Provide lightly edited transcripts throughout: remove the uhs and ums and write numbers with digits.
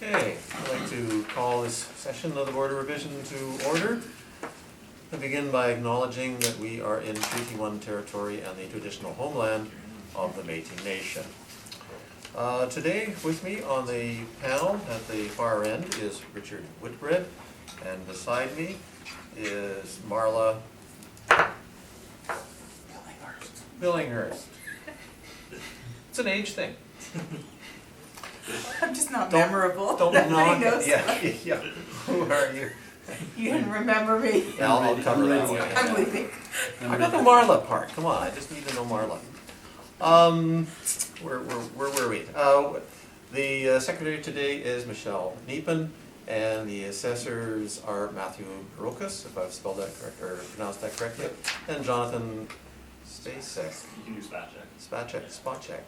Okay, I'd like to call this session of the Board of Revision to order. I begin by acknowledging that we are in Treaty 1 territory and the traditional homeland of the Métis Nation. Today with me on the panel at the far end is Richard Whitbread, and beside me is Marla Billinghurst. It's an age thing. I'm just not memorable. Don't Nobody knock knows. it. Yeah. Who are you? You didn't remember me. Yeah, I'll cover that one. I'm leaving. I got the Marla part. Come on, I just need to know Marla. Where were we? The secretary today is Michelle Neepen, and the assessors are Matthew Rokas, if I've spelled that correct or pronounced that correctly, and Jonathan Spacek. You can do Spacek.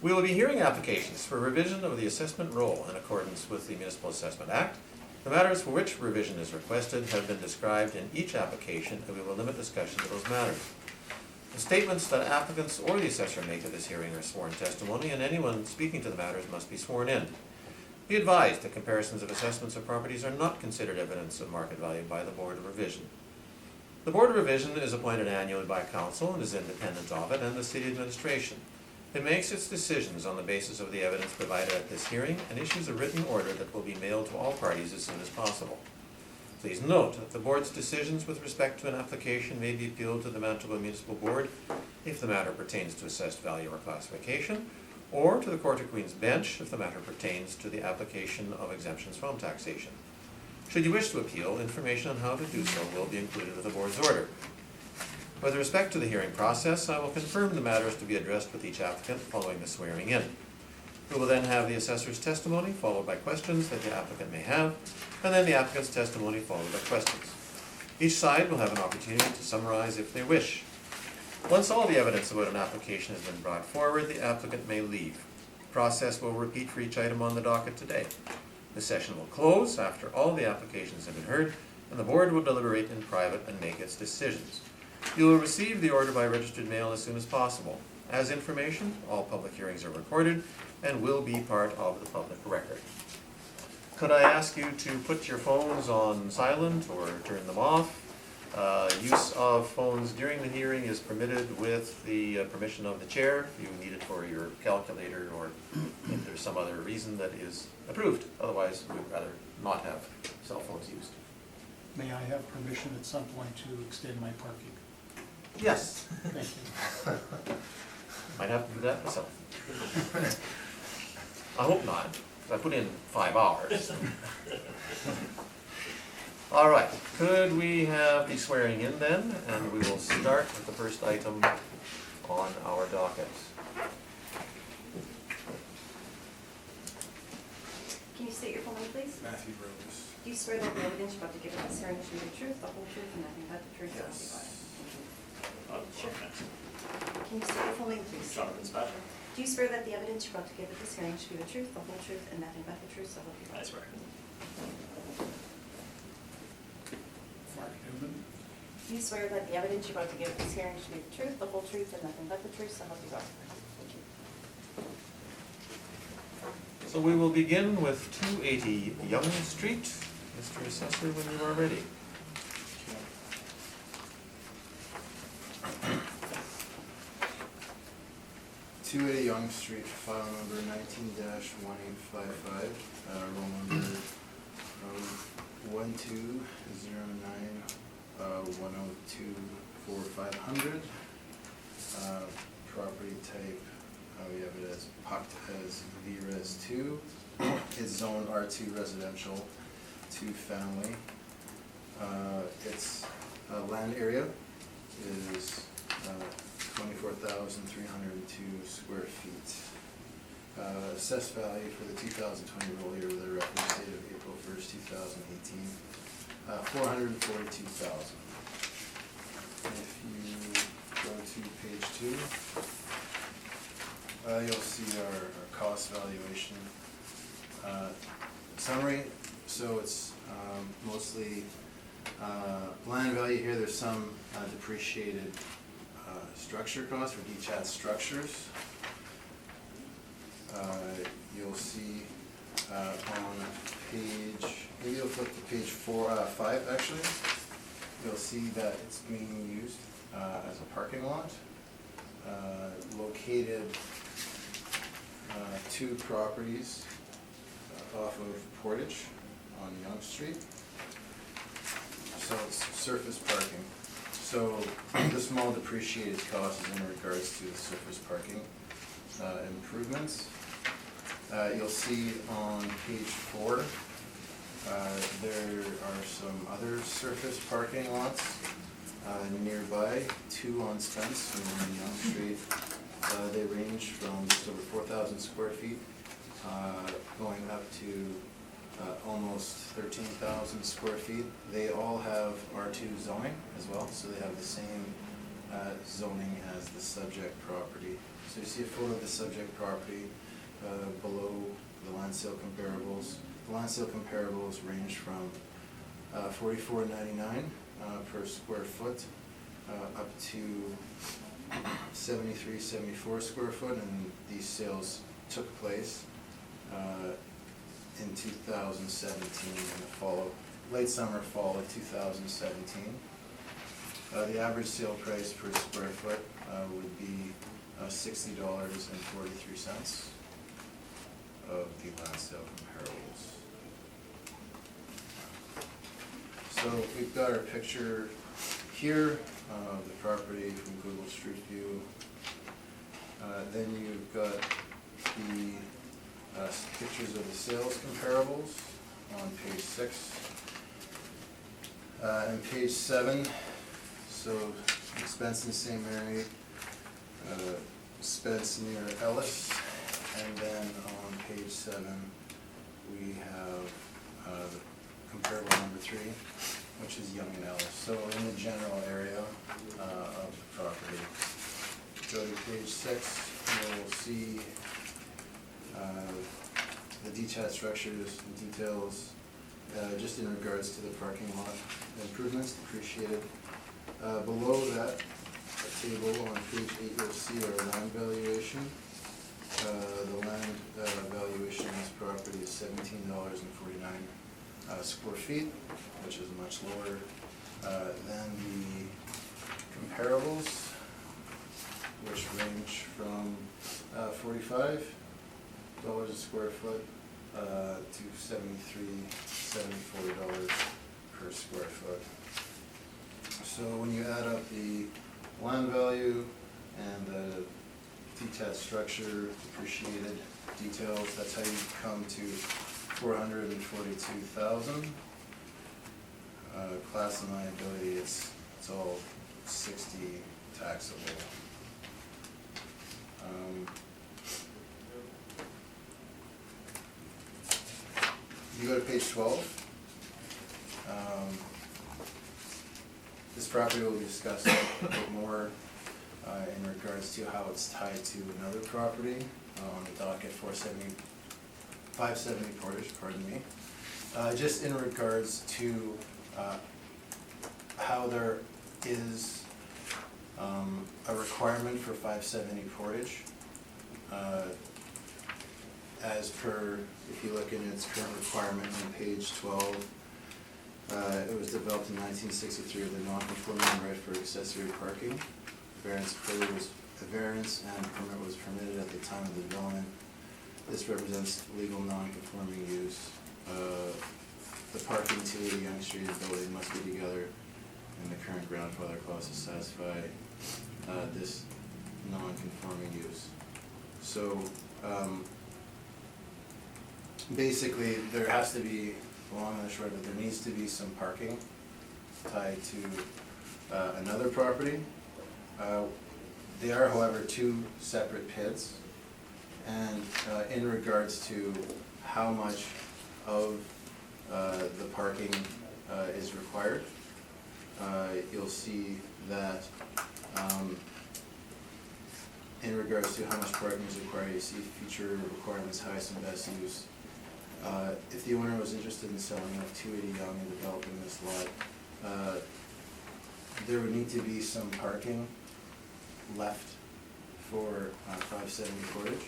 We will be hearing applications for revision of the assessment roll in accordance with the Municipal Assessment Act. The matters for which revision is requested have been described in each application, and we will limit discussion to those matters. The statements that applicants or the assessor make at this hearing are sworn testimony, and anyone speaking to the matters must be sworn in. Be advised that comparisons of assessments of properties are not considered evidence of market value by the Board of Revision. The Board of Revision is appointed annually by Council and is independent of it and the City Administration. It makes its decisions on the basis of the evidence provided at this hearing and issues a written order that will be mailed to all parties as soon as possible. Please note that the Board's decisions with respect to an application may be appealed to the Manitoba Municipal Board if the matter pertains to assessed value or classification, or to the Court of Queen's Bench if the matter pertains to the application of exemptions from taxation. Should you wish to appeal, information on how to do so will be included with the Board's order. With respect to the hearing process, I will confirm the matters to be addressed with each applicant following the swearing in. We will then have the assessor's testimony, followed by questions that the applicant may have, and then the applicant's testimony followed by questions. Each side will have an opportunity to summarize if they wish. Once all the evidence about an application has been brought forward, the applicant may leave. The process will repeat for each item on the docket today. The session will close after all the applications have been heard, and the Board will deliberate in private and make its decisions. You will receive the order by registered mail as soon as possible. As information, all public hearings are recorded and will be part of the public record. Could I ask you to put your phones on silent or turn them off? Use of phones during the hearing is permitted with the permission of the chair. You need it for your calculator or if there's some other reason that is approved. Otherwise, we'd rather not have cell phones used. May I have permission at some point to extend my parking? Yes. Thank you. Might have to do that myself. I hope not, 'cause I put in 5 hours. All right, could we have the swearing in then? And we will start with the first item on our docket. Can you state your full name, please? Matthew Rose. Do you swear that the evidence you're about to give at this hearing should be the truth, the whole truth, and nothing but the truth? So help you God? Sure. Can you state your full name, please? Jonathan Spacek. Do you swear that the evidence you're about to give at this hearing should be the truth, the whole truth, and nothing but the truth? So help you God? I swear. Mark Newman, Do you swear that the evidence you're about to give at this hearing should be the truth, the whole truth, and nothing but the truth? So help you God? So we will begin with 280 Yonge Street. Mr. Assessor, when you are ready. .280 Yonge Street, file number 19-1855, roll number 1209-102-4500. Property type, we have it as PUCT as VRES 2. It's zone R2 residential, 2-family. Its land area is 24,302 square feet. Assessed value for the 2020 roll year with a reference date of April 1st, 2018, 442,000. If you go to page 2, you'll see our cost valuation summary. So it's mostly land value here. There's some depreciated structure costs for detached structures. see on page, maybe you'll flip to page 5 actually. You'll see that it's being used as a parking lot, located 2 properties off of Portage on Yonge Street. So it's surface parking. So the small depreciated cost is in regards to the surface parking improvements. You'll see on page 4, there are some other surface parking lots nearby, 2 on Spence and 1 on Yonge Street. They range from just over 4,000 square feet, going up to almost 13,000 square feet. They all have R2 zoning as well, so they have the same zoning as the subject property. So you see a photo of the subject property below the land sale comparables. The land sale comparables range from $44.99 per square foot up to 74 square foot, and these sales took place in 2017, in the late summer, fall of 2017. The average sale price per square foot would be $60.43 of the land sale comparables. So we've got our picture here of the property from Google Street View. Then you've got the pictures of the sales comparables on page 6. And page 7, so Spence in St. Mary, Spence near Ellis, and then on page 7 we have the comparable number 3, which is Young and Ellis. So in the general area of the property. Go to page 6, you'll see the detached structures and details just in regards to the parking lot improvements depreciated. Below that table on page 8, you'll see our land valuation. The land valuation of this property is $17.49 square feet, which is much lower than the comparables, which range from $45 a square foot to $74 per square foot. So when you add up the land value and the detached structure, depreciated details, that's how you come to $442,000. Class and liability, it's all 60 taxable. If you go to page 12, this property will be discussed a bit more in regards to how it's tied to another property on the docket 570 Portage, pardon me. Just in regards to how there is a requirement for 570 Portage. As per, if you look in its current requirement on page 12, it was developed in 1963 with a non-conforming right for accessory parking. A variance and permit was permitted at the time of the development. This represents legal non-conforming use. The parking to the Yonge Street building must be together, and the current grandfather clause to satisfy this non-conforming use. So basically, there has to be, long and short, that there needs to be some parking tied to another property. They are, however, 2 separate pits, and in regards to how much of the parking is required, you'll see that in regards to how much parking is required, you see feature requirements, highest and best use. If the owner was interested in selling off 280 Young and developing this lot, there would need to be some parking left for 570 Portage.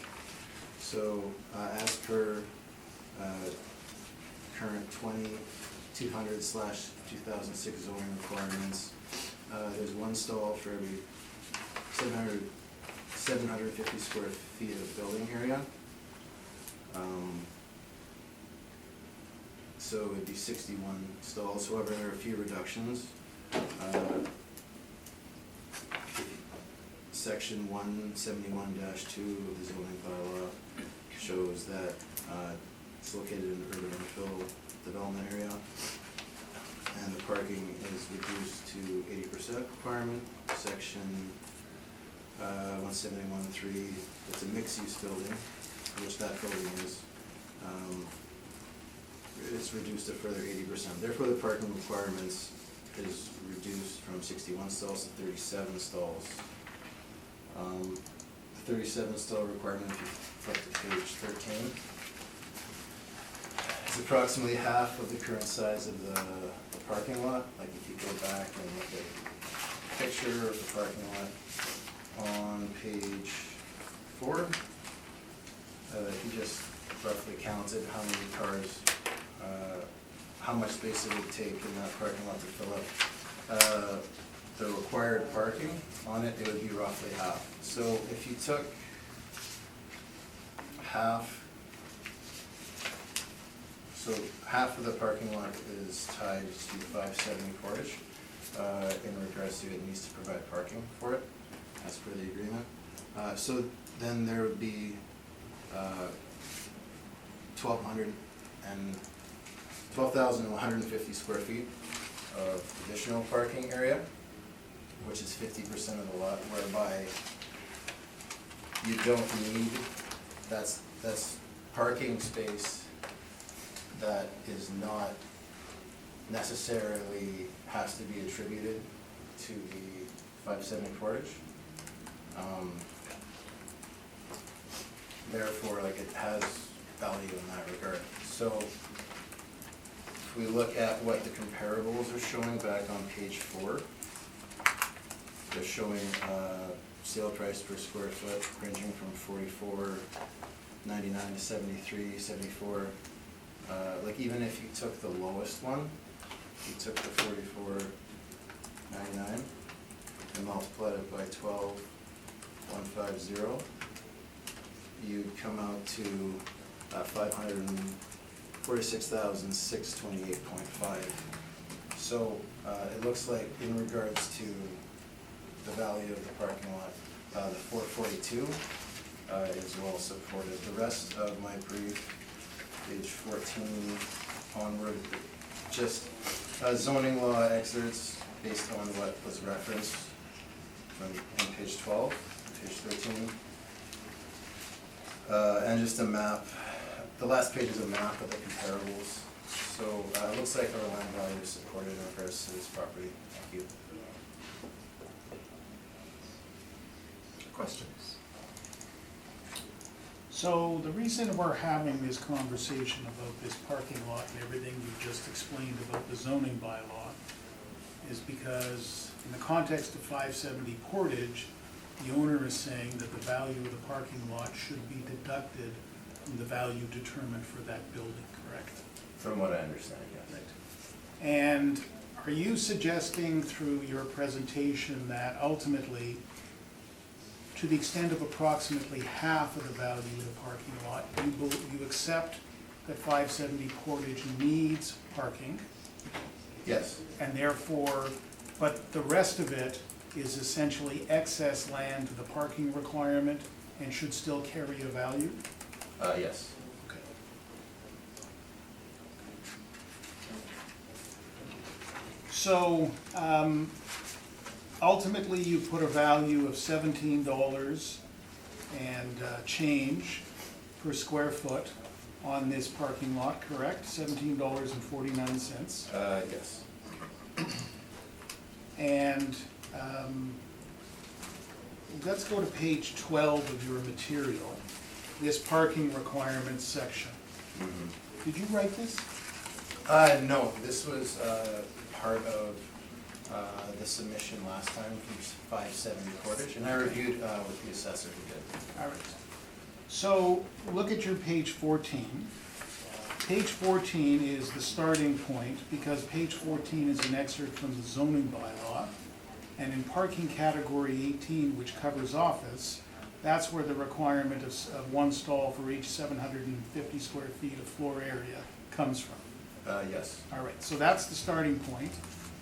So, as per, current 2200/2006 zoning requirements, there's one stall for every 750 square feet of building area. So it'd be 61 stalls, however, there are a few reductions. Section 171-2 of the zoning bylaw shows that it's located in the urban infill development area, and the parking is reduced to 80% requirement. Section 171-3, it's a mixed-use building, which that building is. It's reduced a further 80%. Therefore, the parking requirements is reduced from 61 stalls to 37 stalls. The 37 stall requirement, if you flip to page 13, is approximately half of the current size of the parking lot. Like if you go back and look at a picture of the parking lot on page 4, he just roughly counted how many cars, how much space it would take in that parking lot to fill up the required parking on it, it would be roughly half. So if you took half, so half of the parking lot is tied to 570 Portage in regards to it needs to provide parking for it as per the agreement. So then there would be 12,150 square feet of additional parking area, which is 50% of the lot, whereby you don't need, that's parking space that is not necessarily has to be attributed to the 570 Portage. Therefore, like, it has value in that regard. So if we look at what the comparables are showing back on page 4, they're showing sale price per square foot ranging from $44.99 to $73.74. Like, even if you took the lowest one, you took the $44.99 and multiplied it by 12,150, you'd come out to 546,628.5. So it looks like in regards to the value of the parking lot, the 442 is well supported. The rest of my brief, page 14 onward, just zoning law excerpts based on what was referenced from on page 12, page 13. And just a map. The last page is a map of the comparables. So it looks like our land value is supported in regards to this property. Thank you. Questions? So the reason we're having this conversation about this parking lot and everything you just explained about the zoning bylaw is because in the context of 570 Portage, the owner is saying that the value of the parking lot should be deducted from the value determined for that building, correct? From what I understand, yes. And are you suggesting through your presentation that ultimately, to the extent of approximately half of the value of the parking lot, you accept that 570 Portage needs parking, Yes. and therefore, but the rest of it is essentially excess land to the parking requirement and should still carry a value? Yes. Okay. So, ultimately, you put a value of $17 and change per square foot on this parking lot, correct? $17.49. Yes. And let's go to page 12 of your material, this parking requirements section. Did you write this? No, this was part of the submission last time from 570 Portage, and I reviewed with the assessor who did. All right. So, look at your page 14. Page 14 is the starting point, because page 14 is an excerpt from the zoning bylaw. And in parking category 18, which covers office, that's where the requirement of one stall for each 750 square feet of floor area comes from. Yes. All right, so that's the starting point.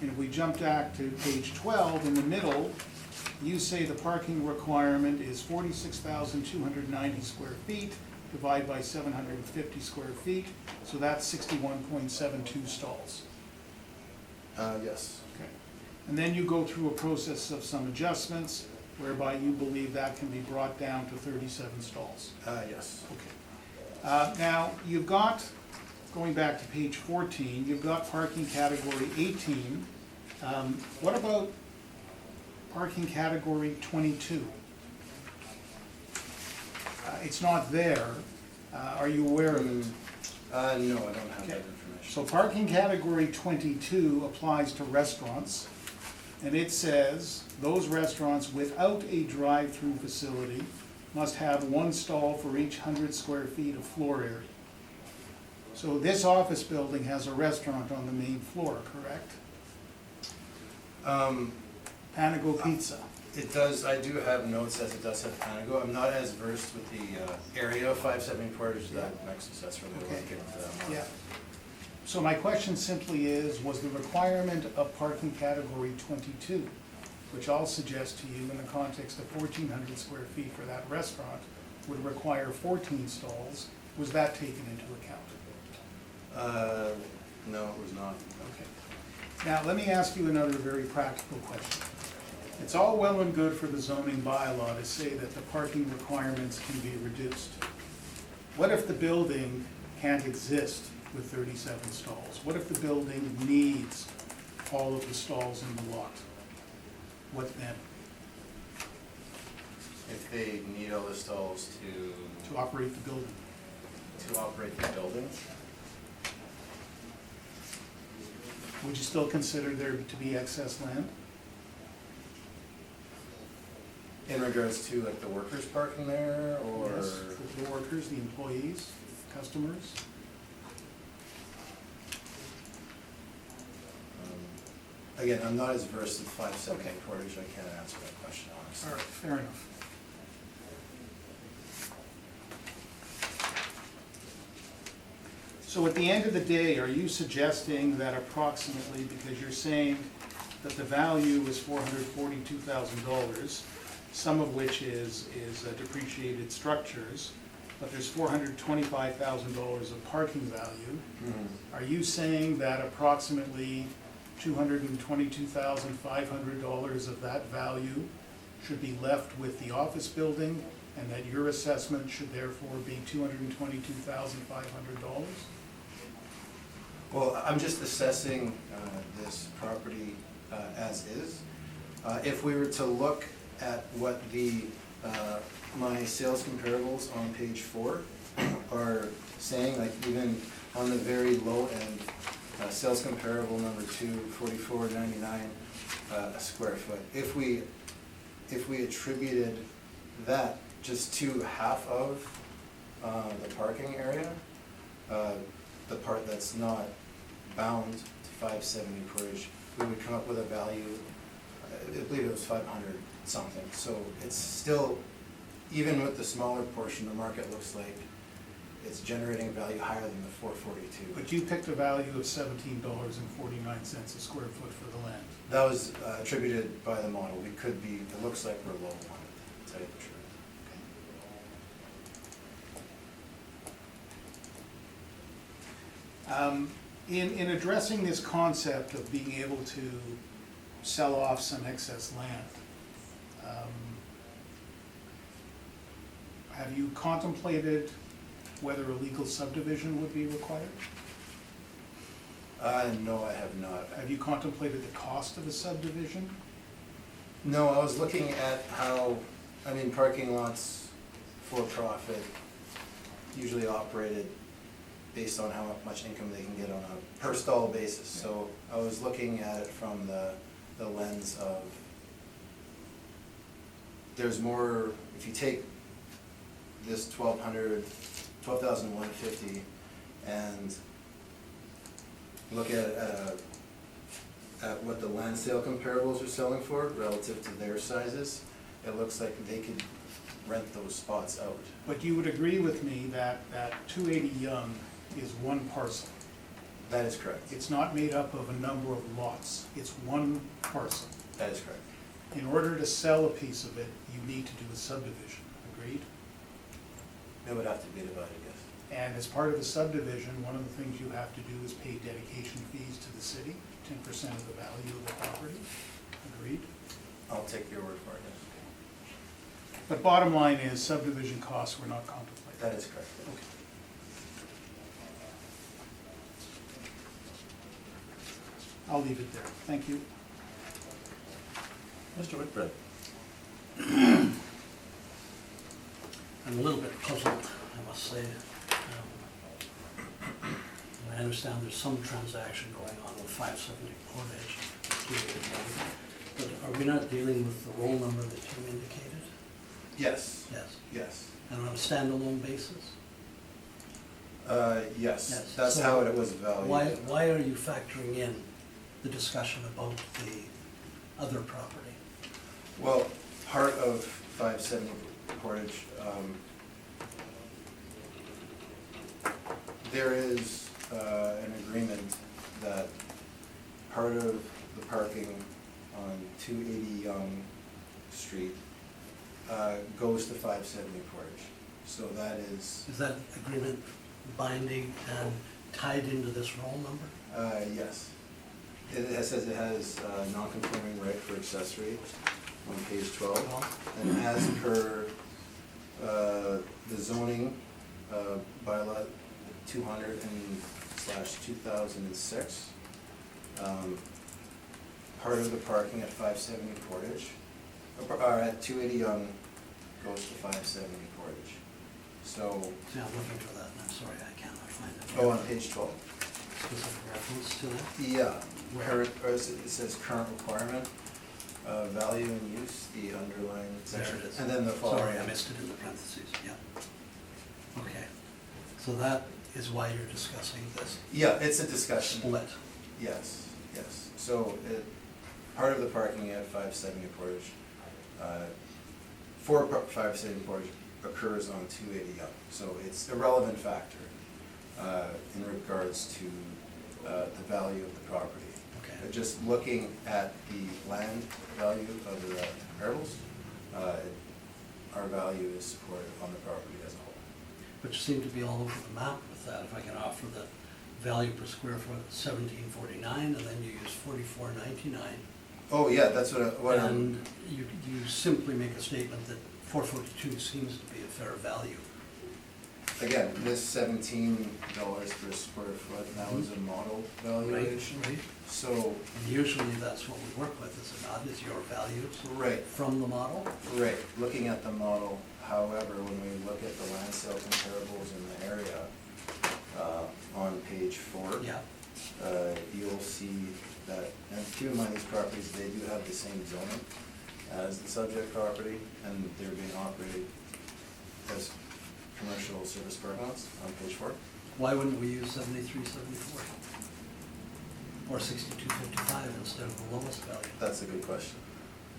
And if we jump back to page 12, in the middle, you say the parking requirement is 46,290 square feet, divide by 750 square feet, so that's 61.72 stalls. Yes. Okay. And then you go through a process of some adjustments, whereby you believe that can be brought down to 37 stalls. Yes. Okay. Now, you've got, going back to page 14, you've got parking category 18. What about parking category 22? It's not there. Are you aware of it? No, I don't have Okay. that information. So parking category 22 applies to restaurants, and it says, those restaurants without a drive-through facility must have one stall for each 100 square feet of floor area. So this office building has a restaurant on the main floor, correct? Panago Pizza. It does, I do have notes as it does have Panago. I'm not as versed with the area of 570 Portage that Nexus assessor will Okay. get into that. Yeah. So my question simply is, was the requirement of parking category 22, which I'll suggest to you in the context of 1,400 square feet for that restaurant, would require 14 stalls, was that taken into account? No, it was not. Okay. Now, let me ask you another very practical question. It's all well and good for the zoning bylaw to say that the parking requirements can be reduced. What if the building can't exist with 37 stalls? What if the building needs all of the stalls in the lot? What then? If they need all the stalls To operate the building? to operate the building, Would you still consider there to be excess land? in regards to like the workers parking there, or? Yes, the workers, the employees, customers? Again, I'm not as versed in 570 Okay. Portage, I can't answer that question honestly. All right, fair enough. So at the end of the day, are you suggesting that approximately, because you're saying that the value is $442,000, some of which is depreciated structures, but there's $425,000 of parking value, are you saying that approximately $222,500 of that value should be left with the office building, and that your assessment should therefore be $222,500? Well, I'm just assessing this property as is. If we were to look at what the, my sales comparables on page 4 are saying, like even on the very low end, sales comparable number 2, $44.99 a square foot. If we attributed that just to half of the parking area, the part that's not bound to 570 Portage, we would come up with a value, I believe it was 500 something. So it's still, even with the smaller portion, the market looks like it's generating value higher than the 442. But you picked a value of $17.49 a square foot for the land. That was attributed by the model. We could be, it looks like we're low on it, to tell you the truth. In addressing this concept of being able to sell off some excess land, have you contemplated whether a legal subdivision would be required? No, I have not. Have you contemplated the cost of a subdivision? No, I was looking at how, I mean, parking lots for profit usually operated based on how much income they can get on a per stall basis. So I was looking at it from the lens of, there's more, if you take this 12,150 and look at what the land sale comparables are selling for relative to their sizes, it looks like they could rent those spots out. But you would agree with me that 280 Young is one parcel. That is correct. It's not made up of a number of lots. It's one parcel. That is correct. In order to sell a piece of it, you need to do a subdivision, agreed? It would have to be divided, yes. And as part of the subdivision, one of the things you have to do is pay dedication fees to the city, 10% of the value of the property, agreed? I'll take your word for it, yes. But bottom line is subdivision costs were not contemplated. That is correct. Okay. I'll leave it there. Thank you. Mr. Whitbread? I'm a little bit puzzled, I must say. I understand there's some transaction going on with 570 Portage, but are we not dealing with the roll number that you indicated? Yes, Yes. yes. And on a standalone basis? Yes, Yes. that's So how it was valued. Why are you factoring in the discussion about the other property? Well, part of 570 Portage, there is an agreement that part of the parking on 280 Young Street goes to 570 Portage. So that is, Is that agreement binding and tied into this roll number? yes. It says it has non-conforming right for accessory on page 12. And as per the zoning bylaw 200/2006, part of the parking at 570 Portage, or at 280 Young goes to 570 Portage. So, See, I'm looking for that, and I'm sorry, I cannot find it. oh, on page 12. Specific reference to that? Yeah, current, or it says current requirement, value and use, the underlying section. There it is. And then the following. Sorry, I missed it in the parentheses, yeah. Okay, so that is why you're discussing this Yeah, it's a discussion. split. Yes, yes. So part of the parking at 570 Portage, for 570 Portage occurs on 280 Young. So it's a relevant factor in regards to the value of the property. Okay. Just looking at the land value of the comparables, our value is supported on the property as a whole. But you seem to be all over the map with that. If I can offer the value per square foot, 1749, and then you use 44.99. Oh, yeah, that's what I'm. And you simply make a statement that 442 seems to be a fair value. Again, this $17 per square foot, that was a model valuation. Right. So, And usually that's what we work with, is it not, is your values right, from the model? right, looking at the model, however, when we look at the land sale comparables in the area, on page 4. Yeah, You'll see that, and keep in mind, these properties, they do have the same zoning as the subject property, and they're being operated as commercial service parking lots on page 4. why wouldn't we use 73.74? Or 62.55 instead of the lowest value? That's a good question.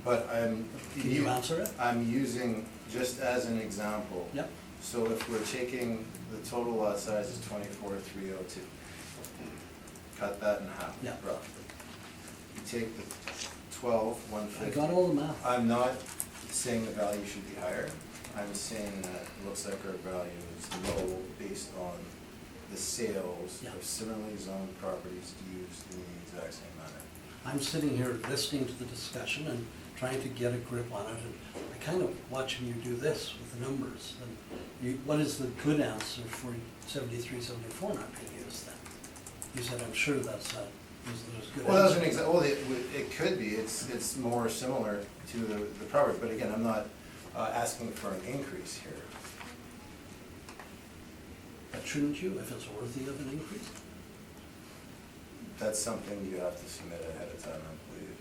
But Can you answer it? I'm using, just as an example. Yep. So if we're taking, the total lot size is 24,302. Cut that in half, Yeah. roughly. You take the 12,150. I got all the math. I'm not saying the value should be higher. I'm saying that it looks like our value is low based on the sales Yeah. of similarly zoned properties used in the exact same manner. I'm sitting here listening to the discussion and trying to get a grip on it, and I kind of watching you do this with the numbers. And what is the good answer for 73.74 not being used then? You said, I'm sure that's not, there's good. Well, that was an answer. example, well, it could be, it's more similar to the property, but again, I'm not asking for an increase here. But shouldn't you, if it's worthy of an increase? That's something you have to submit ahead of time, I believe.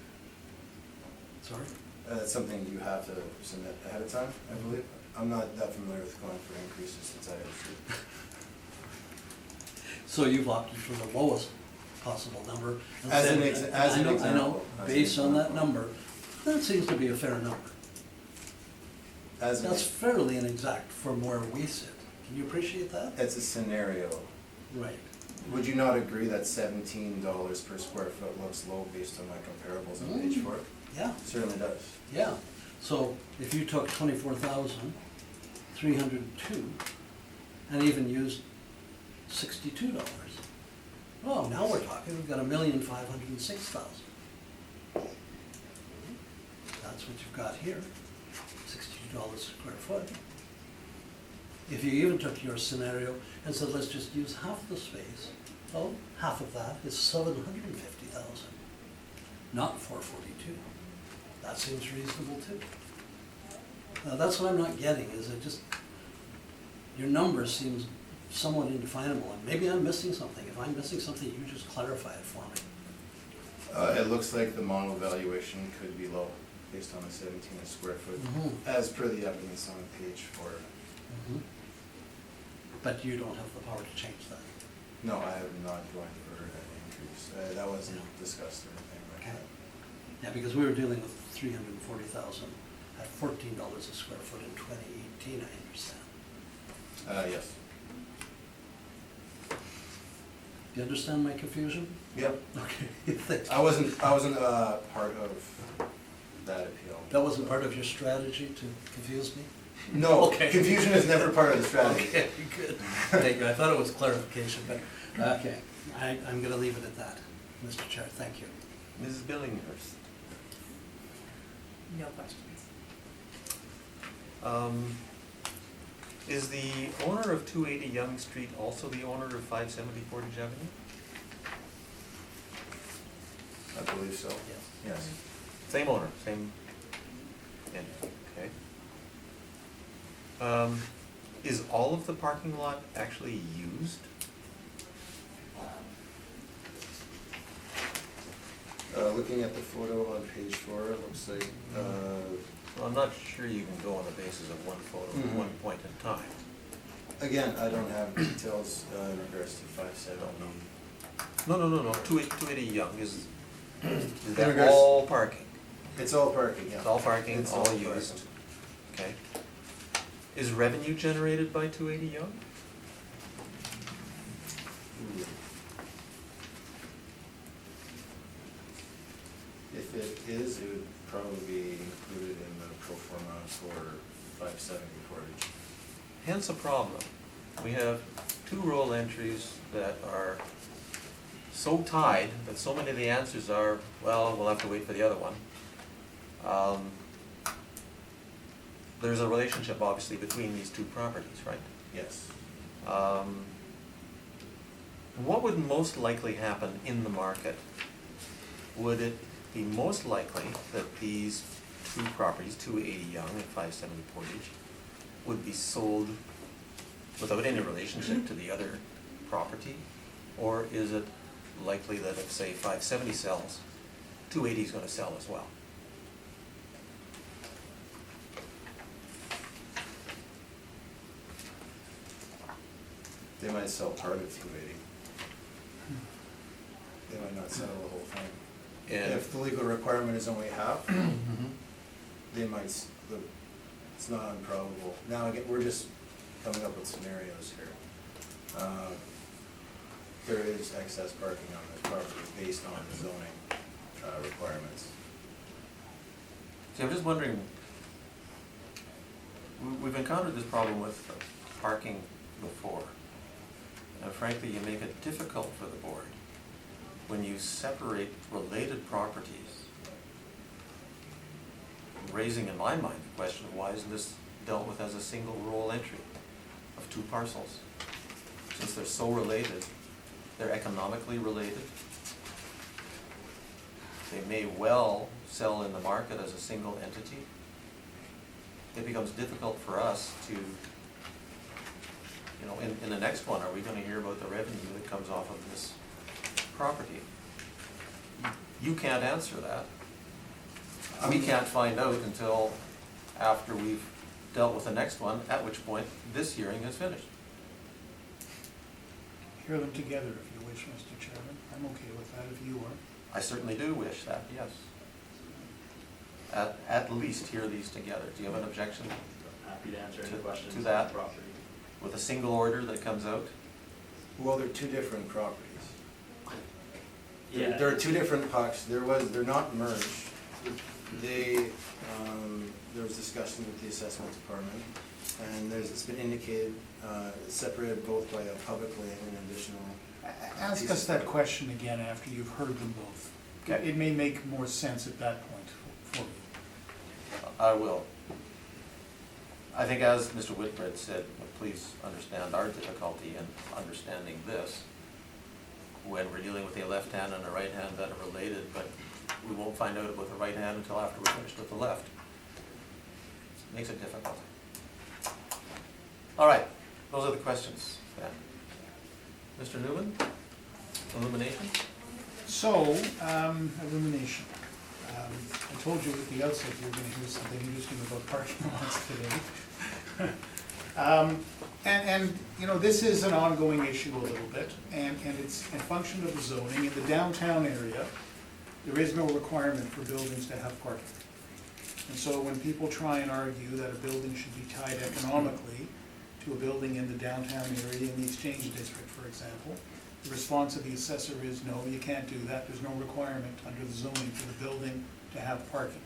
Sorry? That's something you have to submit ahead of time, I believe. I'm not that familiar with going for increases, to tell you the truth. So you've opted for the lowest possible number. and As an said- ex- as an I know, example, as an based on that example. number, that seems to be a fair number. As an, That's fairly inexact from where we sit. Can you appreciate that? it's a scenario. Right. Would you not agree that $17 per square foot looks low based on my comparables on page 4? Yeah, Certainly does. yeah. So if you took 24,302 and even used $62, well, now we're talking, we've got 1,506,000. That's what you've got here, $62 a square foot. If you even took your scenario and said, let's just use half the space, well, half of that is 750,000, not 442. That seems reasonable too. That's what I'm not getting, is it just, your number seems somewhat indefinable, and maybe I'm missing something. If I'm missing something, you just clarify it for me. It looks like the model valuation could be low based on the 17 a square foot, Mhm. as per the evidence on page 4. Mhm. But you don't have the power to change that. No, I am not going for an increase. That wasn't discussed or anything like Okay. that. Yeah, because we were dealing with 340,000 at $14 a square foot in 2018, I understand. Yes. Do you understand my confusion? Yep. Okay, thanks. I wasn't part of that appeal. That wasn't part of your strategy to confuse me? No, Okay. confusion is never part of the strategy. Okay, good. Thank you. I thought it was clarification, but, okay. I'm gonna leave it at that, Mr. Chair. Thank you. Mrs. Billinghurst. No questions. Is the owner of 280 Yonge Street also the owner of 570 Portage Avenue? I believe so. Yes. Same owner, same, okay. Is all of the parking lot actually used? Looking at the photo on page 4, it looks like, Well, I'm not sure you can go on the basis of one photo at one point in time. again, I don't have details in regards to 570. No, 280 Yonge is that regards- all parking? It's all parking, yeah. It's all parking, It's all parking. used, okay. Is revenue generated by 280 Yonge? Ooh. If it is, it would probably be included in the pro forma for 570 Portage. Hence a problem. We have two roll entries that are so tied that so many of the answers are, well, we'll have to wait for the other one. There's a relationship obviously between these two properties, right? Yes. What would most likely happen in the market? Would it be most likely that these two properties, 280 Yonge and 570 Portage, would be sold without any relationship to the other property? Or is it likely that if, say, 570 sells, 280 is going to sell as well? They might sell part of 280. They might not sell the whole thing. And If the legal requirement is only half, they might, it's not improbable. Now, again, we're just coming up with scenarios here. There is excess parking on this property based on the zoning requirements. see, I'm just wondering, we've encountered this problem with parking before. And frankly, you make it difficult for the board when you separate related properties, raising in my mind the question of why isn't this dealt with as a single roll entry of two parcels? Since they're so related, they're economically related. They may well sell in the market as a single entity. It becomes difficult for us to, you know, in the next one, are we gonna hear about the revenue that comes off of this property? You can't answer that. We can't find out until after we've dealt with the next one, at which point this hearing is finished. Hear them together if you wish, Mr. Chairman. I'm okay with that if you are. I certainly do wish that, yes. At least hear these together. Do you have an objection Happy to answer any To- questions to on that? the property. with a single order that comes out? Well, they're two different properties. Yeah. There are two different pucks, they're not merged. There was discussion with the assessment department, and it's been indicated, separated both by a public lane and additional. Ask us that question again after you've heard them both. Okay. It may make more sense at that point for you. I will. I think as Mr. Whitbread said, please understand our difficulty in understanding this when we're dealing with a left hand and a right hand that are related, but we won't find out about the right hand until after we're finished with the left. Makes it difficult. All right, those are the questions. Yeah. Mr. Newman, illumination? So, illumination. I told you at the outset you were gonna hear something interesting about parking lots today. And, you know, this is an ongoing issue a little bit, and it's a function of the zoning. In the downtown area, there is no requirement for buildings to have parking. And so when people try and argue that a building should be tied economically to a building in the downtown area, in the Exchange District, for example, the response of the assessor is, no, you can't do that. There's no requirement under the zoning for the building to have parking.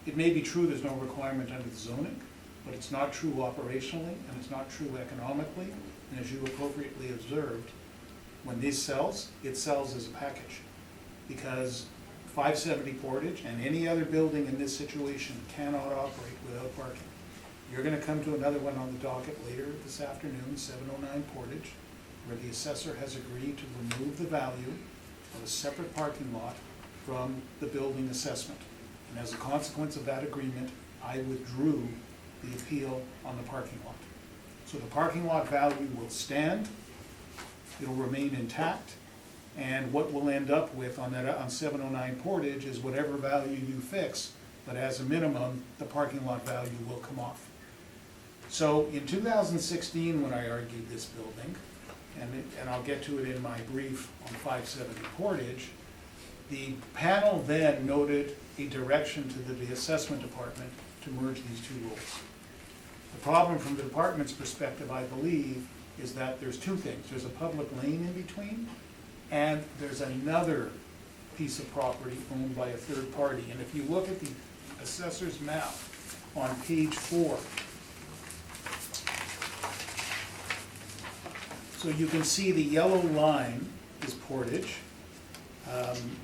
It may be true there's no requirement under the zoning, but it's not true operationally, and it's not true economically. And as you appropriately observed, when this sells, it sells as a package. Because 570 Portage and any other building in this situation cannot operate without parking. You're gonna come to another one on the docket later this afternoon, 709 Portage, where the assessor has agreed to remove the value of a separate parking lot from the building assessment. And as a consequence of that agreement, I withdrew the appeal on the parking lot. So the parking lot value will stand, it'll remain intact, and what we'll end up with on 709 Portage is whatever value you fix, but as a minimum, the parking lot value will come off. So in 2016, when I argued this building, and I'll get to it in my brief on 570 Portage, the panel then noted a direction to the assessment department to merge these two rules. The problem from the department's perspective, I believe, is that there's two things. There's a public lane in between, and there's another piece of property owned by a third party. And if you look at the assessor's map on page 4, so you can see the yellow line is Portage.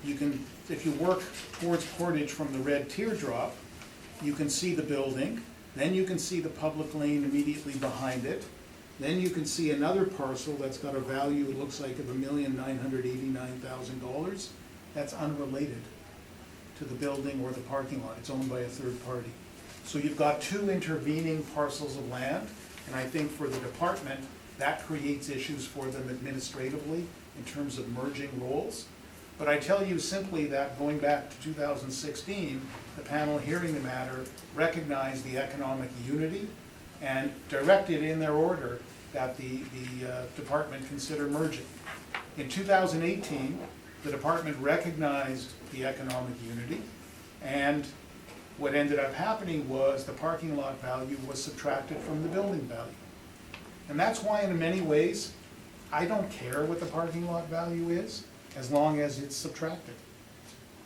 You can, if you work towards Portage from the red teardrop, you can see the building, then you can see the public lane immediately behind it, then you can see another parcel that's got a value, it looks like, of $1,989,000. That's unrelated to the building or the parking lot, it's owned by a third party. So you've got two intervening parcels of land, and I think for the department, that creates issues for them administratively in terms of merging roles. But I tell you simply that going back to 2016, the panel hearing the matter recognized the economic unity and directed in their order that the department consider merging. In 2018, the department recognized the economic unity, and what ended up happening was the parking lot value was subtracted from the building value. And that's why in many ways, I don't care what the parking lot value is, as long as it's subtracted.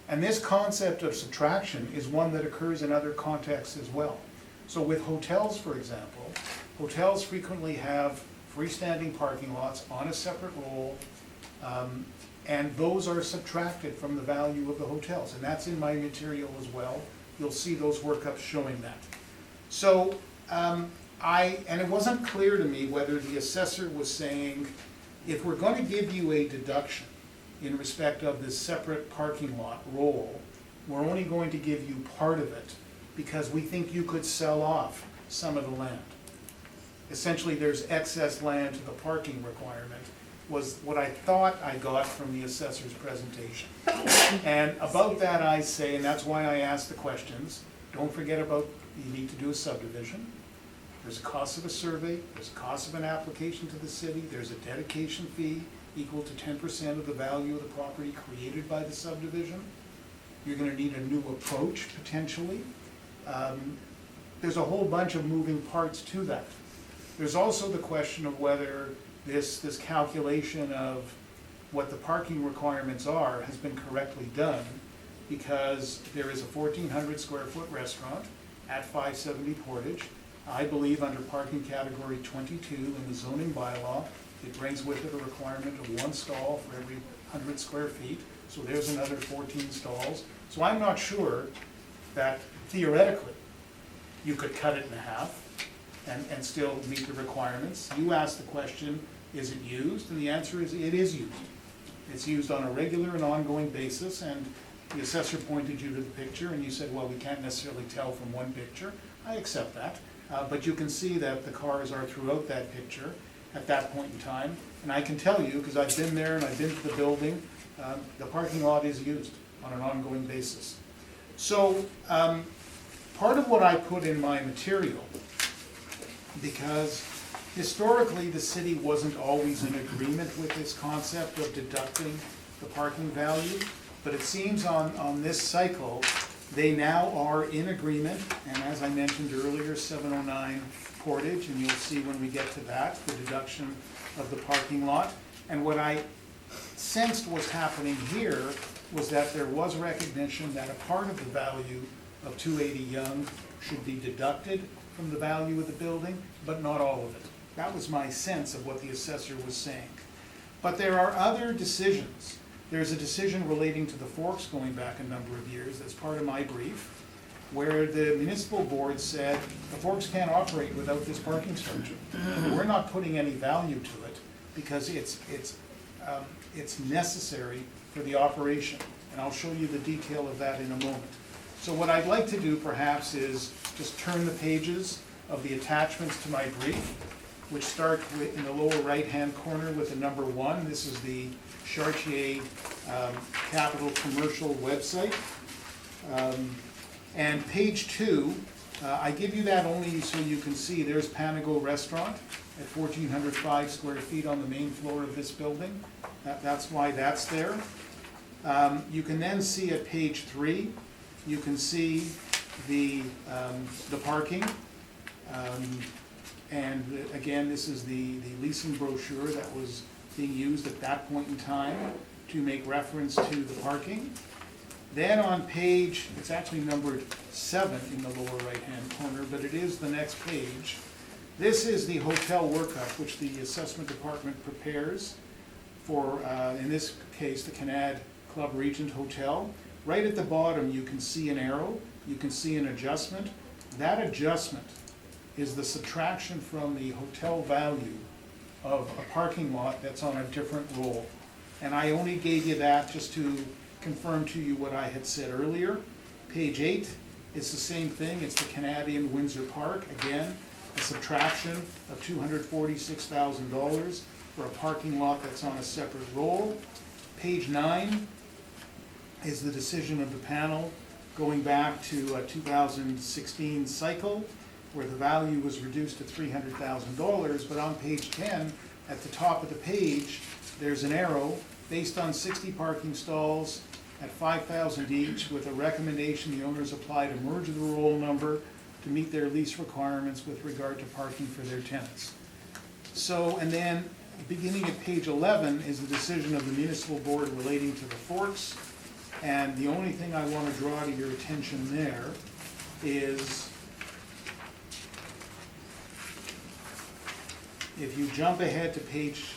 And this concept of subtraction is one that occurs in other contexts as well. So with hotels, for example, hotels frequently have freestanding parking lots on a separate roll, and those are subtracted from the value of the hotels. And that's in my material as well. You'll see those workups showing that. So, and it wasn't clear to me whether the assessor was saying, if we're going to give you a deduction in respect of this separate parking lot roll, we're only going to give you part of it because we think you could sell off some of the land. Essentially, there's excess land to the parking requirement, was what I thought I got from the assessor's presentation. And about that I say, and that's why I asked the questions, don't forget about you need to do a subdivision. There's a cost of a survey, there's a cost of an application to the city, there's a dedication fee equal to 10% of the value of the property created by the subdivision. You're gonna need a new approach potentially. There's a whole bunch of moving parts to that. There's also the question of whether this calculation of what the parking requirements are has been correctly done, because there is a 1,400 square foot restaurant at 570 Portage. I believe under parking category 22 in the zoning bylaw, it brings with it a requirement of 1 stall for every 100 square feet, so there's another 14 stalls. So I'm not sure that theoretically, you could cut it in half and still meet the requirements. You asked the question, is it used? And the answer is, it is used. It's used on a regular and ongoing basis, and the assessor pointed you to the picture, and you said, well, we can't necessarily tell from one picture. I accept that, but you can see that the cars are throughout that picture at that point in time. And I can tell you, because I've been there and I've been to the building, the parking lot is used on an ongoing basis. So, part of what I put in my material, because historically the city wasn't always in agreement with this concept of deducting the parking value, but it seems on this cycle, they now are in agreement, and as I mentioned earlier, 709 Portage, and you'll see when we get to that, the deduction of the parking lot. And what I sensed was happening here was that there was recognition that a part of the value of 280 Yonge should be deducted from the value of the building, but not all of it. That was my sense of what the assessor was saying. But there are other decisions. There's a decision relating to the Forks going back a number of years, that's part of my brief, where the municipal board said the Forks can't operate without this parking structure. We're not putting any value to it because it's necessary for the operation. And I'll show you the detail of that in a moment. So what I'd like to do perhaps is just turn the pages of the attachments to my brief, which start in the lower right-hand corner with the number 1. This is the Chartier Capital Commercial website. And page 2, I give you that only so you can see there's Panago Restaurant at 1,405 square feet on the main floor of this building. That's why that's there. You can then see at page 3, you can see the parking. And again, this is the leasing brochure that was being used at that point in time to make reference to the parking. Then on page, it's actually numbered 7 in the lower right-hand corner, but it is the next page. This is the hotel workup, which the assessment department prepares for, in this case, the Canad Club Regent Hotel. Right at the bottom, you can see an arrow, you can see an adjustment. That adjustment is the subtraction from the hotel value of a parking lot that's on a different roll. And I only gave you that just to confirm to you what I had said earlier. Page 8 is the same thing, it's the Canadian Windsor Park. Again, a subtraction of $246,000 for a parking lot that's on a separate roll. Page 9 is the decision of the panel going back to a 2016 cycle, where the value was reduced to $300,000, but on page 10, at the top of the page, there's an arrow based on 60 parking stalls at $5,000 each, with a recommendation the owners apply to merge the roll number to meet their lease requirements with regard to parking for their tenants. So, and then beginning at page 11 is the decision of the municipal board relating to the Forks. And the only thing I want to draw to your attention there is, if you jump ahead to page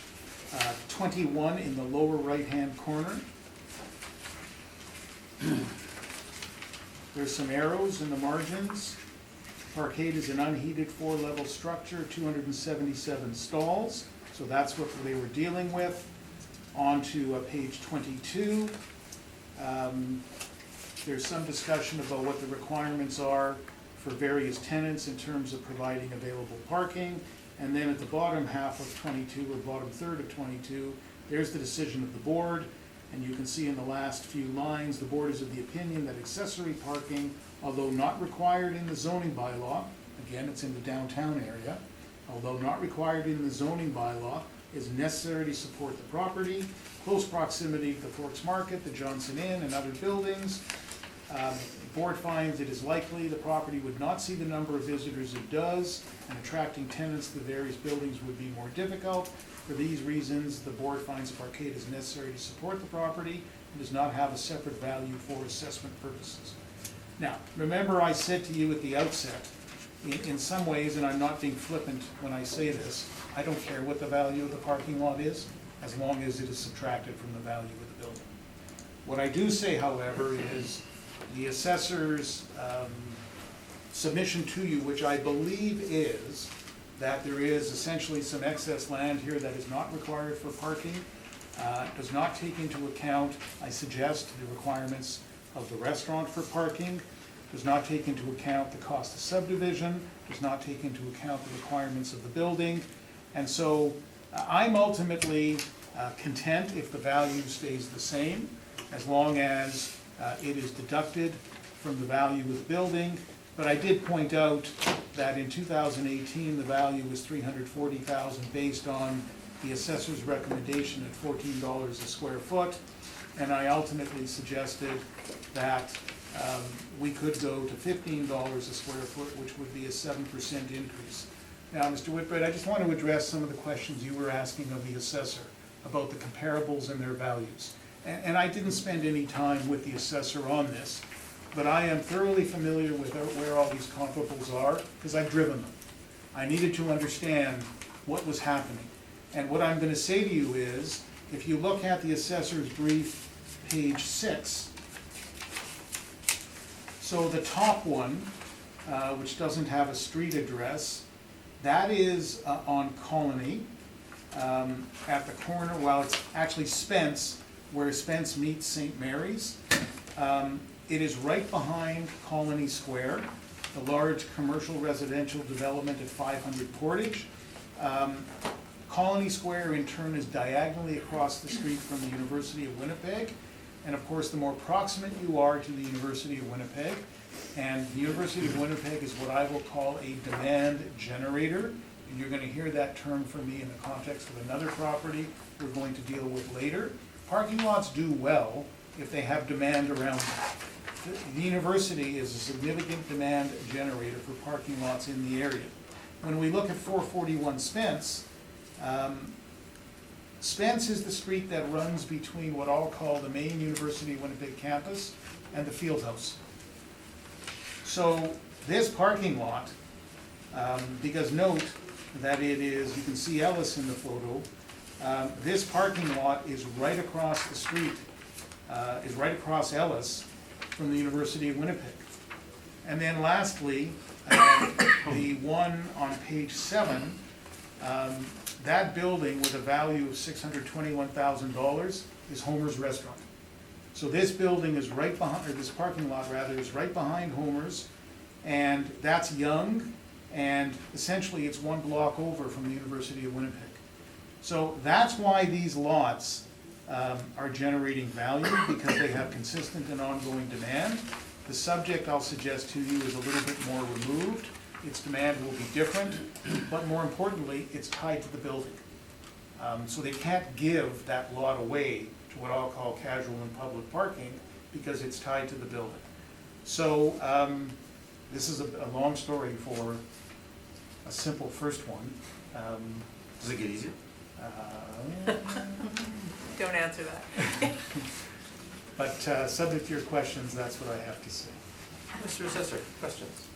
21 in the lower right-hand corner, there's some arrows in the margins. Parkade is an unheated 4-level structure, 277 stalls, so that's what they were dealing with. On to page 22. There's some discussion about what the requirements are for various tenants in terms of providing available parking. And then at the bottom half of 22, or bottom third of 22, there's the decision of the board. And you can see in the last few lines, the board is of the opinion that accessory parking, although not required in the zoning bylaw, again, it's in the downtown area, although not required in the zoning bylaw, is necessary to support the property, close proximity to the Forks Market, the Johnson Inn, and other buildings. The board finds it is likely the property would not see the number of visitors it does, and attracting tenants to the various buildings would be more difficult. For these reasons, the board finds the parkade is necessary to support the property and does not have a separate value for assessment purposes. Now, remember I said to you at the outset, in some ways, and I'm not being flippant when I say this, I don't care what the value of the parking lot is, as long as it is subtracted from the value of the building. What I do say, however, is the assessor's submission to you, which I believe is that there is essentially some excess land here that is not required for parking, does not take into account, I suggest, the requirements of the restaurant for parking, does not take into account the cost of subdivision, does not take into account the requirements of the building. And so I'm ultimately content if the value stays the same, as long as it is deducted from the value of the building. But I did point out that in 2018, the value was $340,000 based on the assessor's recommendation at $14 a square foot. And I ultimately suggested that we could go to $15 a square foot, which would be a 7% increase. Now, Mr. Whitbread, I just want to address some of the questions you were asking of the assessor about the comparables and their values. And I didn't spend any time with the assessor on this, but I am thoroughly familiar with where all these comparables are, because I've driven them. I needed to understand what was happening. And what I'm going to say to you is, if you look at the assessor's brief, page 6, so the top one, which doesn't have a street address, that is on Colony, at the corner, well, it's actually Spence, where Spence meets St. Mary's. It is right behind Colony Square, the large commercial residential development at 500 Portage. Colony Square, in turn, is diagonally across the street from the University of Winnipeg. And of course, the more proximate you are to the University of Winnipeg, and the University of Winnipeg is what I will call a demand generator, and you're going to hear that term from me in the context of another property we're going to deal with later. Parking lots do well if they have demand around them. The university is a significant demand generator for parking lots in the area. When we look at 441 Spence, Spence is the street that runs between what I'll call the main University of Winnipeg campus and the field house. So this parking lot, because note that it is, you can see Ellis in the photo, this parking lot is right across the street, is right across Ellis from the University of Winnipeg. And then lastly, the one on page 7, that building with a value of $621,000 is Homer's Restaurant. So this building is right behind, or this parking lot rather, is right behind Homer's, and that's Yonge, and essentially it's one block over from the University of Winnipeg. So that's why these lots are generating value, because they have consistent and ongoing demand. The subject, I'll suggest to you, is a little bit more removed. Its demand will be different, but more importantly, it's tied to the building. So they can't give that lot away to what I'll call casual and public parking, because it's tied to the building. So this is a long story for a simple first one. Does it get easier? Don't answer that. But subject to your questions, that's what I have to say. Mr. Assessor, questions?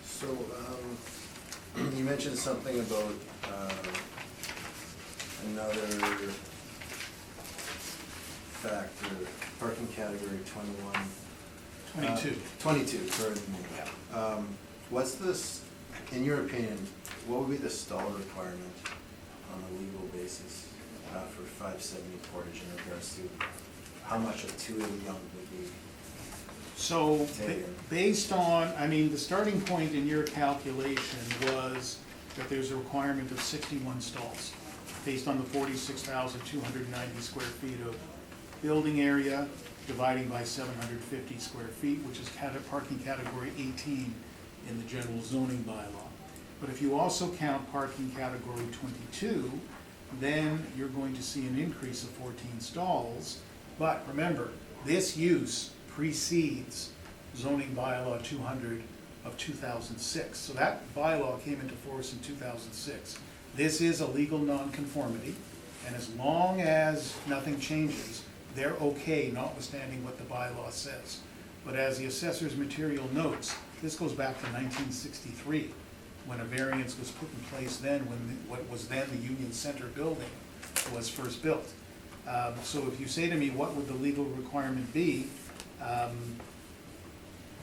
So, you mentioned something about another factor, parking category 21. 22. 22, pardon me. What's this, in your opinion, what would be the stall requirement on a legal basis for 570 Portage in regards to how much a 280 Young would be? So, based on, I mean, the starting point in your calculation was that there's a requirement of 61 stalls based on the 46,290 square feet of building area, dividing by 750 square feet, which is parking category 18 in the general zoning bylaw. But if you also count parking category 22, then you're going to see an increase of 14 stalls. But remember, this use precedes zoning bylaw 200 of 2006. So that bylaw came into force in 2006. This is a legal nonconformity, and as long as nothing changes, they're okay, notwithstanding what the bylaw says. But as the assessor's material notes, this goes back to 1963, when a variance was put in place then, when what was then the Union Center building was first built. So if you say to me, what would the legal requirement be? The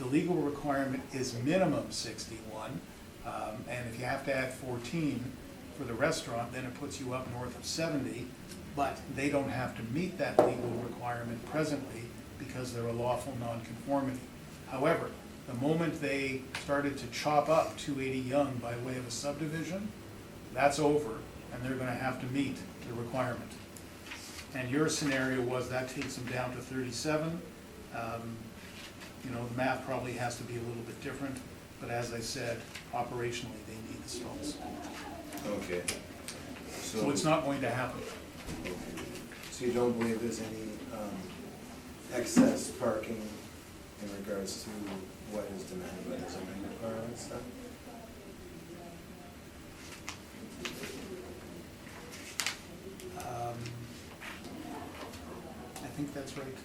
legal requirement is minimum 61, and if you have to add 14 for the restaurant, then it puts you up north of 70, but they don't have to meet that legal requirement presently because they're a lawful nonconformity. However, the moment they started to chop up 280 Young by way of a subdivision, that's over, and they're gonna have to meet the requirement. And your scenario was that takes them down to 37. You know, the math probably has to be a little bit different, but as I said, operationally, they need the stalls. Okay. So it's not going to happen. Okay. So you don't believe there's any excess parking in regards to what is demanded by the zoning requirements then? I think that's right.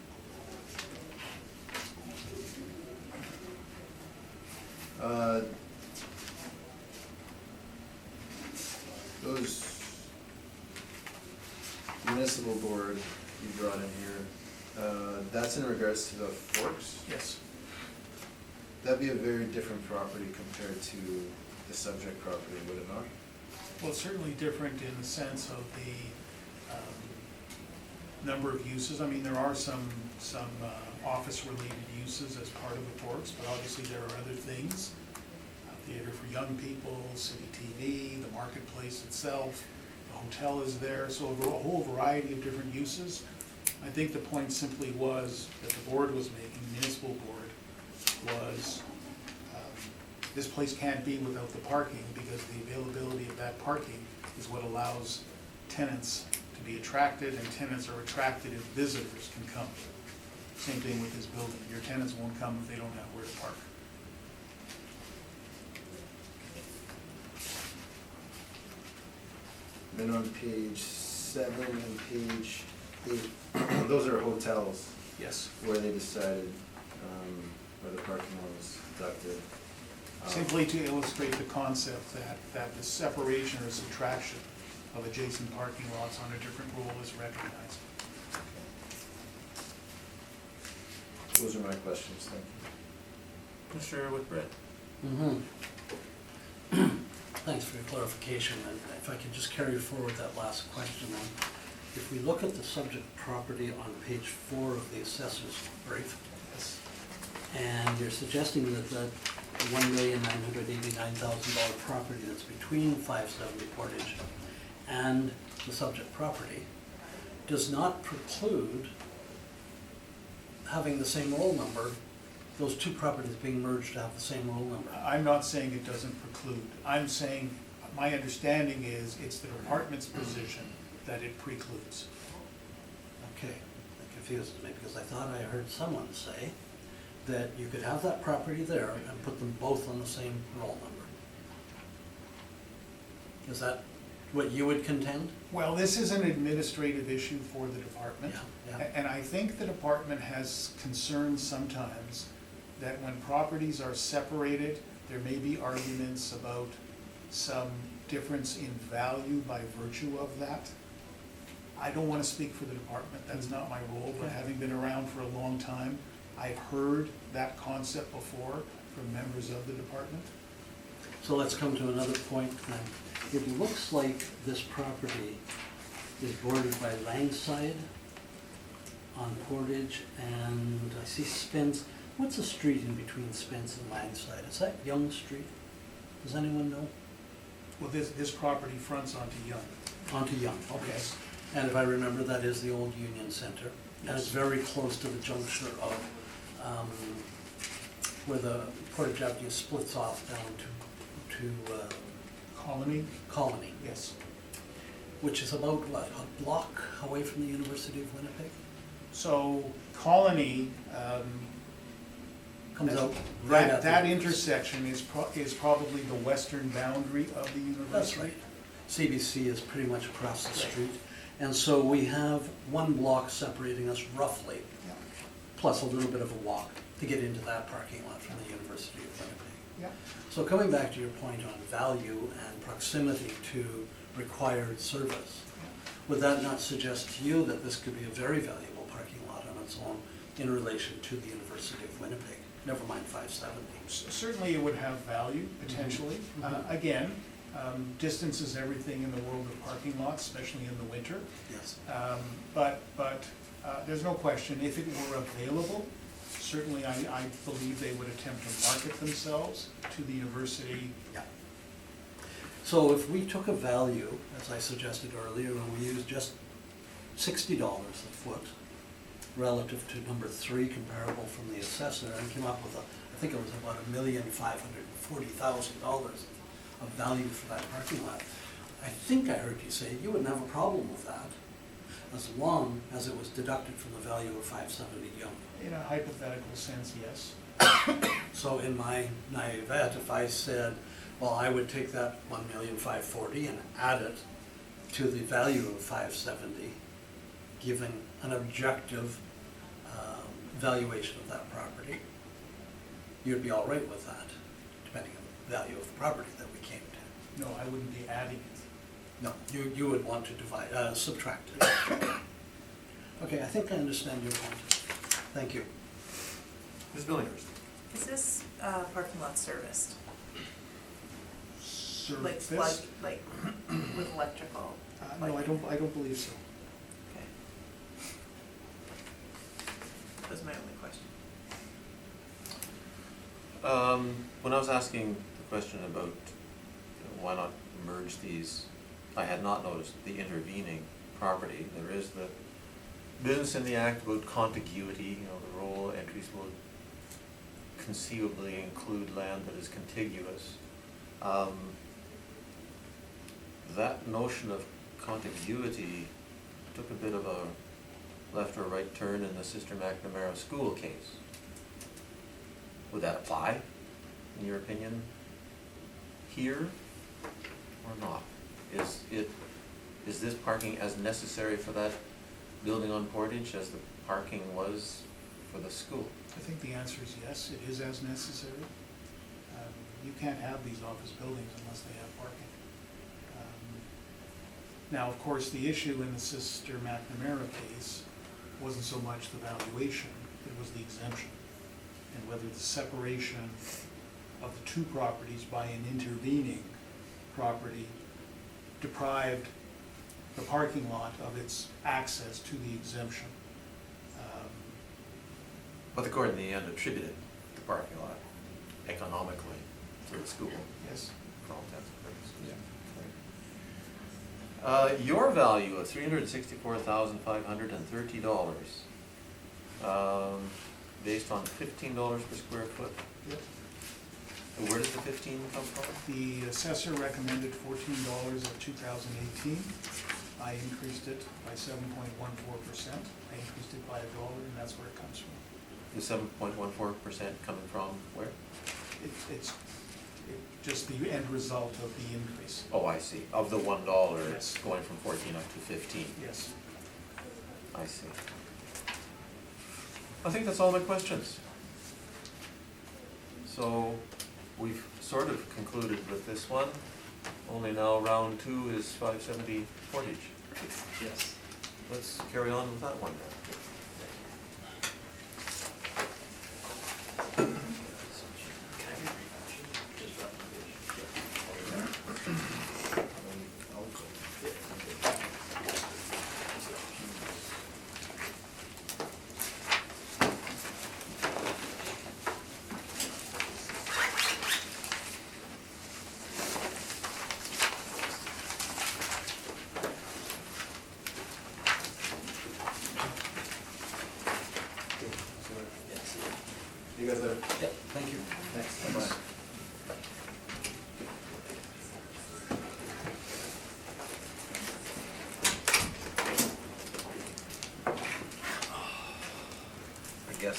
Those municipal board you brought in here, that's in regards to the Forks? Yes. That'd be a very different property compared to the subject property, would it not? Well, it's certainly different in the sense of the number of uses. I mean, there are some office-related uses as part of the Forks, but obviously there are other things. Theater for young people, city TV, the marketplace itself, the hotel is there, so a whole variety of different uses. I think the point simply was, that the board was making, the municipal board, was this place can't be without the parking, because the availability of that parking is what allows tenants to be attracted, and tenants are attracted if visitors can come. Same thing with this building. Your tenants won't come if they don't have where to park. Then on page 7 and page 8, those are hotels Yes. where they decided where the parking lot was deducted. Simply to illustrate the concept that the separation or subtraction of adjacent parking lots on a different rule is recognized. Those are my questions, thank you. Mr. Whitbread. Thanks for your clarification, and if I could just carry forward that last question then. If we look at the subject property on page 4 of the assessor's brief, and you're suggesting that the $1,989,000 property that's between 570 Portage and the subject property does not preclude having the same roll number, those two properties being merged to have the same roll number. I'm not saying it doesn't preclude. I'm saying, my understanding is, it's the department's position that it precludes. Okay, that confuses me, because I thought I heard someone say that you could have that property there and put them both on the same roll number. Is that what you would contend? Well, this is an administrative issue for the department. Yeah, yeah. And I think the department has concerns sometimes that when properties are separated, there may be arguments about some difference in value by virtue of that. I don't want to speak for the department, that's not my role, but having been around for a long time, I've heard that concept before from members of the department. So let's come to another point then. It looks like this property is bordered by Langside on Portage, and I see Spence. What's the street in between Spence and Langside? Is that Young Street? Does anyone know? Well, this property fronts onto Young. onto Young, okay. Yes. And if I remember, that is the old Union Center. And it's Yes. very close to the juncture of, where the Portage Avenue splits off down to Colony? Colony, Yes. which is about, what, a block away from the University of Winnipeg? So Colony, Comes out right that, at that the... intersection is probably the western boundary of the university. That's right. CBC is pretty much across the Right. street. And so we have one block separating us roughly, Yeah. plus a little bit of a walk to get into that parking lot from the University of Winnipeg. Yeah. So coming back to your point on value and proximity to required service, would that not suggest to you that this could be a very valuable parking lot on its own in relation to the University of Winnipeg? Never mind 570. Certainly it would have value, potentially. Mhm. Again, distance is everything in the world of parking lots, especially in the winter. Yes. But there's no question, if it were available, certainly I believe they would attempt to market themselves to the university. Yeah. So if we took a value, as I suggested earlier, and we used just $60 a foot relative to number 3 comparable from the assessor, and came up with I think it was about $1,540,000 of value for that parking lot. I think I heard you say you wouldn't have a problem with that, as long as it was deducted from the value of 570 Young. In a hypothetical sense, yes. So in my naivete, if I said, well, I would take that $1,540,000 and add it to the value of 570, giving an objective valuation of that property, you'd be all right with that, depending on the value of the property that we came to. No, I wouldn't be adding it. No, you would want to divide, subtract it. Okay, I think I understand your point. Thank you. Ms. Billinghurst? Is this parking lot serviced? Like, Surface? like with electrical? No, I don't believe so. Okay. That was my only question. When I was asking the question about why not merge these, I had not noticed the intervening property. There is the business in the act about contiguity, the rural entries will conceivably include land that is contiguous. That notion of contiguity took a bit of a left or right turn in the Sister McNamara School case. Would that apply, in your opinion, here or not? Is this parking as necessary for that building on Portage as the parking was for the school? I think the answer is yes, it is as necessary. You can't have these office buildings unless they have parking. Now, of course, the issue in the Sister McNamara case wasn't so much the valuation, it was the exemption. And whether the separation of the two properties by an intervening property deprived the parking lot of its access to the exemption. But the court in the end attributed the parking lot economically to the school, Yes. for all intents and purposes. Your value of $364,530, based on $15 per square foot. Yep. And where does the 15 come from? The assessor recommended $14 of 2018. I increased it by 7.14%. I increased it by $1, and that's where it comes from. The 7.14% coming from where? It's just the end result of the increase. Oh, I see. Of the $1, Yes. going from 14 up to 15. Yes. I see. I think that's all my questions. So we've sort of concluded with this one. Only now round 2 is 570 Portage. Yes. Let's carry on with that one then.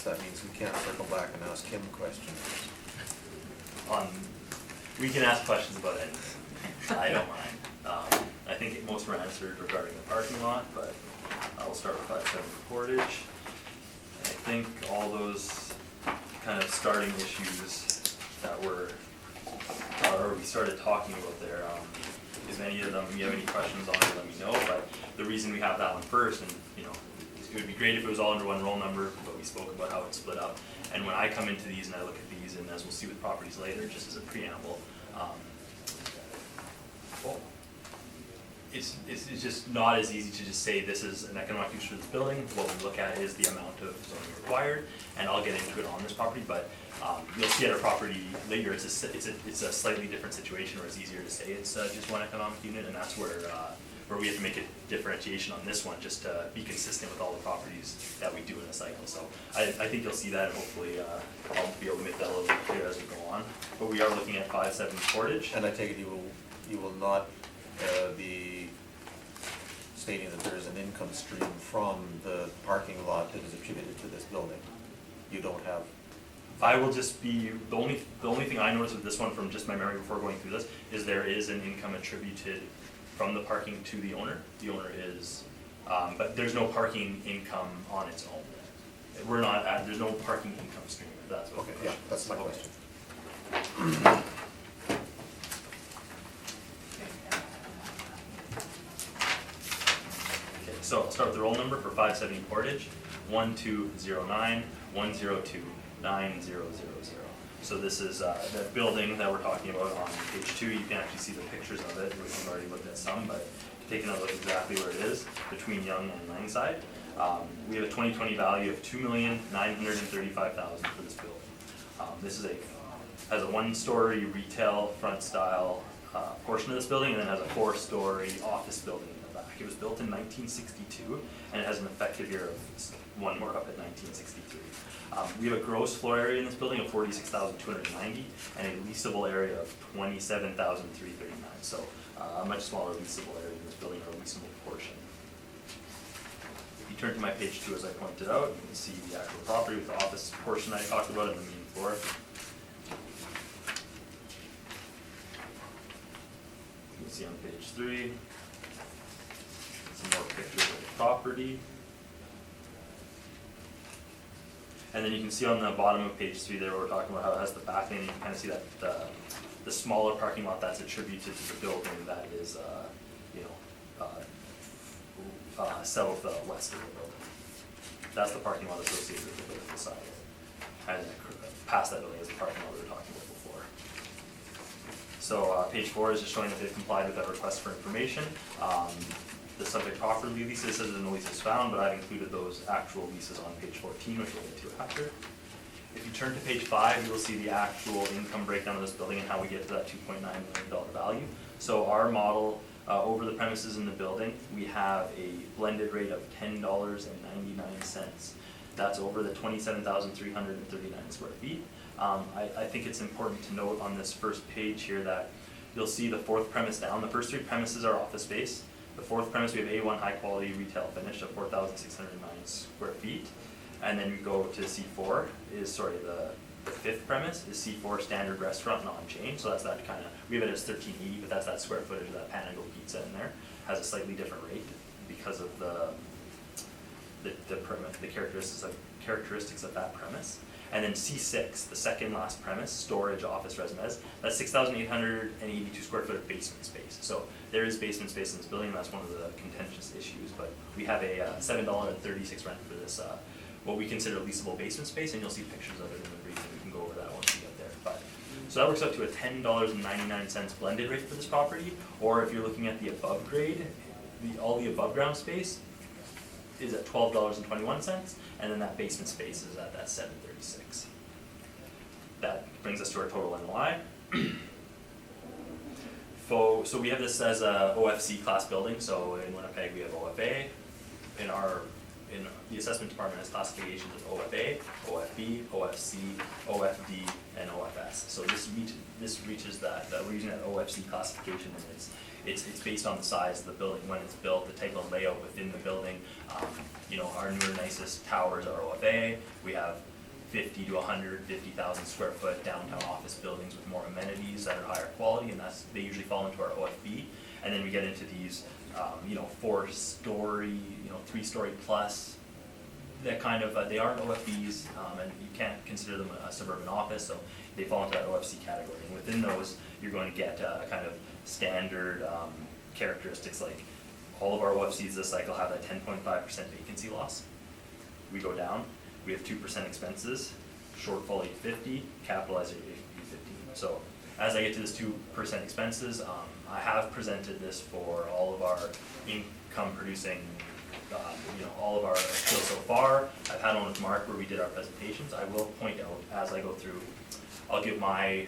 minutes, that means we can't circle back and ask him questions. We can ask questions about anything. I don't mind. I think most were answered regarding the parking lot, but I'll start with 570 Portage. I think all those kind of starting issues that we started talking about there, if any of them, you have any questions on it, let me know, but the reason we have that one first, and it would be great if it was all under one roll number, but we spoke about how it's split up, and when I come into these and I look at these, and as we'll see with properties later, just as a preamble, it's just not as easy to just say this is an economic use for this building. What we look at is the amount of zoning required, and I'll get into it on this property, but you'll see at our property later, it's a slightly different situation where it's easier to say it's just one economic unit, and that's where we have to make a differentiation on this one, just to be consistent with all the properties that we do in a cycle. So I think you'll see that, and hopefully I'll be able to make that a little bit clearer as we go on. But we are looking at 570 Portage. And I take it you will not be stating that there is an income stream from the parking lot that is attributed to this building. You don't have. I will just be, the only thing I noticed with this one from just my memory before going through this is there is an income attributed from the parking to the owner. The owner is, but there's no parking income on its own. We're not at, there's no parking income stream, if that's what. Okay, yeah, that's my question. Okay, so I'll start with the roll number for 570 Portage, 1209 102 9000. So this is that building that we're talking about on page 2. You can actually see the pictures of it. We've already looked at some, but taking a look exactly where it is between Yonge and Langside. We have a 2020 value of $2,935,000 for this building. This has a 1-story retail front style portion of this building, and then has a 4-story office building in the back. It was built in 1962, and it has an effective year of one more up at 1963. We have a gross floor area in this building of 46,290 and a leasable area of 27,339. So a much smaller leasable area in this building, or a leasable portion. If you turn to my page 2, as I pointed out, you can see the actual property with the office portion I talked about in the main floor. You can see on page 3 some more pictures of the property. And then you can see on the bottom of page 3 there, we're talking about how it has the back lane. You can kind of see that the smaller parking lot that's attributed to the building that is, southwest of the building. That's the parking lot associated with the building beside it. And past that building is the parking lot we were talking about before. So page 4 is just showing that they've complied with that request for information. The subject property leases says no leases found, but I've included those actual leases on page 14, which we'll get to after. If you turn to page 5, you'll see the actual income breakdown of this building and how we get to that $2.9 million value. So our model, over the premises in the building, we have a blended rate of $10.99. That's over the 27,339 square feet. I think it's important to note on this first page here that you'll see the 4th premise down. The first 3 premises are office space. The 4th premise, we have A1 high quality retail finish of 4,609 square feet. And then we go to C4 is, the 5th premise is C4 standard restaurant non-chain. So that's that kind of, we have it as 1380, but that's that square footage of that Panago pizza in there. Has a slightly different rate because of the characteristics of that premise. And then C6, the second last premise, storage, office, residence, that's 6,882 square foot of basement space. So there is basement space in this building, and that's one of the contentious issues, but we have a $7.36 rent for this, what we consider leasable basement space, and you'll see pictures of it in the briefing. We can go over that once we get there. But so that works out to a $10.99 blended rate for this property, or if you're looking at the above grade, all the above ground space is at $12.21, and then that basement space is at that $7.36. That brings us to our total NOI. So we have this as a OFC class building. So in Winnipeg we have OFA. In the assessment department has classifications of OFA, OFB, OFC, OFD, and OFS. So this reaches that we're using that OFC classification, and it's based on the size of the building when it's built, the type of layout within the building. Our newer, nicest towers are OFA. We have 50 to 150,000 square foot downtown office buildings with more amenities that are higher quality, and they usually fall into our OFB. And then we get into these, 4-story, 3-story plus, that kind of, they aren't OFBs, and you can't consider them a suburban office, so they fall into that OFC category. And within those, you're going to get kind of standard characteristics, like all of our OFCs this cycle have that 10.5% vacancy loss. We go down, we have 2% expenses, shortfall 850, capitalized 850. So as I get to this 2% expenses, I have presented this for all of our income producing, all of our appeals so far. I've had one with Mark where we did our presentations. I will point out as I go through, I'll give my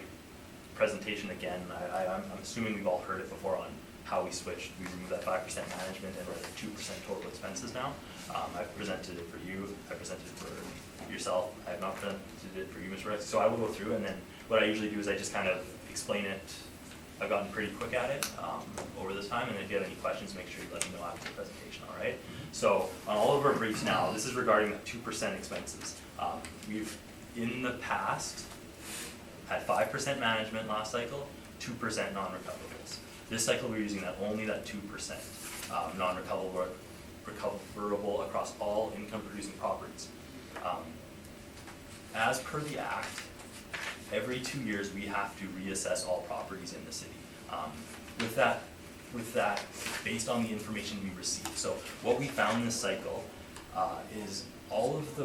presentation again. I'm assuming we've all heard it before on how we switched. We removed that 5% management and we're at 2% total expenses now. I've presented it for you. I presented it for yourself. I have not presented it for you, Mr. Rex. So I will go through, and then what I usually do is I just kind of explain it. I've gotten pretty quick at it over this time, and if you have any questions, make sure you let me know after the presentation, all right? So on all of our briefs now, this is regarding the 2% expenses. We've, in the past, had 5% management last cycle, 2% non-recoverables. This cycle we're using only that 2% recoverable across all income producing properties. As per the Act, every 2 years we have to reassess all properties in the city. With that, based on the information we received. So what we found this cycle is all of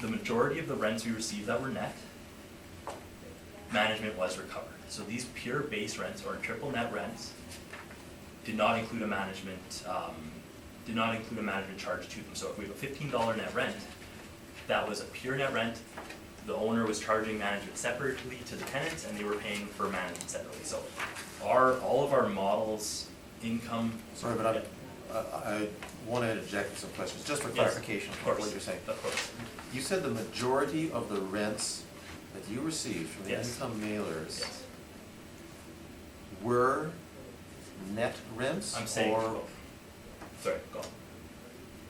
the majority of the rents we received that were net, management was recovered. So these pure base rents or triple net rents did not include a management charge to them. So if we have a $15 net rent, that was a pure net rent. The owner was charging management separately to the tenants, and they were paying for management separately. So all of our models, income. Sorry, but I want to interject with some questions, just for Yes, clarification of of course, what you're saying. Of course. You said the majority of the rents that you received from the Yes. income mailers Yes. were net rents? I'm saying, or sorry, go on.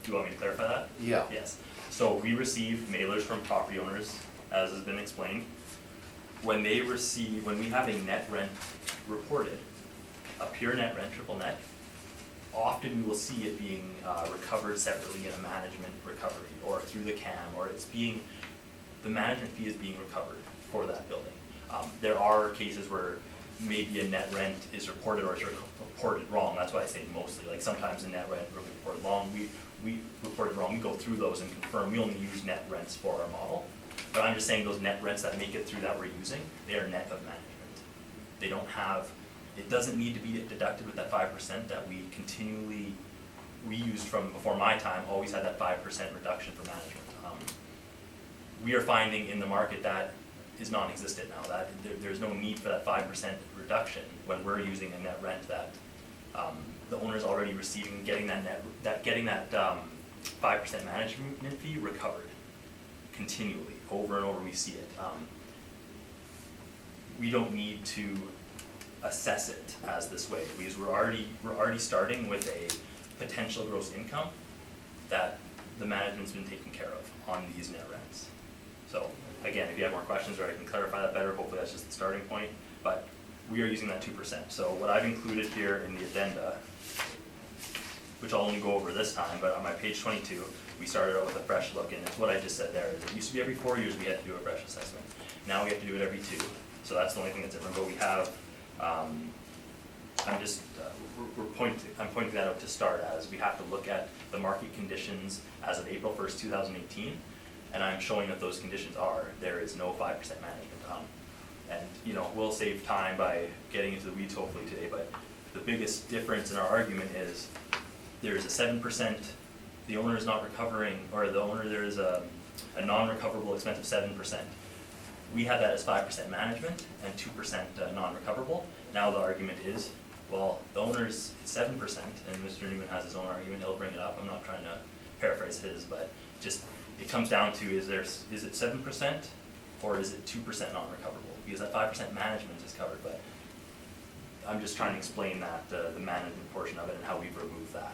Do you want me to clarify that? Yeah. Yes. So we receive mailers from property owners, as has been explained. When we have a net rent reported, a pure net rent, triple net, often we will see it being recovered separately in a management recovery or through the CAM, or the management fee is being recovered for that building. There are cases where maybe a net rent is reported or it's reported wrong. That's why I say mostly. Like sometimes a net rent will be reported wrong. We report it wrong. We go through those and confirm. We only use net rents for our model. But I'm just saying those net rents that make it through that we're using, they are net of management. They don't have, it doesn't need to be deducted with that 5% that we continually reused from before my time, always had that 5% reduction for management. We are finding in the market that is non-existent now, that there's no need for that 5% reduction when we're using a net rent that the owner's already receiving, getting that 5% management fee recovered continually, over and over we see it. We don't need to assess it as this way, because we're already starting with a potential gross income that the management's been taken care of on these net rents. So again, if you have more questions or I can clarify that better, hopefully that's just the starting point, but we are using that 2%. So what I've included here in the addenda, which I'll only go over this time, but on my page 22, we started out with a fresh look, and it's what I just said there. It used to be every 4 years we had to do a fresh assessment. Now we have to do it every 2. So that's the only thing that's different, but we have, I'm pointing that out to start as we have to look at the market conditions as of April 1st, 2018, and I'm showing that those conditions there is no 5% management. And we'll save time by getting into the weeds hopefully today, but the biggest difference in our argument is there is a 7%, the owner is not recovering, or there is a non-recoverable expense of 7%. We have that as 5% management and 2% non-recoverable. Now the argument is, well, the owner's 7%, and Mr. Newman has his own argument, he'll bring it up. I'm not trying to paraphrase his, but just, it comes down to, is it 7% or is it 2% non-recoverable? Because that 5% management is covered, but I'm just trying to explain that, the management portion of it and how we've removed that.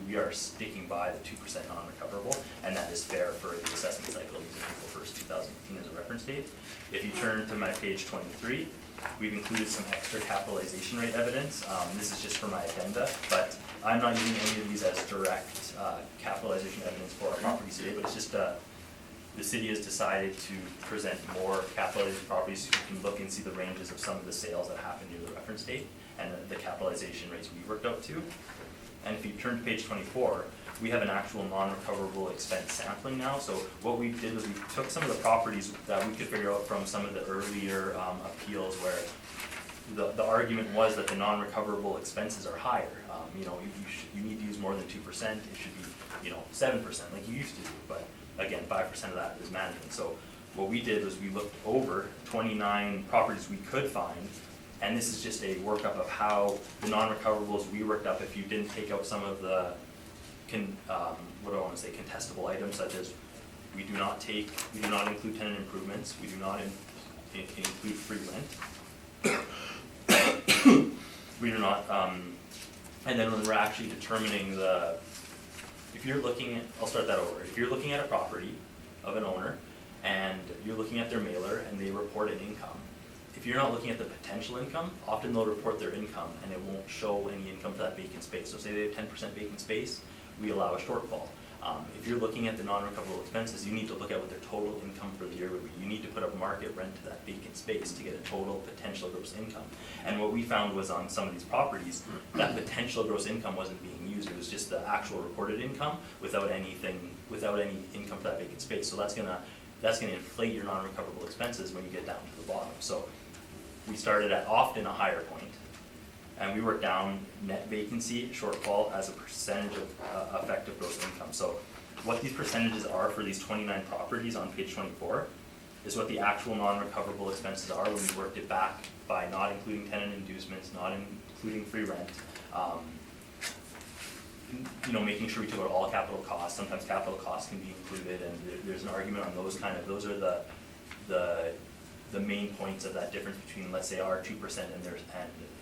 We are sticking by the 2% non-recoverable, and that is fair for the assessment cycle using April 1st, 2018 as a reference date. If you turn to my page 23, we've included some extra capitalization rate evidence. This is just for my agenda, but I'm not using any of these as direct capitalization evidence for our properties today, but it's just the city has decided to present more capitalized properties, so you can look and see the ranges of some of the sales that happened near the reference date and the capitalization rates we worked out to. And if you turn to page 24, we have an actual non-recoverable expense sampling now. So what we did was we took some of the properties that we could figure out from some of the earlier appeals where the argument was that the non-recoverable expenses are higher. You know, you need to use more than 2%. It should be, 7% like you used to do. But again, 5% of that is management. So what we did was we looked over 29 properties we could find, and this is just a workup of how the non-recoverables we worked up if you didn't take out some of the, contestable items, such as we do not include tenant improvements, we do not include free rent. We do not, and then when we're actually determining if you're looking at, I'll start that over. If you're looking at a property of an owner and you're looking at their mailer and they report an income, if you're not looking at the potential income, often they'll report their income and it won't show any income for that vacant space. So say they have 10% vacant space, we allow a shortfall. If you're looking at the non-recoverable expenses, you need to look at what their total income for the year would be. You need to put up market rent to that vacant space to get a total potential gross income. And what we found was on some of these properties, that potential gross income wasn't being used. It was just the actual reported income without any income for that vacant space. So that's gonna inflate your non-recoverable expenses when you get down to the bottom. So we started at often a higher point, and we worked down net vacancy shortfall as a percentage of effective gross income. So what these percentages are for these 29 properties on page 24 is what the actual non-recoverable expenses are when we worked it back by not including tenant inducements, not including free rent, making sure we took out all capital costs. Sometimes capital costs can be included, and there's an argument on those are the main points of that difference between, let's say, our 2% and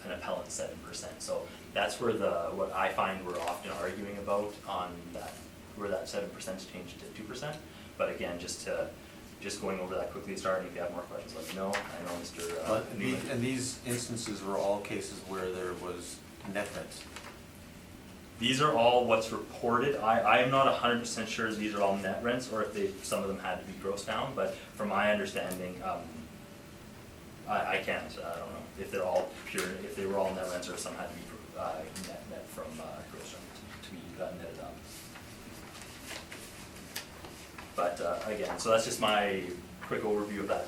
an appellant's 7%. So that's where what I find we're often arguing about on that, where that 7% changed to 2%. But again, just going over that quickly, starting, if you have more questions, let me know. I know Mr. Newman. And these instances were all cases where there was net rents? These are all what's reported. I am not 100% sure these are all net rents or if some of them had to be grossed down, but from my understanding, I can't, I don't know if they're all if they were all net rents or if some had to be net from gross rent to be netted up. But again, so that's just my quick overview of that,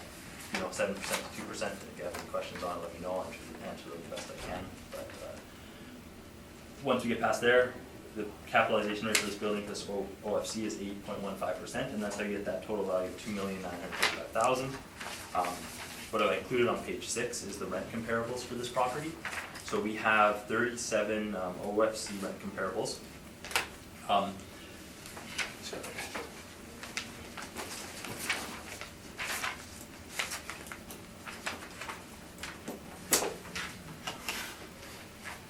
7% to 2%. If you have any questions on it, let me know. I'm sure to answer them the best I can. But once we get past there, the capitalization rate for this building for this OFC is 8.15%, and that's how you get that total value of $2,935,000. What I included on page 6 is the rent comparables for this property. So we have 37 OFC rent comparables.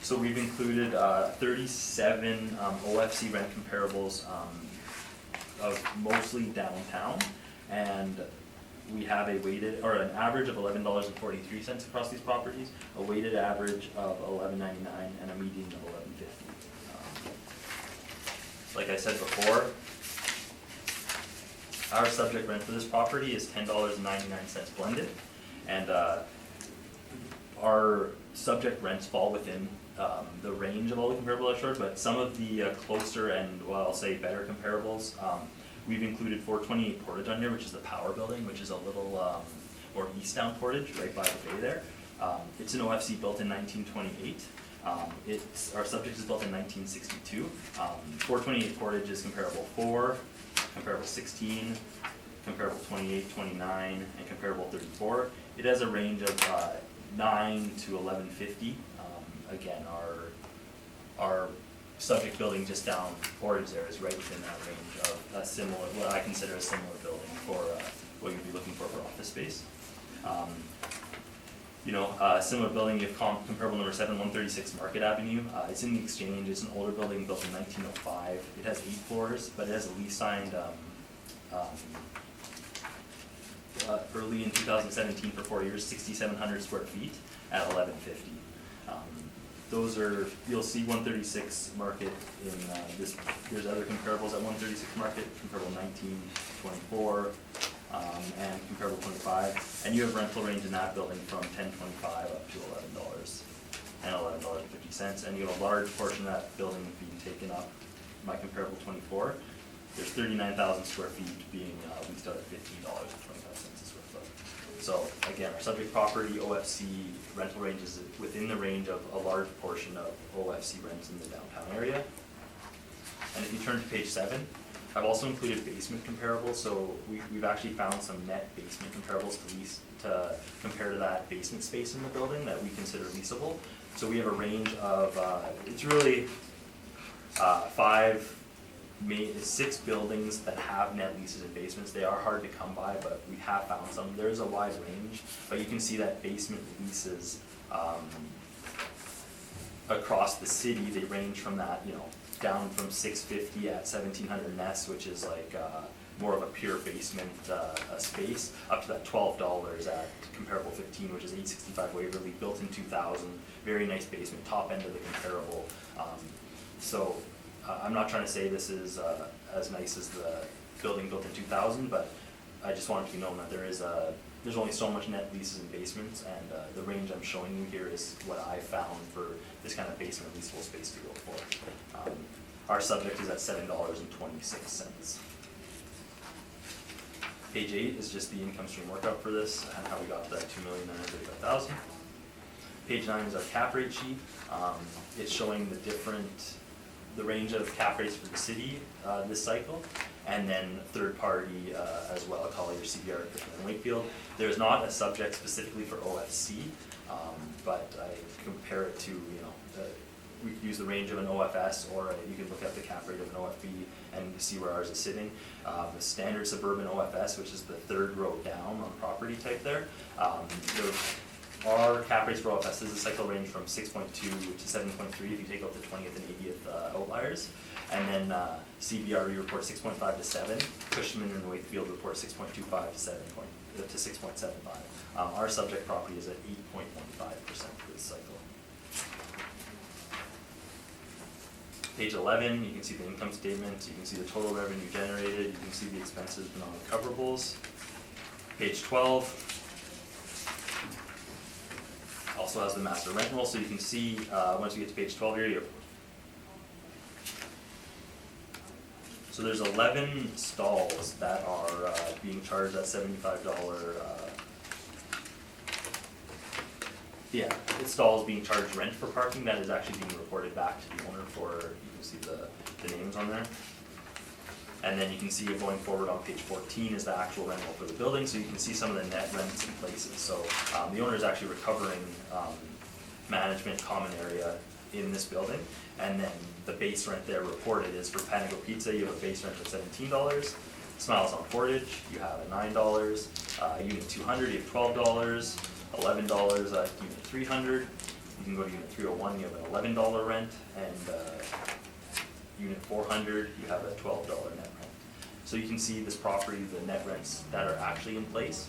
So we've included 37 OFC rent comparables of mostly downtown, and we have an average of $11.43 across these properties, a weighted average of $11.99, and a median of $11.50. Like I said before, our subject rent for this property is $10.99 blended, and our subject rents fall within the range of all the comparable I showed, but some of the closer and, I'll say better comparables, we've included 428 Portage on here, which is the Power Building, which is a little more eastbound Portage, right by the bay there. It's an OFC built in 1928. Our subject is built in 1962. 428 Portage is comparable 4, comparable 16, comparable 28, 29, and comparable 34. It has a range of 9 to 1150. Again, our subject building just down Portage there is right within that range of a similar, what I consider a similar building for what you'd be looking for office space. Similar building, you have comparable number 7, 136 Market Avenue. It's in the Exchange. It's an older building built in 1905. It has 8 floors, but it has a lease signed early in 2017 for 4 years, 6,700 square feet at 1150. You'll see 136 Market in this. There's other comparables at 136 Market, comparable 1924. And comparable 25, and you have rental range in that building from $10.25 up to $11 and $11.50, and you have a large portion of that building being taken up by comparable 24. There's 39,000 square feet being leased out at $15.25 a square foot. So again, our subject property OFC rental range is within the range of a large portion of OFC rents in the downtown area. And if you turn to page 7. I've also included basement comparables, so we've actually found some net basement comparables to compare to that basement space in the building that we consider leasable. So we have a range of, it's really 6 buildings that have net leases in basements. They are hard to come by, but we have found some. There's a wide range, but you can see that basement leases across the city, they range from that, down from $650 at 1700 Ness, which is like more of a pure basement space, up to that $12 at comparable 15, which is 865 Waverly, built in 2000, very nice basement, top end of the comparable. I'm not trying to say this is as nice as the building built in 2000, but I just want it to be known that there's only so much net leases in basements, and the range I'm showing you here is what I found for this kind of basement leasable space to go for. Our subject is at $7.26. Page 8 is just the income stream workup for this and how we got to that $2,935,000. Page 9 is our cap rate sheet. It's showing the range of cap rates for the city this cycle, and then third party as well, Collier, CBR, and Wakefield. There's not a subject specifically for OFC, but I compare it to, we could use the range of an OFS, or you can look at the cap rate of an OFB and see where ours is sitting. The standard suburban OFS, which is the third row down on property type there, our cap rates for OFS this cycle range from 6.2 to 7.3 if you take out the 20th and 80th outliers. And then CBRE reports 6.5 to 7. Cushman and Wakefield report 6.25 to 6.75. Our subject property is at 8.15% for this cycle. Page 11, you can see the income statement. You can see the total revenue generated. You can see the expenses and non-recoverables. Page 12. Also has the master rent roll, so you can see once you get to page 12 here, so there's 11 stalls that are being charged at $75. It's stalls being charged rent for parking that is actually being reported back to the owner for. You can see the names on there. And then you can see going forward on page 14 is the actual rental for the building, so you can see some of the net rents in places. So the owner is actually recovering management common area in this building, and then the base rent there reported is for Panago Pizza, you have a base rent of $17. Smiles on Portage, you have a $9. Unit 200, you have $12. $11 at unit 300. You can go to unit 301, you have an $11 rent, and unit 400, you have a $12 net rent. So you can see this property, the net rents that are actually in place,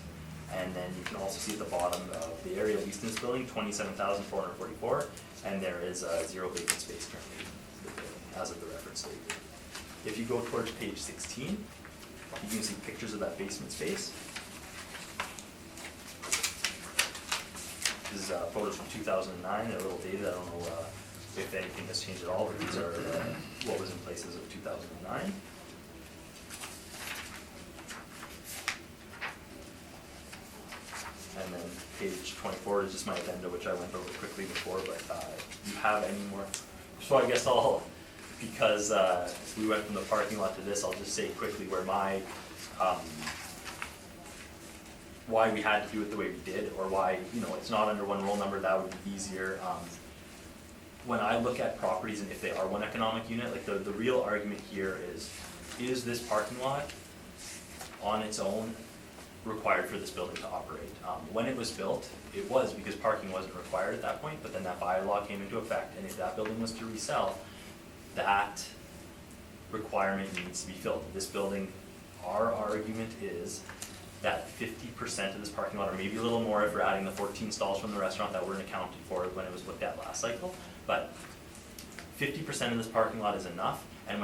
and then you can also see at the bottom of the area leased in this building, 27,444, and there is 0 vacant space currently in the building as of the reference date. If you go towards page 16, you can see pictures of that basement space. This is photos from 2009, they're a little dated, I don't know if anything has changed at all, but these are what was in place as of 2009. And then page 24 is just my agenda, which I went over quickly before, but do you have any more? So I guess because we went from the parking lot to this, I'll just say quickly where my, why we had to do it the way we did, or why, it's not under one roll number, that would be easier. When I look at properties and if they are one economic unit, like the real argument here is this parking lot on its own required for this building to operate. When it was built, it was because parking wasn't required at that point, but then that bylaw came into effect, and if that building was to resell, that requirement needs to be filled. This building, our argument is that 50% of this parking lot, or maybe a little more if we're adding the 14 stalls from the restaurant that weren't accounted for when it was looked at last cycle, but 50% of this parking lot is enough, and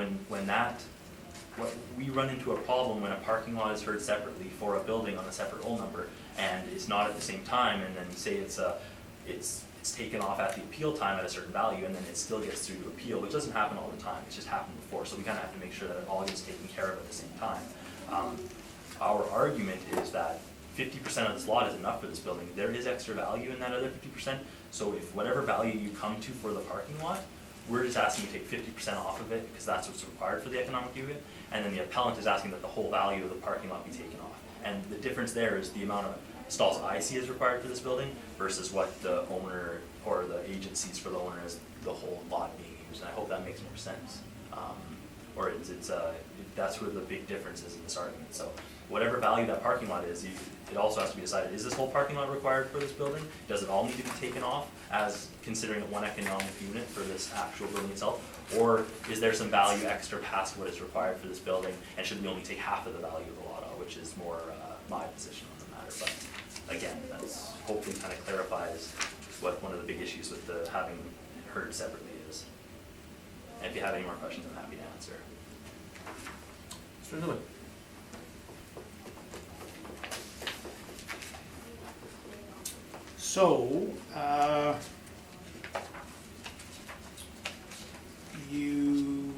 what we run into a problem when a parking lot is heard separately for a building on a separate roll number, and it's not at the same time, and then say it's taken off at the appeal time at a certain value, and then it still gets through to appeal, which doesn't happen all the time, it's just happened before, so we kinda have to make sure that it all gets taken care of at the same time. Our argument is that 50% of this lot is enough for this building. There is extra value in that other 50%, so if whatever value you come to for the parking lot, we're just asking you to take 50% off of it, because that's what's required for the economic unit, and then the appellant is asking that the whole value of the parking lot be taken off. And the difference there is the amount of stalls I see is required for this building versus what the owner or the agencies for the owner is the whole lot being used, and I hope that makes more sense. That's where the big difference is in this argument. So whatever value that parking lot is, it also has to be decided, is this whole parking lot required for this building? Does it all need to be taken off as considering it one economic unit for this actual building itself? Or is there some value extra past what is required for this building, and should we only take half of the value of the lot out, which is more my position on the matter. But again, that's hopefully kind of clarifies what one of the big issues with the having heard separately is. And if you have any more questions, I'm happy to answer. Mr. Newman? So, you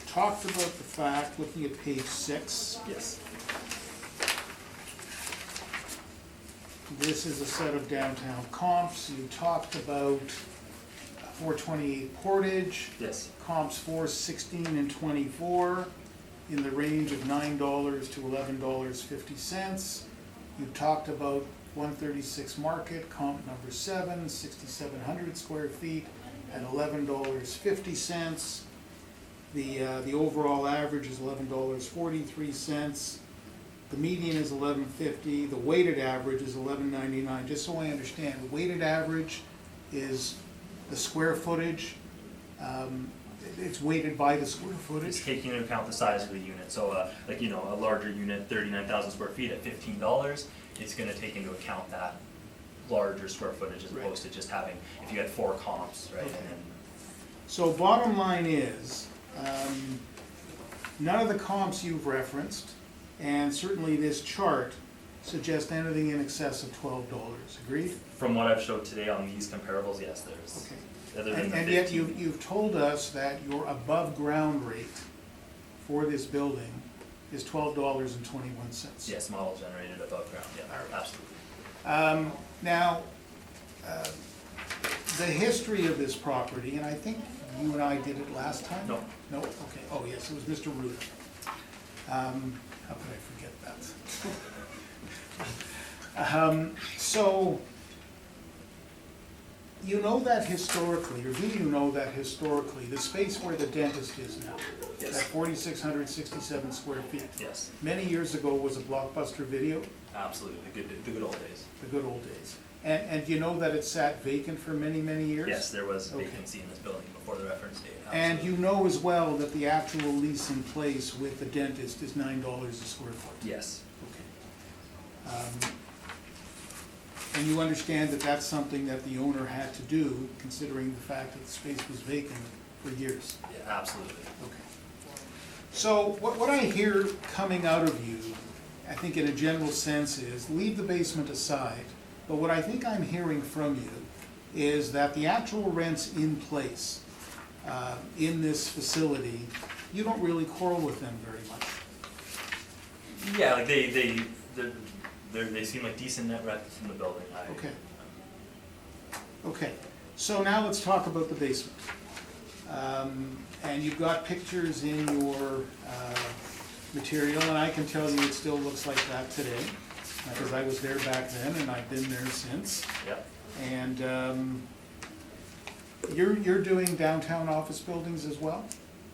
talked about the fact, looking at page 6, Yes. this is a set of downtown comps. You talked about 428 Portage. Yes. Comps 4, 16, and 24 in the range of $9 to $11.50. You talked about 136 Market, comp number 7, 6,700 square feet at $11.50. The overall average is $11.43. The median is $11.50. The weighted average is $11.99. Just so I understand, the weighted average is the square footage. It's weighted by the square It's footage. taking into account the size of the unit, so a larger unit, 39,000 square feet at $15, it's gonna take into account that larger square footage as opposed to just having, if you had 4 comps, right? Okay. And then So bottom line is, none of the comps you've referenced, and certainly this chart, suggest anything in excess of $12. Agreed? from what I've showed today on these comparables, yes, there's. Okay. Other than the And yet 15. you've told us that your above ground rate for this building is $12.21. Yes, model generated above ground, yeah, absolutely. Now, the history of this property, and I think you and I did it last time? No. No, okay, oh yes, it was Mr. Ruth. How could I forget that? So, you know that historically, or do you know that historically, the space where the dentist is now, Yes. that 4,667 square feet, Yes, many years ago was a Blockbuster Video, absolutely, the good old days. the good old days. And you know that it sat vacant for many, many years? Yes, there was Okay. vacancy in this building before the reference date, And absolutely. you know as well that the actual lease in place with the dentist is $9 a square foot? Yes, Okay. And you understand that that's something that the owner had to do, considering the fact that the space was vacant for years? yeah, absolutely. Okay. So what I hear coming out of you, I think in a general sense is, leave the basement aside, but what I think I'm hearing from you is that the actual rents in place in this facility, you don't really quarrel with them very much. Yeah, like they seem like decent net rents in the building. Okay. Okay, so now let's talk about the basement. And you've got pictures in your material, and I can tell you it still looks like that today, because I was there back then and I've been there since. Yep, And you're doing downtown office buildings as well?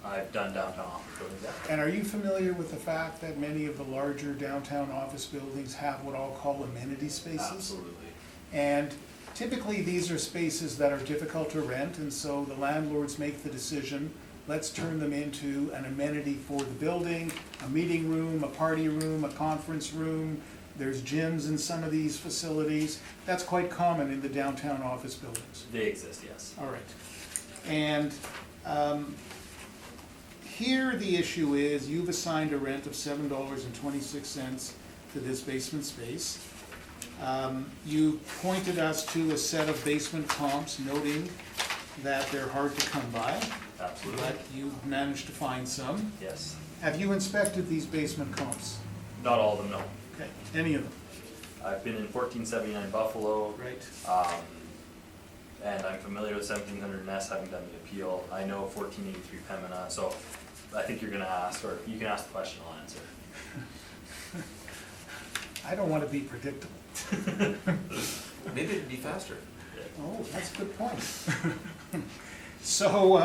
I've done downtown office buildings, yeah. And are you familiar with the fact that many of the larger downtown office buildings have what I'll call amenity spaces? Absolutely. And typically, these are spaces that are difficult to rent, and so the landlords make the decision, let's turn them into an amenity for the building, a meeting room, a party room, a conference room. There's gyms in some of these facilities. That's quite common in the downtown office buildings. They exist, yes. All right. And here the issue is, you've assigned a rent of $7.26 to this basement space. You pointed us to a set of basement comps, noting that they're hard to come by, Absolutely. but you've managed to find some. Yes. Have you inspected these basement comps? Not all of them, no. Okay, any of them? I've been in 1479 Buffalo. Right. And I'm familiar with 1700 Ness, having done the appeal. I know 1483 Pembina, so I think you're gonna ask, or you can ask the question, I'll answer. I don't want to be predictable. Maybe it'd be faster. Oh, that's a good point. So,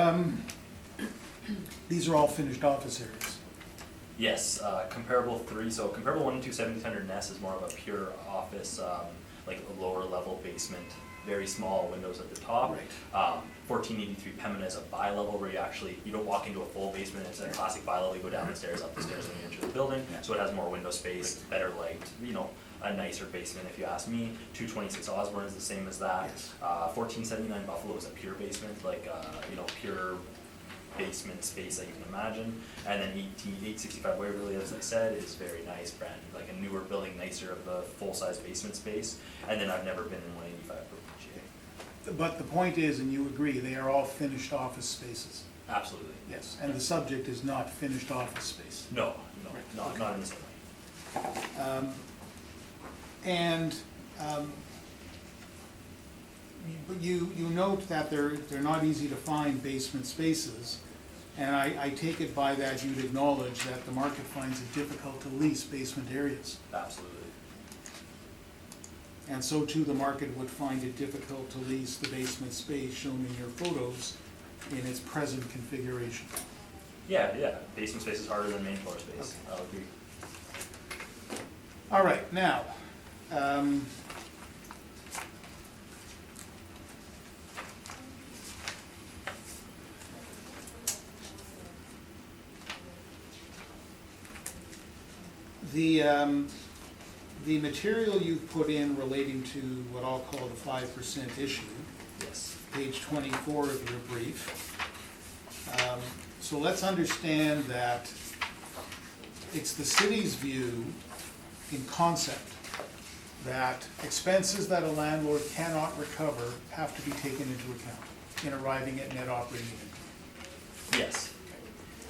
these are all finished office areas. Yes, comparable 3, so comparable 1 and 2, 1700 Ness is more of a pure office, like a lower level basement, very small windows at the top. Right. 1483 Pembina is a bi-level where you don't walk into a full basement, it's a classic bi-level, you go down the stairs, up the stairs when you enter the building, so it has more window space, better light, a nicer basement if you ask me. 226 Osborne is the same as that. Yes. 1479 Buffalo is a pure basement, like, pure basement space that you can imagine. And then 865 Waverly, as I said, is very nice, brand, like a newer building, nicer of the full-size basement space. And then I've never been in 185 GA. But the point is, and you agree, they are all finished office spaces. Absolutely. Yes, and the subject is not finished office space. No, Right. not in the same way. And you note that they're not easy to find basement spaces, and I take it by that you'd acknowledge that the market finds it difficult to lease basement areas. Absolutely. And so too, the market would find it difficult to lease the basement space shown in your photos in its present configuration. Yeah, basement space is harder than main floor space, I'll agree. All right, now, the material you've put in relating to what I'll call the 5% issue, Yes. page 24 of your brief. So let's understand that it's the city's view in concept that expenses that a landlord cannot recover have to be taken into account in arriving at net operating income. Yes.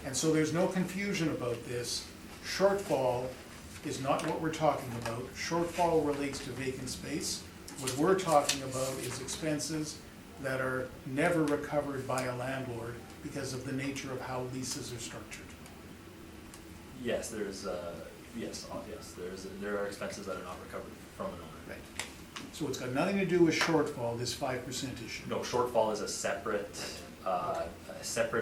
And so there's no confusion about this. Shortfall is not what we're talking about. Shortfall relates to vacant space. What we're talking about is expenses that are never recovered by a landlord because of the nature of how leases are structured. Yes, there are expenses that are not recovered from an owner. Right. So it's got nothing to do with shortfall, this 5% issue. No, shortfall is a separate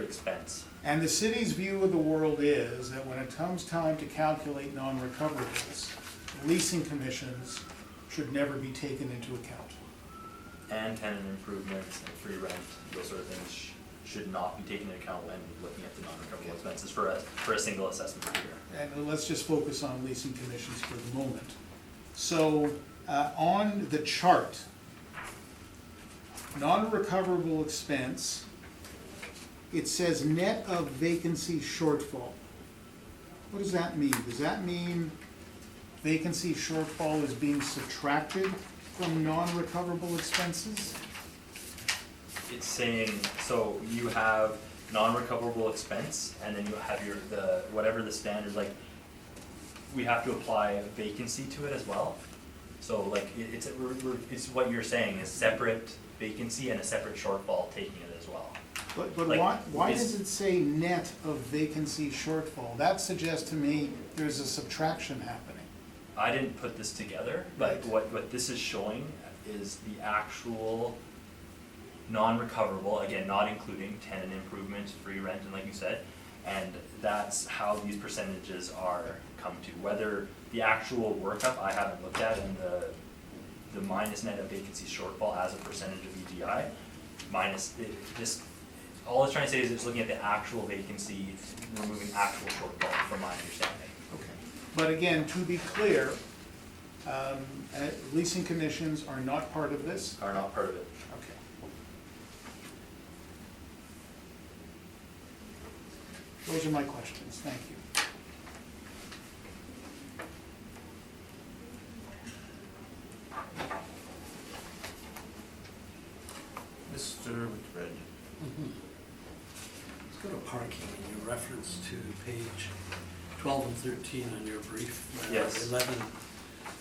expense. And the city's view of the world is that when it comes time to calculate non-recoverables, leasing commissions should never be taken into account. And tenant improvements and free rent, those sort of things should not be taken into account when looking at the non-recoverable expenses for a single assessment year. And let's just focus on leasing commissions for the moment. So, on the chart, non-recoverable expense, it says net of vacancy shortfall. What does that mean? Does that mean vacancy shortfall is being subtracted from non-recoverable expenses? It's saying, so you have non-recoverable expense, and then you have whatever the standard, like, we have to apply vacancy to it as well. So like, it's what you're saying is separate vacancy and a separate shortfall taking it as well. But Like, why it's- does it say net of vacancy shortfall? That suggests to me there's a subtraction happening. I didn't put this together, but Right. what this is showing is the actual non-recoverable, again, not including tenant improvements, free rent, and like you said, and that's how these percentages are come to. Whether the actual workup I haven't looked at, and the minus net of vacancy shortfall as a percentage of EGI, minus this, all it's trying to say is it's looking at the actual vacancy, removing actual shortfall from my understanding. Okay. But again, to be clear, leasing conditions are not part of this? Are not part of it. Okay. Those are my questions, thank you. Mr. Whitbread. Let's go to parking, and your reference to page 12 and 13 on your brief. There are Yes. 11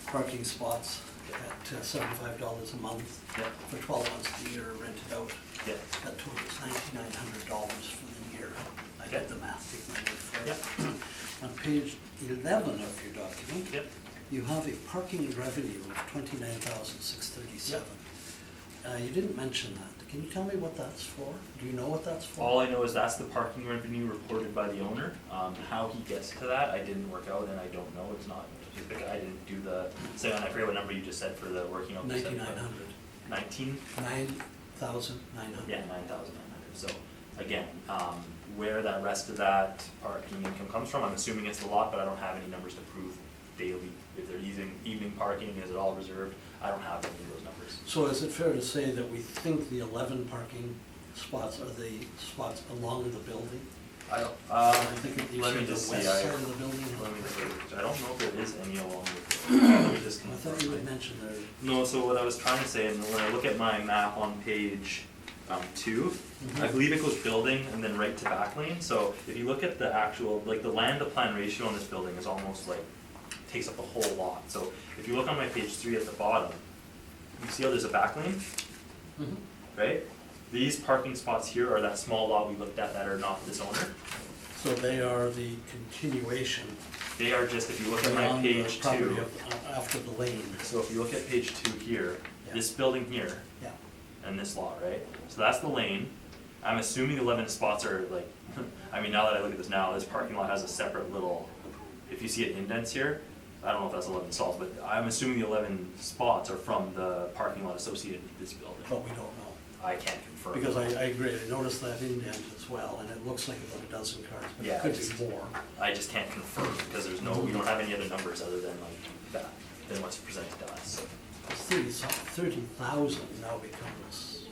parking spots at $75 a month Yep. for 12 months of the year rented out. Yep. That totals $9,900 for the year. I did Okay. the math, take my word for it. Yep. On page 11 of your document, Yep. you have a parking revenue of $29,637. You didn't mention that. Can you tell me what that's for? Do you know what that's for? All I know is that's the parking revenue reported by the owner. How he gets to that, I didn't work out, and I don't know. It's not specific. I didn't do the, say, I forget what number you just said for the working out. 9,900. 19? 9,900. Yeah, 9,900. So again, where that rest of that parking income comes from, I'm assuming it's the lot, but I don't have any numbers to prove daily. If they're using evening parking, is it all reserved? I don't have any of those numbers. So is it fair to say that we think the 11 parking spots are the spots along the building? I don't, I think you let said me the just west see, side of the building. let me just, I don't know if there is any along with it. Let me just I thought you had confirm. mentioned there. No, so what I was trying to say, and when I look at my map on page 2, I believe it goes building and then right to back lane. So if you look at the actual, like the land to plan ratio on this building is almost like, takes up the whole lot. So if you look on my page 3 at the bottom, you see how there's a back lane, Mhm. right? These parking spots here are that small lot we looked at that are not this owner. So they are the continuation They are just, if you look at my beyond the page property 2, after the lane. so if you look at page 2 here, Yeah. this building here, Yeah. and this lot, right? So that's the lane. I'm assuming 11 spots are like, I mean, now that I look at this now, this parking lot has a separate little, if you see it indents here, I don't know if that's 11 stalls, but I'm assuming the 11 spots are from the parking lot associated with this building. But we don't know. I can't confirm. Because I agree, I noticed that indent as well, and it looks like about a dozen cars, but Yeah, it could I just- be more. I just can't confirm because there's no, we don't have any other numbers other than like that, than what's presented to us. 30,000 now becomes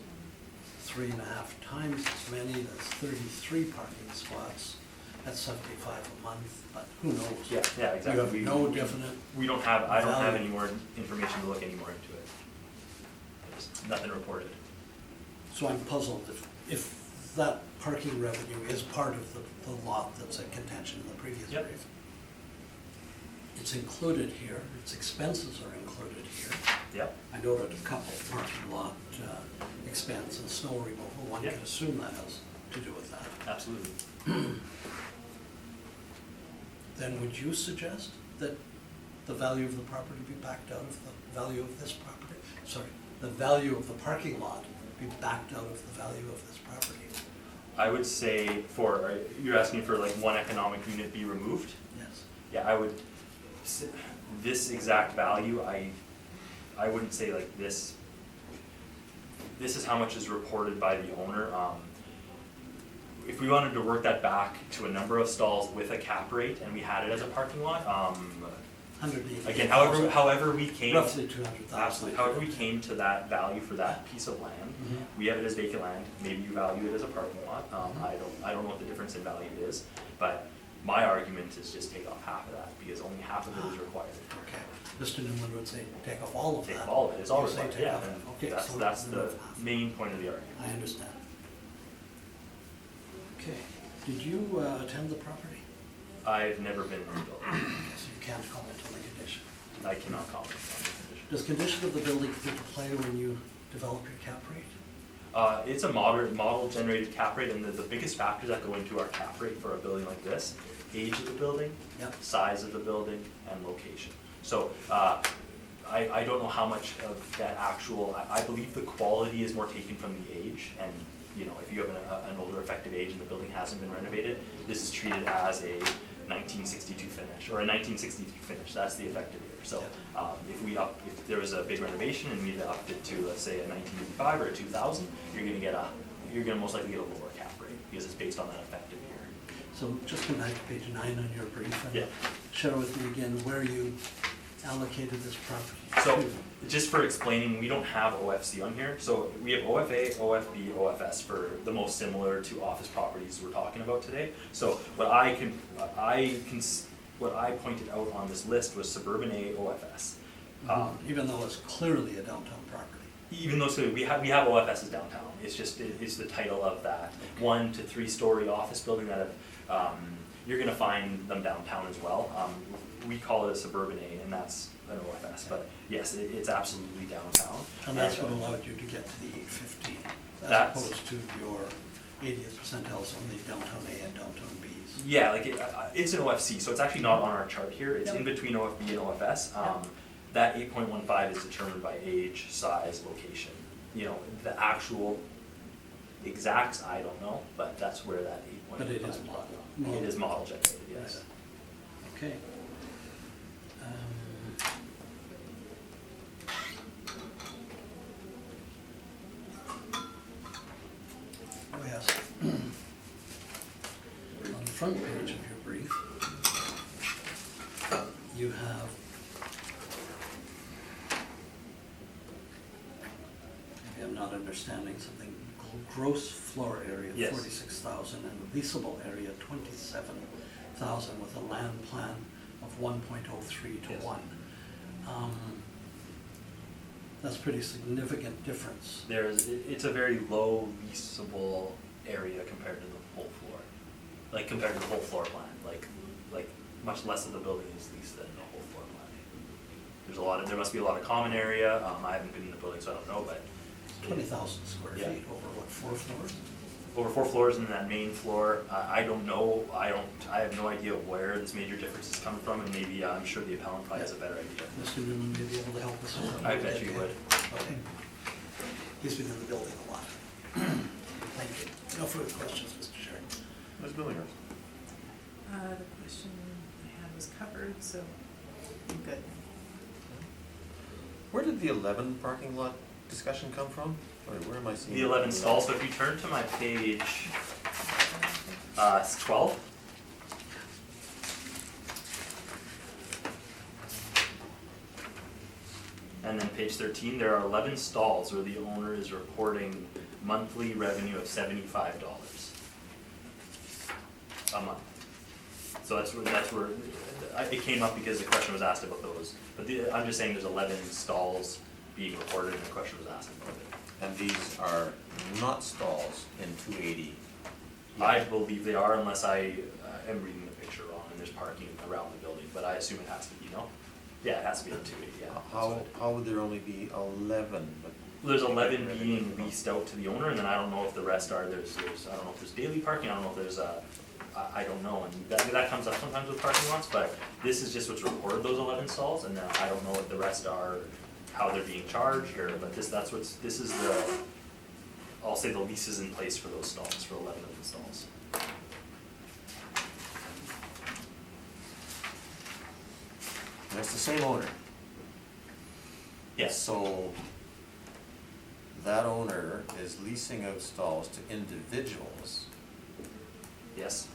3.5 times as many, that's 33 parking spots, that's 75 a month, but who knows? Yeah, exactly. You have no definite, We don't have, I don't have value. any more information to look any more into it. There's nothing reported. so I'm puzzled if that parking revenue is part of the lot that's a contention in the previous Yep. brief. It's included here, its expenses are included here. Yep. I noted a couple of parking lot expense and snow removal, one Yeah. could assume that has to do with that. Absolutely. Then would you suggest that the value of the property be backed out of the value of this property? Sorry, the value of the parking lot be backed out of the value of this property? I would say for, you're asking for like one economic unit be removed? Yes. Yeah, I would, this exact value, I wouldn't say like this. This is how much is reported by the owner. If we wanted to work that back to a number of stalls with a cap rate and we had it as a parking lot, 180,000. again, however we came. Roughly 200,000. Absolutely, however we came to that value for that piece of land, Mhm. we have it as vacant land, maybe you value it as a parking lot, I don't know what the difference in value is, but my argument is just take off half of that, because only half of it is required. Okay, Mr. Newman would say, take off all of that. Take off all of it, it's all You say required, take yeah, off- and okay, so that's the remove half. main point of the argument. I understand. Okay, did you attend the property? I've never been in the building, Okay, so you can't comment on the condition. I cannot comment on the condition. Does condition of the building come into play when you develop your cap rate? It's a model generated cap rate, and the biggest factors that go into our cap rate for a building like this, age of the building, Yep. size of the building, and location. So, I don't know how much of that actual, I believe the quality is more taken from the age, and, you know, if you have an older effective age and the building hasn't been renovated, this is treated as a 1962 finish, or a 1963 finish, that's the effective year. So, if there was a big renovation and you upped it to, let's say, a 1985 or a 2000, you're gonna most likely get a lower cap rate, because it's based on that effective year. So just come back to page 9 on your brief Yeah. and share with me again where you allocated this property So, to. just for explaining, we don't have OFC on here, so we have OFA, OFB, OFS for the most similar to office properties we're talking about today. So what what I pointed out on this list was suburban A, OFS. Even though it's clearly a downtown property. Even though, so we have OFS as downtown, it's just, it's the title of that 1 to 3 story office building that have, you're gonna find them downtown as well. We call it a suburban A, and that's an OFS, but yes, it's absolutely downtown. And that's what allowed you to get to the 815, as That's- opposed to your 80th percentiles on the downtown A and downtown Bs. Yeah, like it's an OFC, so it's actually not on our chart here, it's in between OFB and OFS. That 8.15 is determined by age, size, location. You know, the actual exacts, I don't know, but that's where that 8.15. But it is model. It is model generated, yes. Okay. Oh, yes. On the front page of your brief, you have maybe I'm not understanding something, gross floor area Yes. 46,000 and leasable area 27,000 with a land plan of 1.03 to Yes. 1. That's pretty significant difference. It's a very low leasable area compared to the whole floor. Like compared to the whole floor plan, like much less of the building is leased than the whole floor plan. There must be a lot of common area, I haven't been in the building, so I don't know, but 20,000 square Yeah. feet over what, 4 floors? over 4 floors in that main floor, I don't know, I have no idea where this major difference is coming from, and maybe, I'm sure the appellant probably has a better idea. Mr. Newman may be able to help us out. I bet you would. Okay. He's been in the building a lot. Thank you. No further questions, Mr. Chair. Ms. Billinghurst? The question I had was covered, so I'm good. Where did the 11 parking lot discussion come from? Sorry, where am I seeing? The 11 stalls, so if you turn to my page, it's 12. And then page 13, there are 11 stalls where the owner is reporting monthly revenue of $75 a month. So that's where it came up because the question was asked about those. But I'm just saying there's 11 stalls being reported and the question was asked about it. And these are not stalls in 280? I believe they are unless I am reading the picture wrong and there's parking around the building, but I assume it has to be, no? Yeah, it has to be on 280, yeah. that's what How would there only be 11? There's 11 being leased out to the owner, and then I don't know if the rest are, there's I don't know if there's daily parking, I don't know if there's I don't know, and that comes up sometimes with parking lots, but this is just what's reported, those 11 stalls, and then I don't know if the rest are, how they're being charged, or, but this is the, I'll say the lease is in place for those stalls, for 11 of the stalls. And it's the same owner? Yes. So that owner is leasing out stalls to individuals. Yes.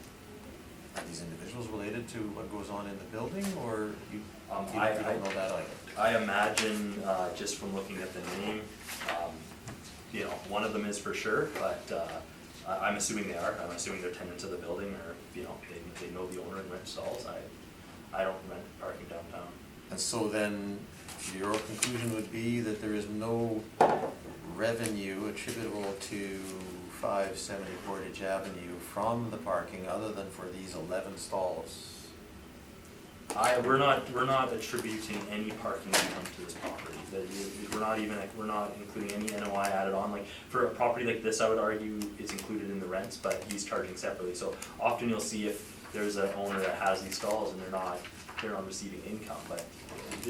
Are these individuals related to what goes on in the building, or you don't I know that either? I imagine, just from looking at the name, you know, one of them is for sure, but I'm assuming they are. I'm assuming they're tenants of the building, or, you know, they know the owner and rent stalls. I don't rent parking downtown. And so then your conclusion would be that there is no revenue attributable to 570 Portage Avenue from the parking other than for these 11 stalls? We're not attributing any parking income to this property. We're not including any NOI added on. Like, for a property like this, I would argue it's included in the rents, but he's charging separately. So often you'll see if there's an owner that has these stalls and they're not receiving income, but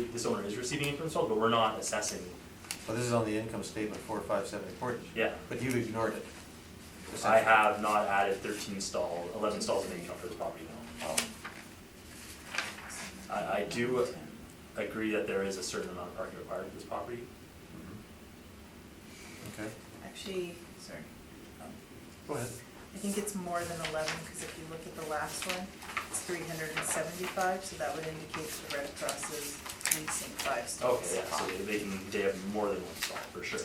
this owner is receiving income stalls, but we're not assessing, Well, this is on the income statement for 570 Portage. yeah. But you've ignored it. I have not added 11 stalls of income for this property now. I do agree that there is a certain amount of parking required for this property. Okay, Actually, sorry. go ahead. I think it's more than 11, because if you look at the last one, it's 375, so that would indicate the Red Cross is leasing 5 stalls. Okay, yeah, so they have more than one stall, for sure.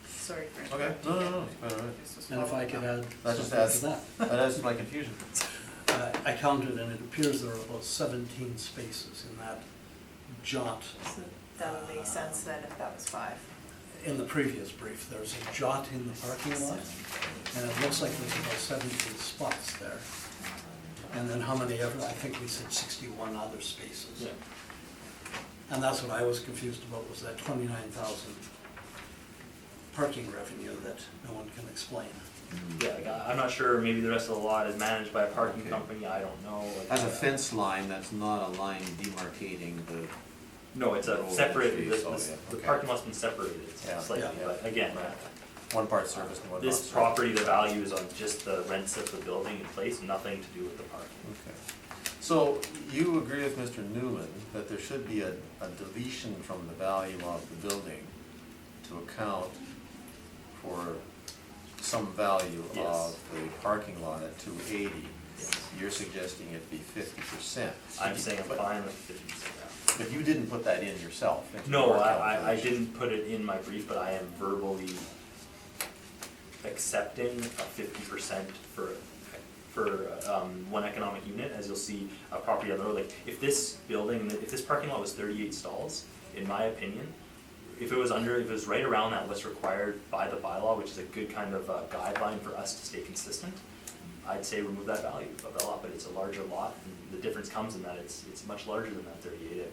Sorry for Okay, interrupting. no, it's quite all right. This was And if I could following up. add That just something adds, to that. that adds to my confusion. I counted and it appears there are about 17 spaces in that jot. So that would make sense then if that was 5. In the previous brief, there's a jot in the parking lot, and it looks like there's about 17 spots there. And then how many ever, I think we said 61 other spaces. Yeah. And that's what I was confused about, was that 29,000 parking revenue that no one can explain. Yeah, like, I'm not sure, maybe the rest of the lot is managed by a parking Okay. company, I don't know. Like, As a fence line, that's not a line demarcating the, No, it's a Oh, separate, geez. this, Oh, this, yeah, the okay. parking lot's been separated Yeah. slightly, Yeah. but again, one part service and one not this service. property, the value is on just the rents of the building in place, nothing to do with the parking. Okay. So you agree with Mr. Newman that there should be a deletion from the value of the building to account for some value Yes. of the parking lot at 280. You're suggesting it be 50%. I'm saying I'm But- fine with 50% now. But you didn't put that in yourself into No, your I calculation. didn't put it in my brief, but I am verbally accepting a 50% for one economic unit, as you'll see a property on the road. Like, if this building, if this parking lot was 38 stalls, in my opinion, if it was right around that what's required by the bylaw, which is a good kind of guideline for us to stay consistent, I'd say remove that value of the lot, but it's a larger lot, and the difference comes in that it's much larger than that 38.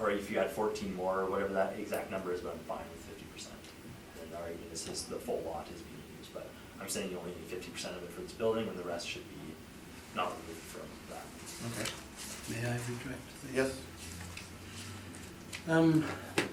Or if you had 14 more, or whatever that exact number is, but I'm fine with 50%. And the argument is the full lot is being used, but I'm saying you only need 50% of it for this building, and the rest should be not removed from that. Okay. May I redirect? Yes?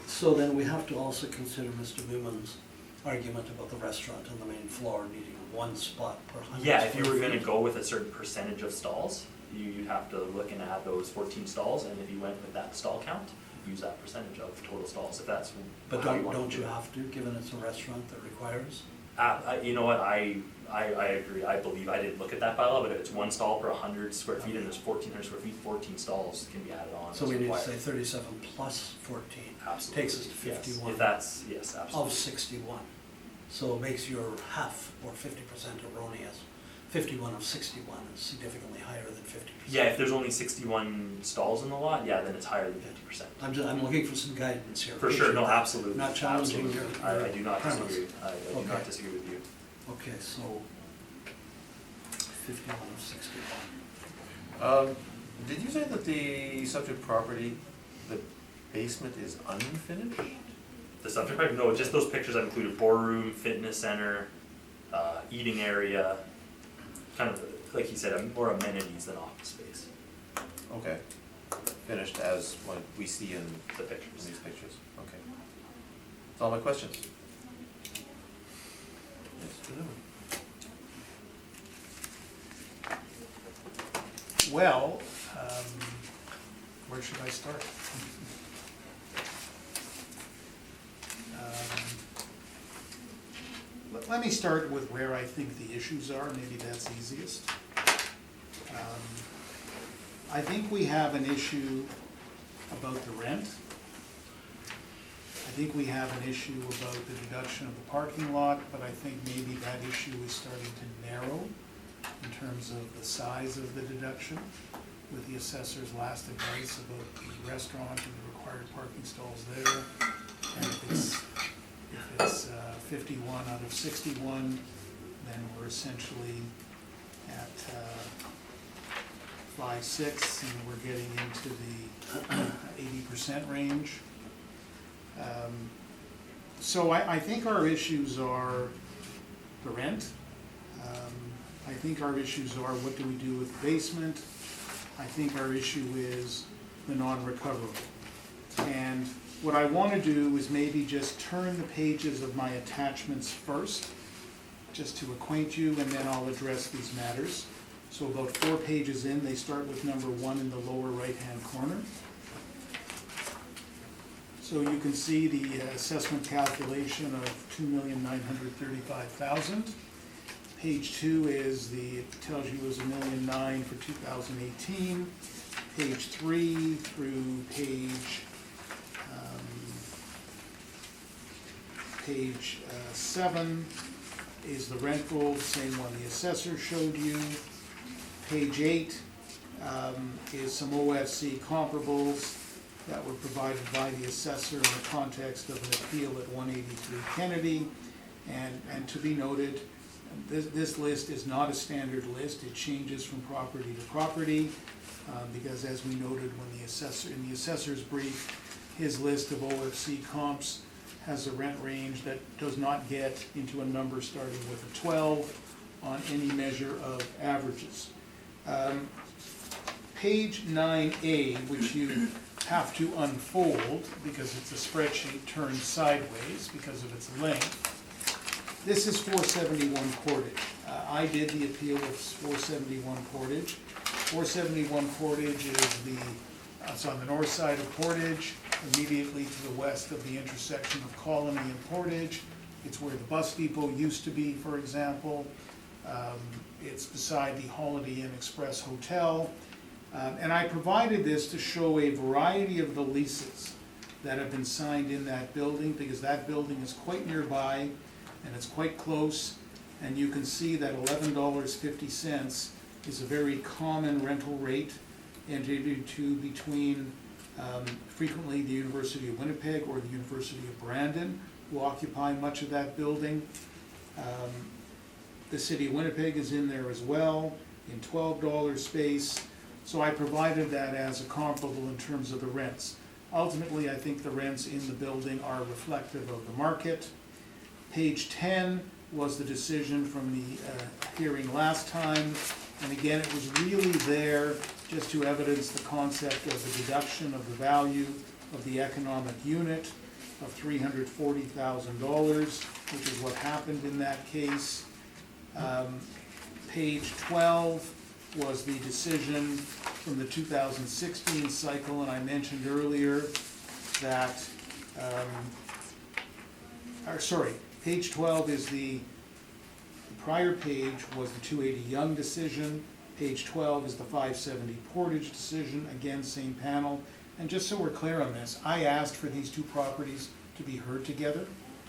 So then we have to also consider Mr. Newman's argument about the restaurant on the main floor needing 1 spot per 100 Yeah, if you were square gonna feet. go with a certain percentage of stalls, you'd have to look and add those 14 stalls, and if you went with that stall count, use that percentage of total stalls, if that's But how you want to don't do you it. have to, given it's a restaurant that requires? You know what, I agree, I believe, I didn't look at that bylaw, but if it's 1 stall per 100 square feet and there's 1,400 square feet, 14 stalls can be added on. So as we need to required. say 37 plus 14. Absolutely. Takes us to Yes, 51. If that's, yes, absolutely. Of 61. So it makes your half or 50% erroneous. 51 of 61 is significantly higher than 50%. Yeah, if there's only 61 stalls in the lot, yeah, then it's higher than 50%. I'm looking for some guidance here. For sure, no, absolutely. Not challenging your Absolutely. I do not premise. disagree, I do not Okay. disagree with you. Okay, so 51 of 61. Did you say that the subject property, the basement is unfinished? The subject matter, no, just those pictures I've included, boardroom, fitness center, eating area, kind of, like he said, more amenities than office space, Okay. Finished as what we see in the pictures. these pictures, okay. That's all my questions. Mr. Newman. Well, where should I start? Let me start with where I think the issues are, maybe that's easiest. I think we have an issue about the rent. I think we have an issue about the deduction of the parking lot, but I think maybe that issue is starting to narrow in terms of the size of the deduction with the assessor's last advice about the restaurant and the required parking stalls there. And if it's 51 out of 61, then we're essentially at 5/6, and we're getting into the 80% range. So I think our issues are the rent. I think our issues are what do we do with the basement. I think our issue is the non-recoverable. And what I want to do is maybe just turn the pages of my attachments first, just to acquaint you, and then I'll address these matters. So about 4 pages in, they start with number 1 in the lower right-hand corner. So you can see the assessment calculation of $2,935,000. Page 2 is it tells you it was $1,009,000 for 2018. Page 3 through page 7 is the rent roll, the same one the assessor showed you. Page 8 is some OFC comparables that were provided by the assessor in the context of an appeal at 183 Kennedy. And to be noted, this list is not a standard list. It changes from property to property, because as we noted when in the assessor's brief, his list of OFC comps has a rent range that does not get into a number starting with a 12 on any measure of averages. Page 9A, which you have to unfold because it's a spreadsheet turned sideways because of its length. This is 471 Portage. I did the appeal of 471 Portage. 471 Portage is it's on the north side of Portage, immediately to the west of the intersection of Colony and Portage. It's where the bus depot used to be, for example. It's beside the Holiday Inn Express Hotel. And I provided this to show a variety of the leases that have been signed in that building, because that building is quite nearby and it's quite close. And you can see that $11.50 is a very common rental rate entered into between frequently the University of Winnipeg or the University of Brandon, who occupy much of that building. The City of Winnipeg is in there as well, in $12 space. So I provided that as a comparable in terms of the rents. Ultimately, I think the rents in the building are reflective of the market. Page 10 was the decision from the hearing last time. And again, it was really there just to evidence the concept of the deduction of the value of the economic unit of $340,000, which is what happened in that case. Page 12 was the decision from the 2016 cycle, and I mentioned earlier that, page 12 is the prior page was the 280 Young decision. Page 12 is the 570 Portage decision, again, same panel. And just so we're clear on this, I asked for these two properties to be heard together.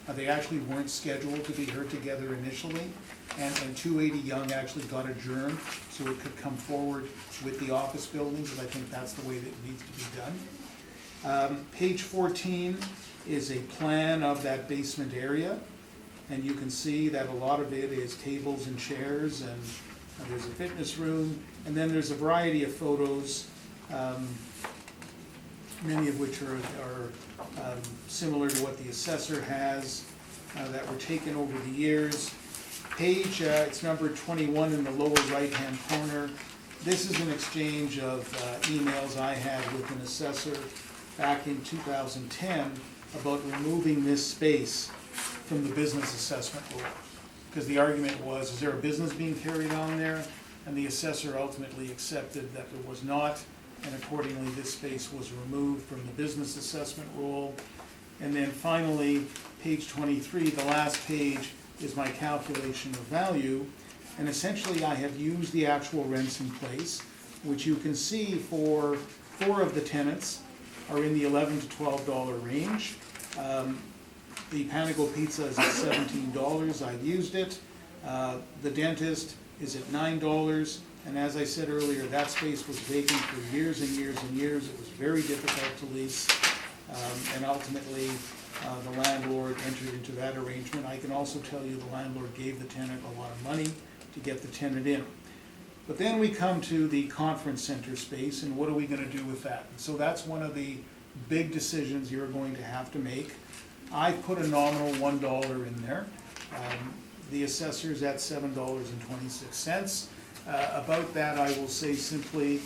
They actually weren't scheduled to be heard together initially, and 280 Young actually got adjourned so it could come forward with the office buildings, and I think that's the way that it needs to be done. Page 14 is a plan of that basement area, and you can see that a lot of it is tables and chairs, and there's a fitness room, and then there's a variety of photos, many of which are similar to what the assessor has, that were taken over the years. Page, it's number 21 in the lower right-hand corner. This is an exchange of emails I had with an assessor back in 2010 about removing this space from the business assessment rule. Because the argument was, is there a business being carried on there? And the assessor ultimately accepted that there was not, and accordingly this space was removed from the business assessment rule. And then finally, page 23, the last page, is my calculation of value. And essentially I have used the actual rents in place, which you can see for 4 of the tenants are in the $11 to $12 range. The Panago Pizza is at $17, I've used it. The dentist is at $9, and as I said earlier, that space was vacant for years and years and years. It was very difficult to lease, and ultimately the landlord entered into that arrangement. I can also tell you the landlord gave the tenant a lot of money to get the tenant in. But then we come to the conference center space, and what are we going to do with that? And so that's one of the big decisions you're going to have to make. I put a nominal $1 in there. The assessor's at $7.26. About that, I will say simply,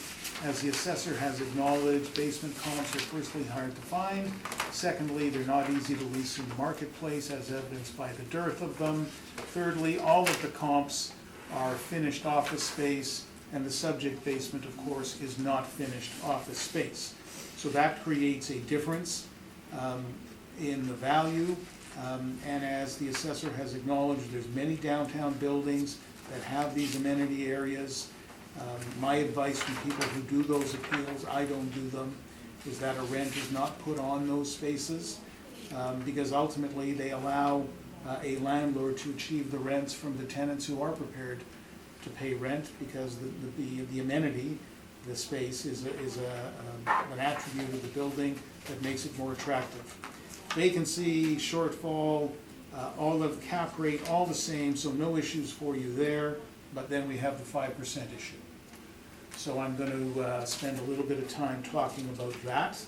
as the assessor has acknowledged, basement comps are firstly hard to find. Secondly, they're not easy to lease in the marketplace, as evidenced by the dearth of them. Thirdly, all of the comps are finished office space, and the subject basement, of course, is not finished office space. So that creates a difference in the value. And as the assessor has acknowledged, there's many downtown buildings that have these amenity areas. My advice to people who do those appeals, I don't do them, is that a rent is not put on those spaces, because ultimately they allow a landlord to achieve the rents from the tenants who are prepared to pay rent, because the amenity, the space, is an attribute of the building that makes it more attractive. Vacancy, shortfall, all of cap rate, all the same, so no issues for you there, but then we have the 5% issue. So I'm going to spend a little bit of time talking about that.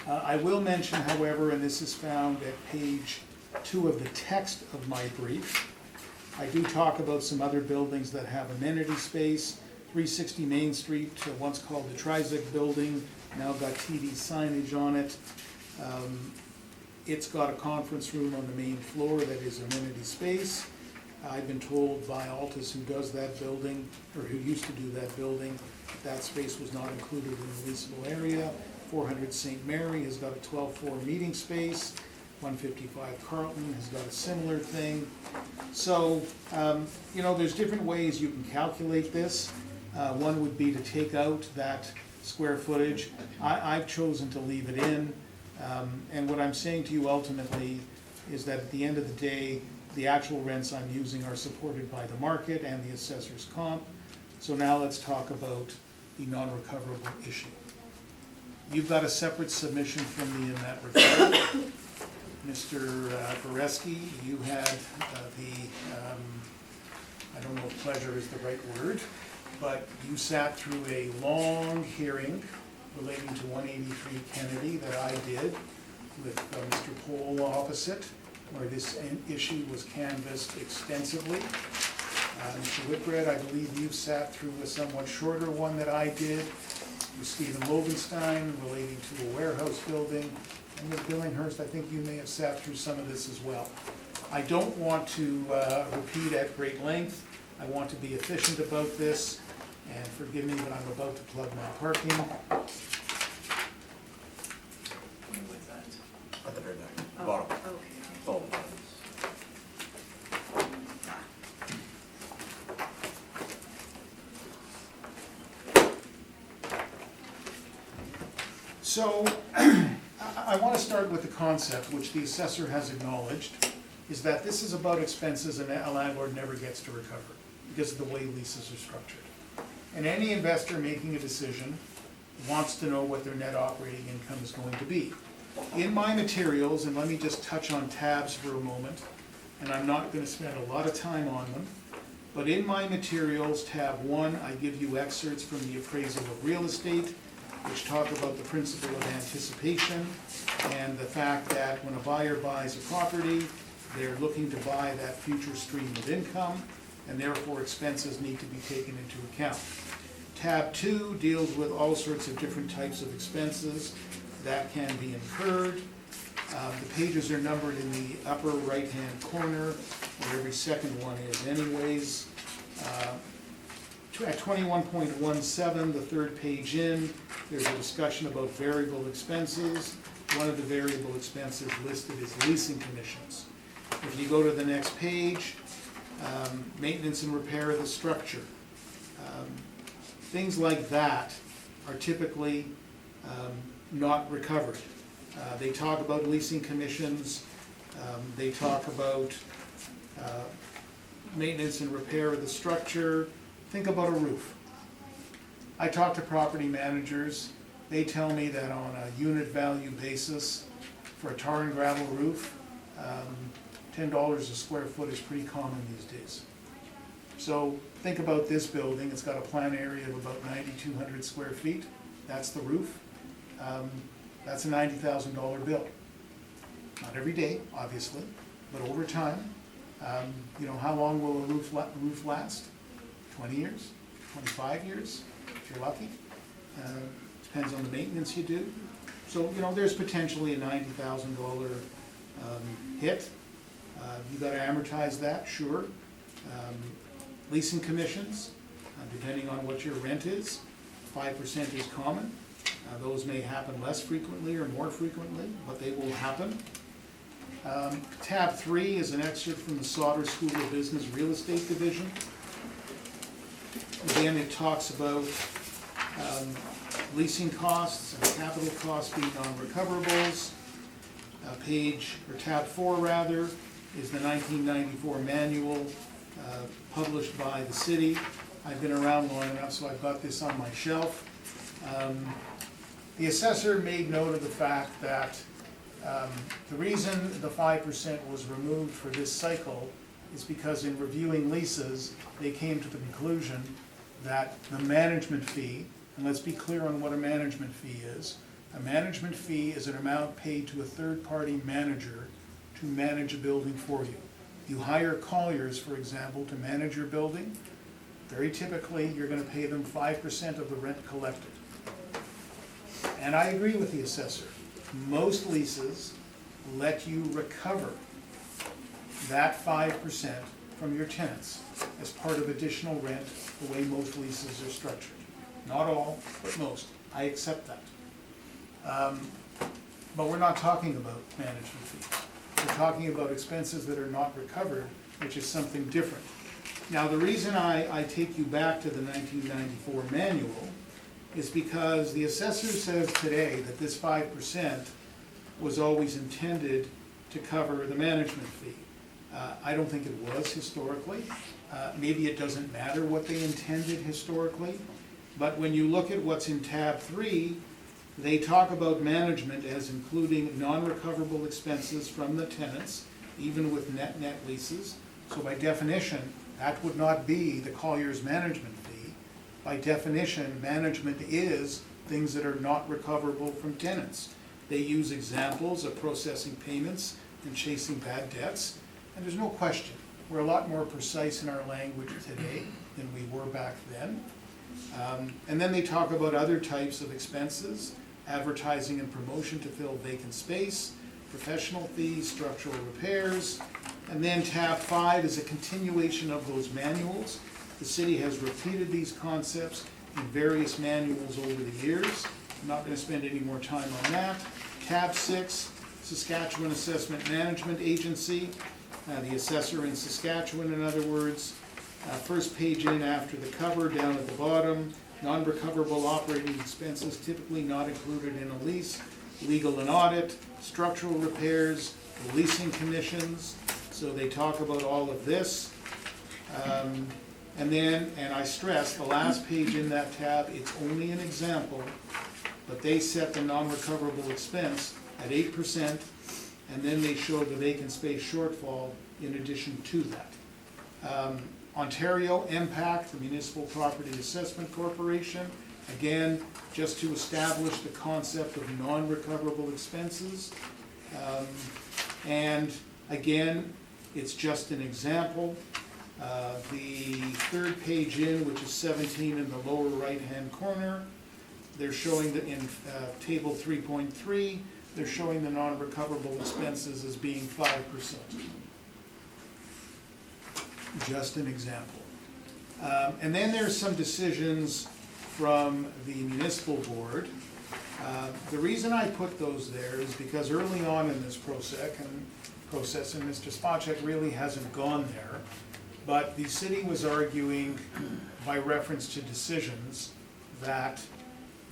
I will mention, however, and this is found at page 2 of the text of my brief, I do talk about some other buildings that have amenity space. 360 Main Street, once called the Trizic Building, now got TD signage on it. It's got a conference room on the main floor that is amenity space. I've been told by Altus, who does that building, or who used to do that building, that space was not included in the leasable area. 400 St. Mary has got a 12-floor meeting space. 155 Carlton has got a similar thing. So, there's different ways you can calculate this. One would be to take out that square footage. I've chosen to leave it in. And what I'm saying to you ultimately is that at the end of the day, the actual rents I'm using are supported by the market and the assessor's comp. So now let's talk about the non-recoverable issue. You've got a separate submission from me in that regard. Mr. Boreski, you had I don't know if pleasure is the right word, but you sat through a long hearing relating to 183 Kennedy that I did with Mr. Pohl opposite, where this issue was canvassed extensively. Mr. Whitbread, I believe you sat through a somewhat shorter one that I did with Stephen Lovenstein relating to a warehouse building. And with Billinghurst, I think you may have sat through some of this as well. I don't want to repeat at great length. I want to be efficient about this, and forgive me, but I'm about to plug my parking. At the very back, bottom. Okay. Oh. So, I want to start with the concept, which the assessor has acknowledged, is that this is about expenses and a landlord never gets to recover because of the way leases are structured. And any investor making a decision wants to know what their net operating income is going to be. In my materials, and let me just touch on tabs for a moment, and I'm not going to spend a lot of time on them, but in my materials, tab 1, I give you excerpts from the appraisal of real estate, which talk about the principle of anticipation and the fact that when a buyer buys a property, they're looking to buy that future stream of income, and therefore expenses need to be taken into account. Tab 2 deals with all sorts of different types of expenses that can be incurred. The pages are numbered in the upper right-hand corner, where every second one is anyways. At 21.17, the third page in, there's a discussion about variable expenses. One of the variable expenses listed is leasing commissions. If you go to the next page, maintenance and repair of the structure. Things like that are typically not recovered. They talk about leasing commissions, they talk about maintenance and repair of the structure. Think about a roof. I talk to property managers, they tell me that on a unit value basis for a tar and gravel roof, $10 a square foot is pretty common these days. So think about this building, it's got a plan area of about 9,200 square feet, that's the roof. That's a $90,000 bill. Not every day, obviously, but over time, You know, how long will a roof last? 20 years, 25 years, if you're lucky. Depends on the maintenance you do. So, you know, there's potentially a $90,000 hit. You gotta amortize that, sure. Leasing commissions, depending on what your rent is, 5% is common. Those may happen less frequently or more frequently, but they will happen. Tab 3 is an excerpt from the Sauder School of Business Real Estate Division. Again, it talks about leasing costs and capital costs being non-recoverables. Tab 4 rather, is the 1994 manual published by the city. I've been around long enough, so I've got this on my shelf. The assessor made note of the fact that the reason the 5% was removed for this cycle is because in reviewing leases, they came to the conclusion that the management fee, and let's be clear on what a management fee is. A management fee is an amount paid to a third-party manager to manage a building for you. You hire Colliers, for example, to manage your building. Very typically, you're gonna pay them 5% of the rent collected. And I agree with the assessor. Most leases let you recover that 5% from your tenants as part of additional rent, the way most leases are structured. Not all, but most. I accept that. But we're not talking about management fees. We're talking about expenses that are not recovered, which is something different. Now, the reason I take you back to the 1994 manual is because the assessor says today that this 5% was always intended to cover the management fee. I don't think it was historically. Maybe it doesn't matter what they intended historically, but when you look at what's in tab 3, they talk about management as including non-recoverable expenses from the tenants, even with net leases. So by definition, that would not be the Colliers management fee. By definition, management is things that are not recoverable from tenants. They use examples of processing payments and chasing bad debts, and there's no question, we're a lot more precise in our language today than we were back then. And then they talk about other types of expenses, advertising and promotion to fill vacant space, professional fees, structural repairs. And then tab 5 is a continuation of those manuals. The city has repeated these concepts in various manuals over the years. I'm not going to spend any more time on that. Tab 6, Saskatchewan Assessment Management Agency, the assessor in Saskatchewan, in other words. First page in after the cover, down at the bottom, non-recoverable operating expenses typically not included in a lease, legal and audit, structural repairs, leasing commissions. So they talk about all of this. And then, and I stress, the last page in that tab, it's only an example, but they set the non-recoverable expense at 8%, and then they show the vacant space shortfall in addition to that. Ontario MPAC, the Municipal Property Assessment Corporation, again, just to establish the concept of non-recoverable expenses. And again, it's just an example. The third page in, which is 17 in the lower right-hand corner, they're showing that in table 3.3, they're showing the non-recoverable expenses as being 5%. Just an example. And then there's some decisions from the municipal board. The reason I put those there is because early on in this process, and Mr. Spacek really hasn't gone there, but the city was arguing by reference to decisions that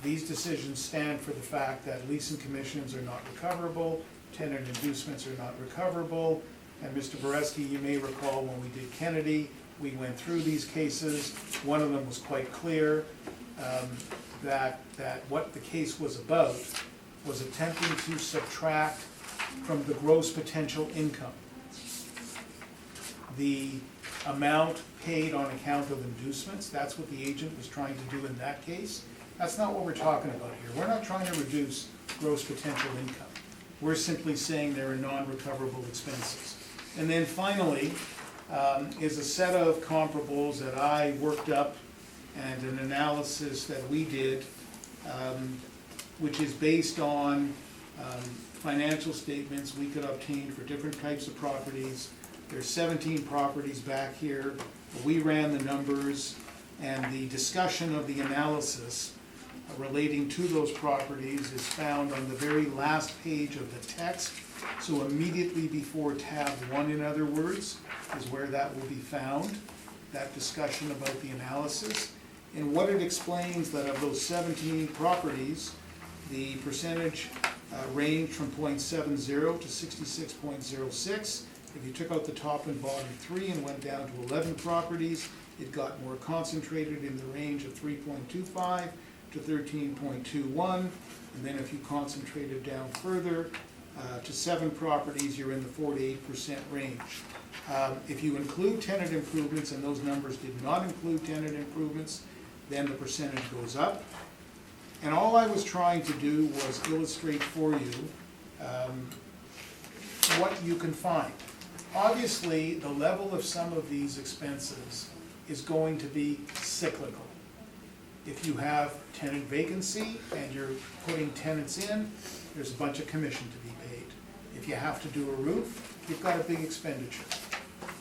these decisions stand for the fact that leasing commissions are not recoverable, tenant inducements are not recoverable, and Mr. Boreski, you may recall when we did Kennedy, we went through these cases. One of them was quite clear, that what the case was about was attempting to subtract from the gross potential income the amount paid on account of inducements. That's what the agent was trying to do in that case. That's not what we're talking about here. We're not trying to reduce gross potential income. We're simply saying there are non-recoverable expenses. And then finally, is a set of comparables that I worked up and an analysis that we did, which is based on financial statements we could obtain for different types of properties. There's 17 properties back here. We ran the numbers, and the discussion of the analysis relating to those properties is found on the very last page of the text. So immediately before tab 1, in other words, is where that will be found, that discussion about the analysis. And what it explains that of those 17 properties, the percentage ranged from 0.70 to 66.06. If you took out the top and bottom 3 and went down to 11 properties, it got more concentrated in the range of 3.25 to 13.21. And then if you concentrated down further to 7 properties, you're in the 4 to 8% range. If you include tenant improvements, and those numbers did not include tenant improvements, then the percentage goes up. And all I was trying to do was illustrate for you what you can find. Obviously, the level of some of these expenses is going to be cyclical. If you have tenant vacancy and you're putting tenants in, there's a bunch of commission to be paid. If you have to do a roof, you've got a big expenditure.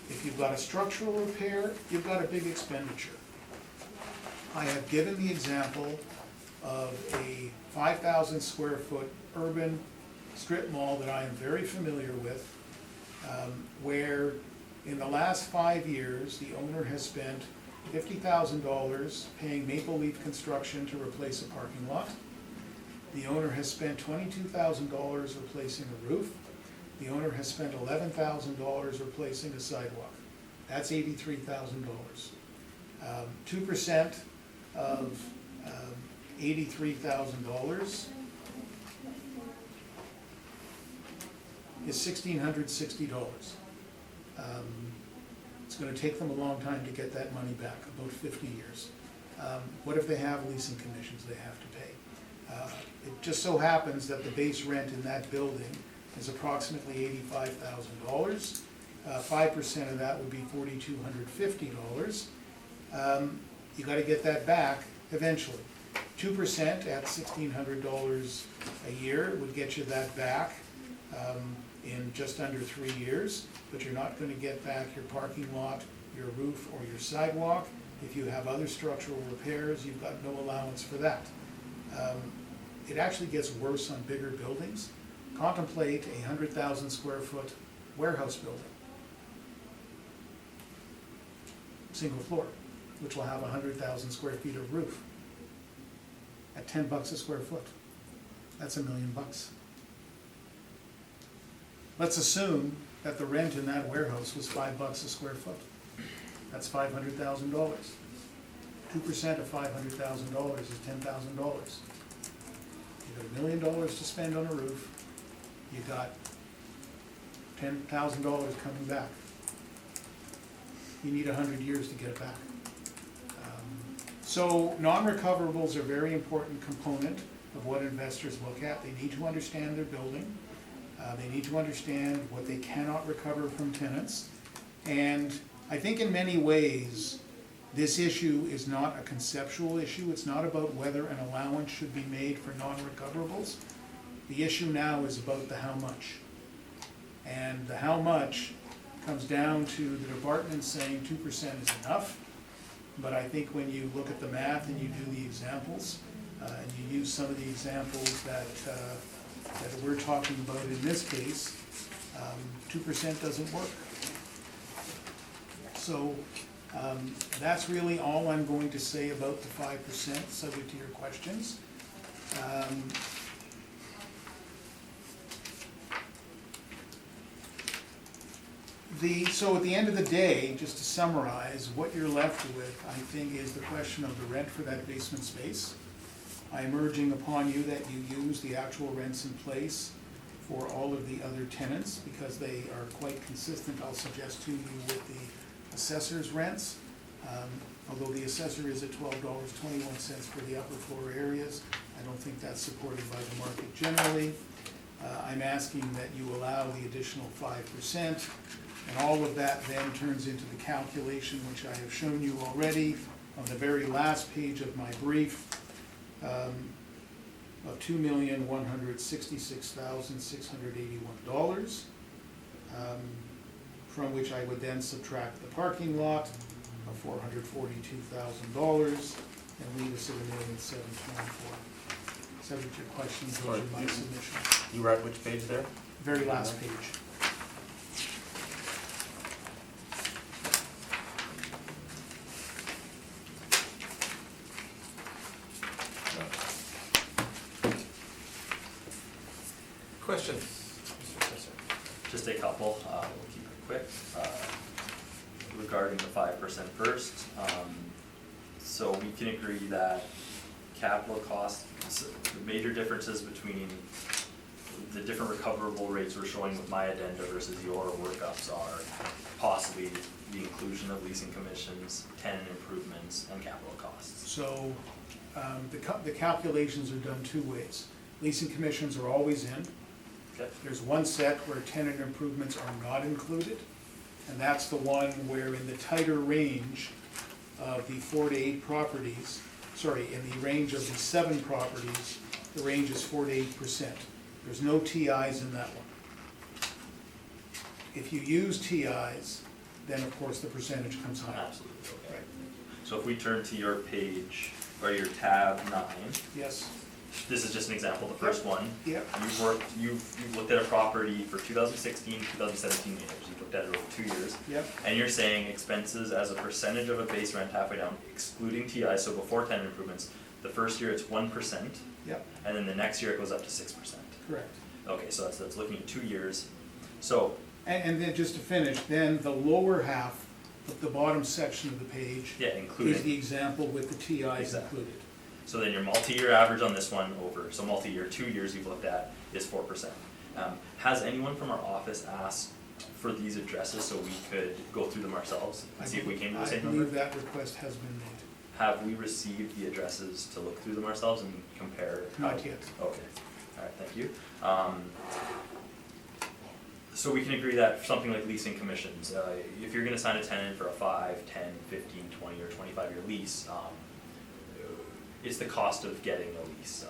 If you've got a structural repair, you've got a big expenditure. I have given the example of a 5,000 square foot urban strip mall that I am very familiar with, where in the last 5 years, the owner has spent $50,000 paying Maple Leaf Construction to replace a parking lot. The owner has spent $22,000 replacing a roof. The owner has spent $11,000 replacing a sidewalk. That's $83,000. 2% of $83,000 is $1,660. It's going to take them a long time to get that money back, about 50 years. What if they have leasing commissions they have to pay? It just so happens that the base rent in that building is approximately $85,000. 5% of that would be $4,250. You got to get that back eventually. 2% at $1,600 a year would get you that back in just under 3 years, but you're not going to get back your parking lot, your roof, or your sidewalk. If you have other structural repairs, you've got no allowance for that. It actually gets worse on bigger buildings. Contemplate a 100,000 square foot warehouse building, single floor, which will have 100,000 square feet of roof at $10 a square foot. That's $1 million. Let's assume that the rent in that warehouse was $5 a square foot. That's $500,000. 2% of $500,000 is $10,000. You got $1 million to spend on a roof. You got $10,000 coming back. You need 100 years to get it back. So non-recoverables are a very important component of what investors look at. They need to understand their building. They need to understand what they cannot recover from tenants. And I think in many ways, this issue is not a conceptual issue. It's not about whether an allowance should be made for non-recoverables. The issue now is about the how much. And the how much comes down to the department saying 2% is enough. But I think when you look at the math and you do the examples, and you use some of the examples that we're talking about in this case, 2% doesn't work. So that's really all I'm going to say about the 5%, subject to your questions. So at the end of the day, just to summarize, what you're left with, I think, is the question of the rent for that basement space. I'm urging upon you that you use the actual rents in place for all of the other tenants, because they are quite consistent, I'll suggest to you, with the assessor's rents. Although the assessor is at $12.21 for the upper floor areas, I don't think that's supported by the market generally. I'm asking that you allow the additional 5%. And all of that then turns into the calculation, which I have shown you already on the very last page of my brief, of $2,166,681, from which I would then subtract the parking lot of $442,000 and leave us at $1,724,000. Subject to your questions, those are my submission. You were at which page there? Very last page. Questions? Mr. Professor? Just a couple, we'll keep it quick. Regarding the 5% first, so we can agree that capital costs, the major differences between the different recoverable rates we're showing with my addenda versus your workups are possibly the inclusion of leasing commissions, tenant improvements, and capital costs. So the calculations are done two ways. Leasing commissions are always in. Okay. There's one set where tenant improvements are not included, and that's the one where in the tighter range of the 4 to 8 properties, in the range of the 7 properties, the range is 4 to 8%. There's no TIs in that one. If you use TIs, then of course the percentage comes higher. Absolutely, okay. Right. So if we turn to your page, or your tab 9, Yes, this is just an example, the first one. yep, You've looked at a property for 2016, 2017 years, you've looked at it over 2 years. yep, And you're saying expenses as a percentage of a base rent halfway down, excluding TI, so before tenant improvements, the first year it's 1%, yep, and then the next year it goes up to 6%. correct. Okay, so that's looking at 2 years. So, And then just to finish, then the lower half of the bottom section of the page yeah, is the including, example with the TIs Exactly. included. so then your multi-year average on this one over, so multi-year, 2 years you've looked at is 4%. Has anyone from our office asked for these addresses so we could go through them ourselves and see if we came to the same I number? believe that request has been made. Have we received the addresses to look through them ourselves and compare? Not yet. Okay, alright, thank you. So we can agree that for something like leasing commissions, if you're gonna sign a tenant for a 5, 10, 15, 20, or 25-year lease, it's the cost of getting a lease.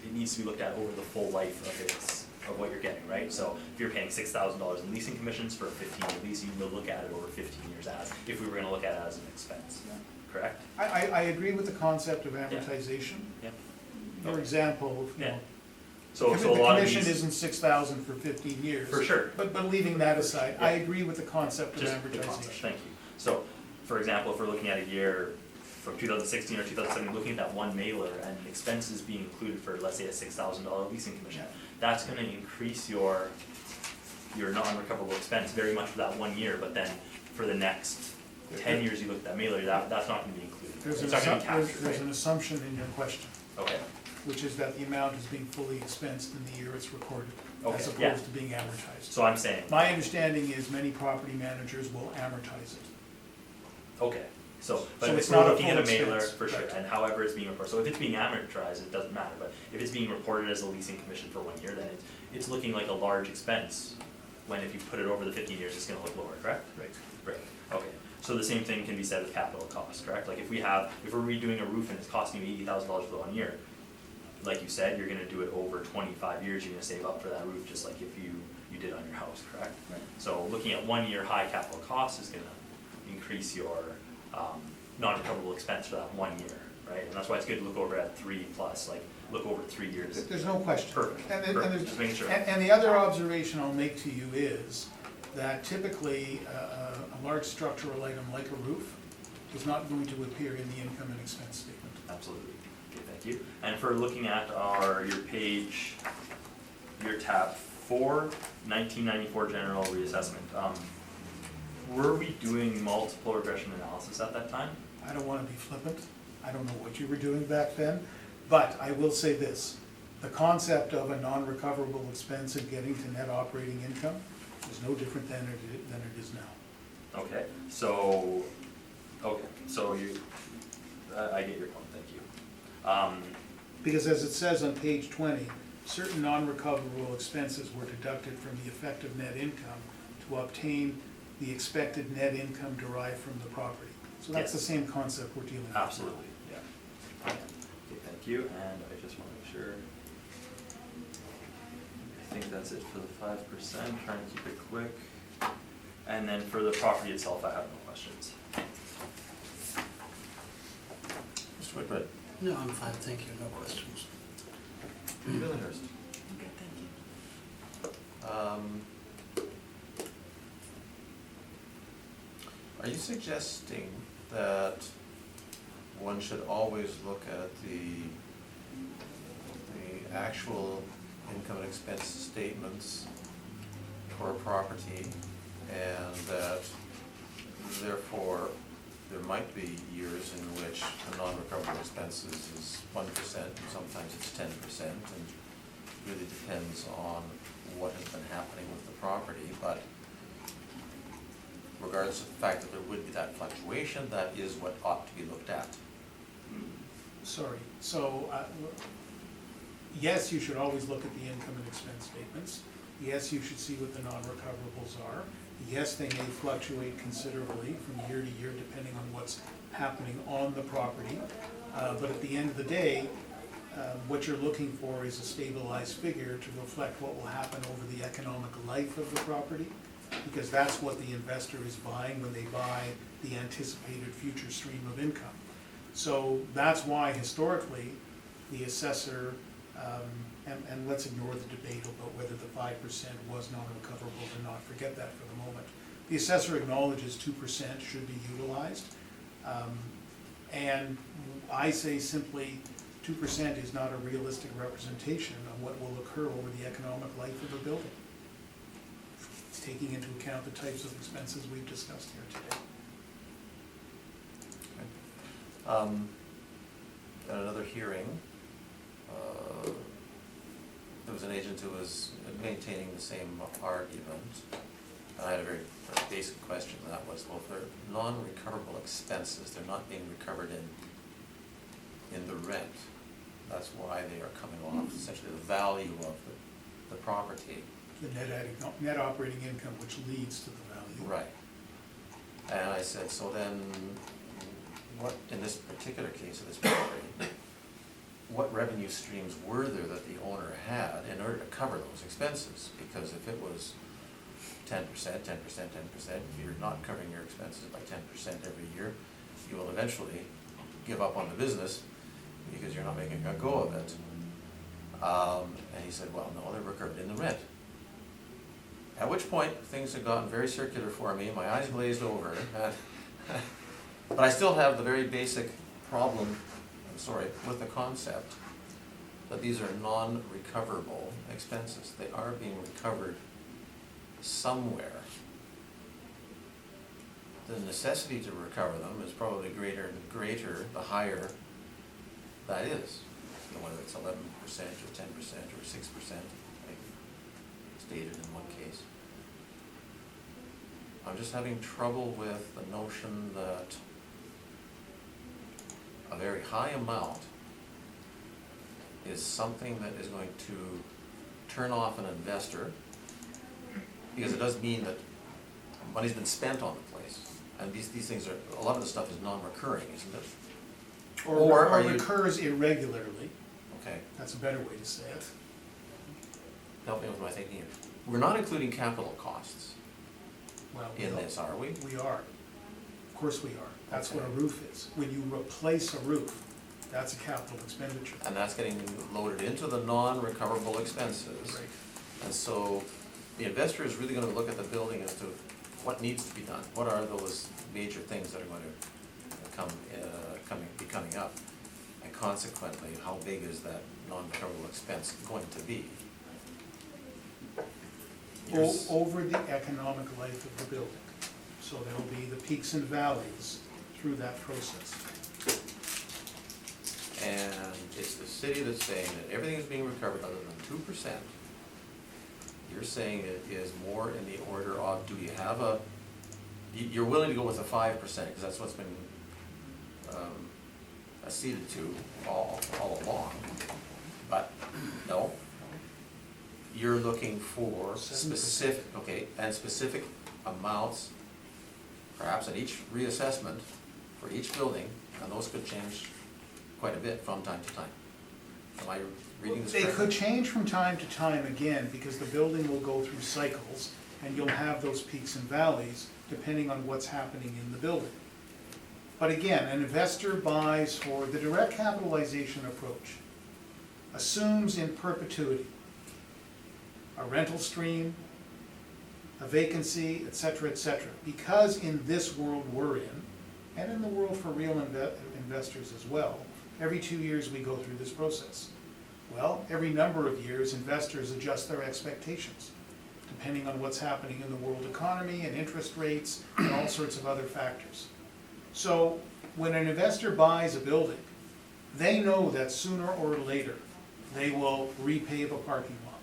It needs to be looked at over the full life of what you're getting, right? So if you're paying $6,000 in leasing commissions for a 15-year lease, you will look at it over 15 years if we were gonna look at it as an expense, correct? I agree with the concept of amortization. Yep. Your example, you Yeah. know, So a the lot of commission these, isn't 6,000 for 15 years. for sure. But leaving that aside, I Yeah. agree with the concept of Just the concept, amortization. thank you. So, for example, if we're looking at a year from 2016 or 2017, looking at that one mailer and expenses being included for, let's say, a $6,000 leasing commission, Yeah. that's gonna increase your non-recoverable expense very much for that 1 year, but then for the next 10 years you look at that mailer, that's not gonna be included. There's It's an not gonna be assumption, captured, there's an right? assumption in your question, Okay, which is that the amount is being fully expensed in the year it's recorded, as Okay, yeah. opposed to being amortized. so I'm saying, My understanding is many property managers will amortize it. okay, but So if it's we're not a looking at a full mailer, expense, for sure, right. and however it's being reported, so if it's being amortized, it doesn't matter, but if it's being reported as a leasing commission for 1 year, then it's looking like a large expense, when if you put it over the 15 years, it's gonna look lower, correct? Right. Right, okay, so the same thing can be said with capital costs, correct? Like if we're redoing a roof and it's costing you $80,000 for the 1 year, like you said, you're gonna do it over 25 years, you're gonna save up for that roof, just like if you did on your house, correct? Right. So looking at 1 year high capital cost is gonna increase your non-recoverable expense for that 1 year, right? And that's why it's good to look over at 3 plus, like look over 3 years. There's no question. Perfect, And perfect, there's- just making sure. And the other observation I'll make to you is that typically a large structural item like a roof is not going to appear in the income and expense statement. Absolutely. Okay, thank you. And for looking at your page, your tab 4, 1994 general reassessment, were we doing multiple regression analysis at that time? I don't want to be flippant, I don't know what you were doing back then, but I will say this. The concept of a non-recoverable expense and getting to net operating income is no different than it is now. Okay, so you, I get your point, thank you. Because as it says on page 20, certain non-recoverable expenses were deducted from the effective net income to to obtain the expected net income derived from the property. So that's the Yes. same concept we're dealing with. Absolutely, yeah. Okay, thank you, and I just wanna make sure. I think that's it for the 5%, trying to keep it quick. And then for the property itself, I have no questions. Mr. Whitbread? No, I'm fine, thank you, no questions. Billinghurst? Okay, thank you. Are you suggesting that one should always look at the actual income and expense statements for a property, and that therefore there might be years in which the non-recoverable expenses is 1%, and sometimes it's 10%, and really depends on what has been happening with the property, but regardless of the fact that there would be that fluctuation, that is what ought to be looked at. Sorry, so, yes, you should always look at the income and expense statements. Yes, you should see what the non-recoverables are. Yes, they may fluctuate considerably from year to year depending on what's happening on the property. But at the end of the day, what you're looking for is a stabilized figure to reflect what will happen over the economic life of the property, because that's what the investor is buying when they buy the anticipated future stream of income. So that's why historically, the assessor, and let's ignore the debate about whether the 5% was non-recoverable or not, forget that for the moment. The assessor acknowledges 2% should be utilized. And I say simply, 2% is not a realistic representation of what will occur over the economic life of a building. It's taking into account the types of expenses we've discussed here today. At another hearing, there was an agent who was maintaining the same argument. And I had a very basic question, and that was, well, if they're non-recoverable expenses, they're not being recovered in the rent. That's why they are coming off essentially the value of the property. The net operating income, which leads to the value. Right. And I said, so then, what, in this particular case of this property, what revenue streams were there that the owner had in order to cover those expenses? Because if it was 10%, 10%, 10%, if you're not covering your expenses by 10% every year, you will eventually give up on the business because you're not making a go of it. And he said, well, no, they're recovered in the rent. At which point, things had gotten very circular for me, my eyes glazed over, but I still have the very basic problem, with the concept that these are non-recoverable expenses. They are being recovered somewhere. The necessity to recover them is probably greater and greater the higher that is. You know, whether it's 11% or 10% or 6%, like stated in one case. I'm just having trouble with the notion that a very high amount is something that is going to turn off an investor, because it does mean that money's been spent on the place. And these things are, a lot of the stuff is non-recurring, isn't it? Or are you- recurs irregularly, Okay, that's a better way to say it. help me with my thinking here. We're not including capital costs Well, in this, are we? We are. Of course we are. That's what a Okay. roof is. When you replace a roof, that's a capital expenditure. And that's getting loaded into the non-recoverable expenses. Right. And so the investor is really gonna look at the building as to what needs to be done. What are those major things that are going to be coming up? And consequently, how big is that non-recoverable expense going to be? Over the economic life of the building. So there'll be the peaks and valleys through that process. And it's the city that's saying that everything is being recovered other than 2%. You're saying it is more in the order of, do you have you're willing to go with the 5%, because that's what's been acceded to all along, but no. You're looking for specific, okay, and specific amounts, perhaps at each reassessment for each building, and those could change quite a bit from time to time. Am I reading this They correctly? could change from time to time again, because the building will go through cycles, and you'll have those peaks and valleys depending on what's happening in the building. But again, an investor buys for the direct capitalization approach, assumes in perpetuity a rental stream, a vacancy, et cetera, because in this world we're in, and in the world for real investors as well, every 2 years we go through this process. Well, every number of years, investors adjust their expectations, depending on what's happening in the world economy and interest rates and all sorts of other factors. So when an investor buys a building, they know that sooner or later, they will repave a parking lot.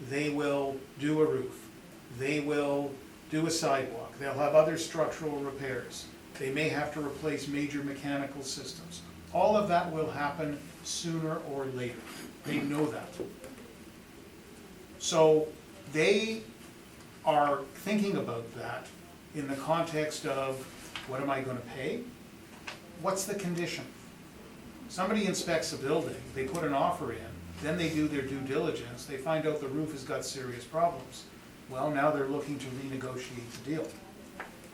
They will do a roof. They will do a sidewalk. They'll have other structural repairs. They may have to replace major mechanical systems. All of that will happen sooner or later. They know that. So they are thinking about that in the context of, what am I gonna pay? What's the condition? Somebody inspects a building, they put an offer in, then they do their due diligence, they find out the roof has got serious problems. Well, now they're looking to renegotiate the deal,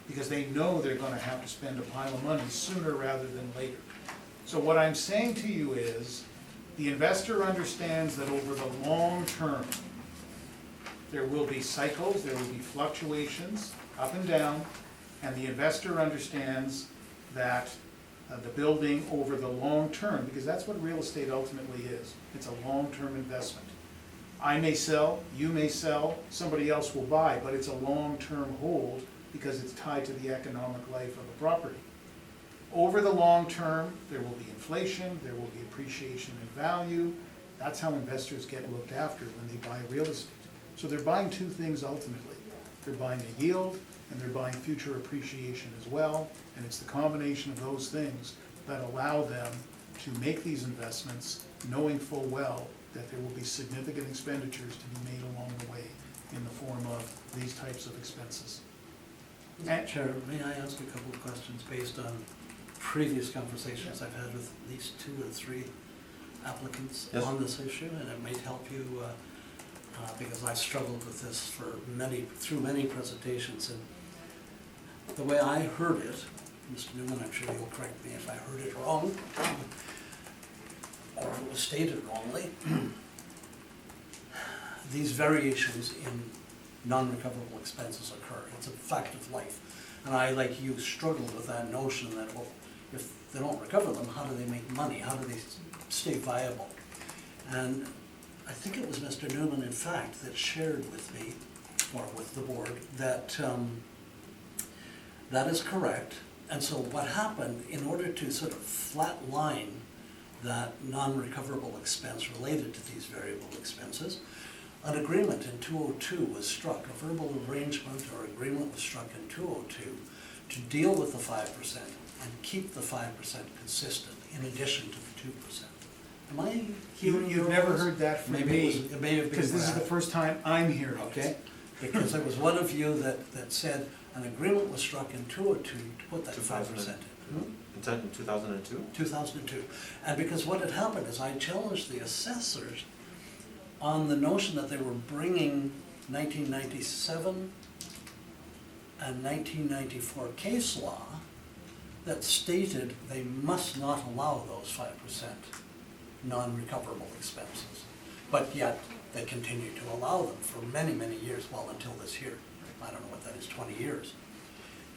because they know they're gonna have to spend a pile of money sooner rather than later. So what I'm saying to you is, the investor understands that over the long term, there will be cycles, there will be fluctuations, up and down, and the investor understands that the building over the long term, because that's what real estate ultimately is. It's a long-term investment. I may sell, you may sell, somebody else will buy, but it's a long-term hold because it's tied to the economic life of the property. Over the long term, there will be inflation, there will be appreciation in value. That's how investors get looked after when they buy real estate. So they're buying two things ultimately. They're buying a yield, and they're buying future appreciation as well, and it's the combination of those things that allow them to make these investments, knowing full well that there will be significant expenditures to be made along the way in the form of these types of expenses. Mr. Chair, may I ask a couple of questions based on previous conversations I've had with at least 2 or 3 applicants Yes. on this issue, and it may help you, because I struggled with this through many presentations, and the way I heard it, Mr. Newman, I'm sure you'll correct me if I heard it wrong, or if it was stated wrongly, these variations in non-recoverable expenses occur. It's a fact of life. And I, like you, struggled with that notion that, well, if they don't recover them, how do they make money? How do they stay viable? And I think it was Mr. Newman, in fact, that shared with me, or with the board, that that is correct. And so what happened, in order to sort of flat line that non-recoverable expense related to these variable expenses, an agreement in 202 was struck, a verbal arrangement or agreement was struck in 202 to deal with the 5% and keep the 5% consistent in addition to the 2%. Am I hearing You've never heard that from Maybe me, it may have been because this is the perhaps. first time I'm hearing it. Okay, because there was one of you that said an agreement was struck in 202 to put that 5% in. In 2002? 2002. And because what had happened is I challenged the assessors on the notion that they were bringing 1997 and 1994 case law that stated they must not allow those 5% non-recoverable expenses. But yet, they continued to allow them for many, many years, well, until this year. I don't know what that is, 20 years.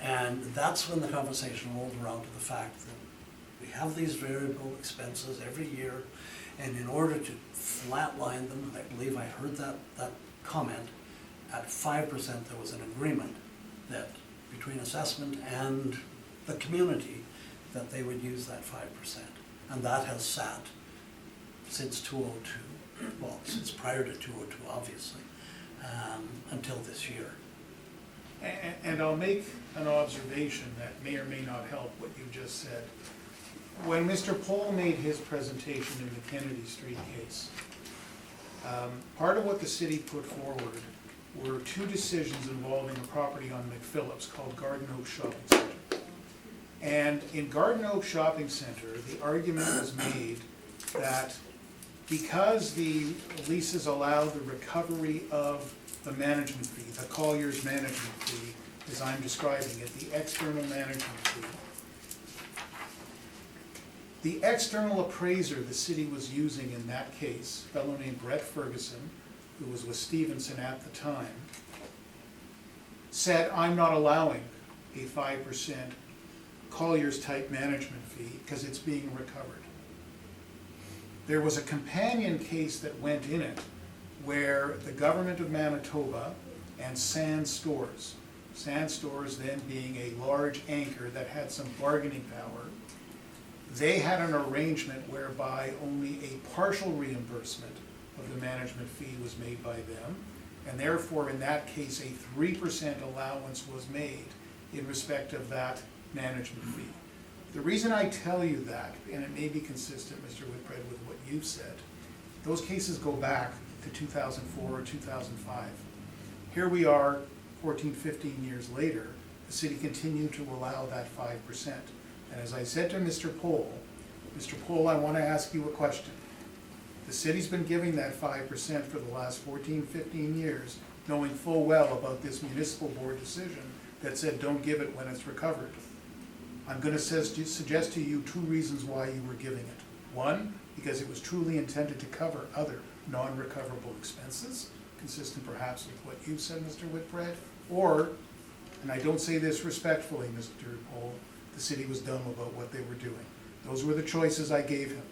And that's when the conversation rolled around to the fact that we have these variable expenses every year, and in order to flatline them, and I believe I heard that comment, at 5% there was an agreement that between assessment and the community that they would use that 5%. And that has sat since 2002, well, since prior to 2002, obviously, until this year. And I'll make an observation that may or may not help what you just said. When Mr. Pohl made his presentation in the Kennedy Street case, part of what the city put forward were two decisions involving a property on McPhillips called Garden Oak Shopping Center. And in Garden Oak Shopping Center, the argument was made that because the leases allow the recovery of the management fee, the Collier's management fee, as I'm describing it, the external management fee, the external appraiser the city was using in that case, a fellow named Brett Ferguson, who was with Stevenson at the time, said, I'm not allowing a 5% Collier's type management fee because it's being recovered. There was a companion case that went in it where the government of Manitoba and Sand Stores then being a large anchor that had some bargaining power, they had an arrangement whereby only a partial reimbursement of the management fee was made by them, and therefore in that case a 3% allowance was made in respect of that management fee. The reason I tell you that, and it may be consistent, Mr. Whitbread, with what you've said, those cases go back to 2004 or 2005. Here we are, 14, 15 years later, the city continued to allow that 5%. And as I said to Mr. Pohl, I want to ask you a question. The city's been giving that 5% for the last 14, 15 years, knowing full well about this municipal board decision that said don't give it when it's recovered. I'm going to suggest to you two reasons why you were giving it. One, because it was truly intended to cover other non-recoverable expenses, consistent perhaps with what you said, Mr. Whitbread, or, and I don't say this respectfully, Mr. Pohl, the city was dumb about what they were doing. Those were the choices I gave him.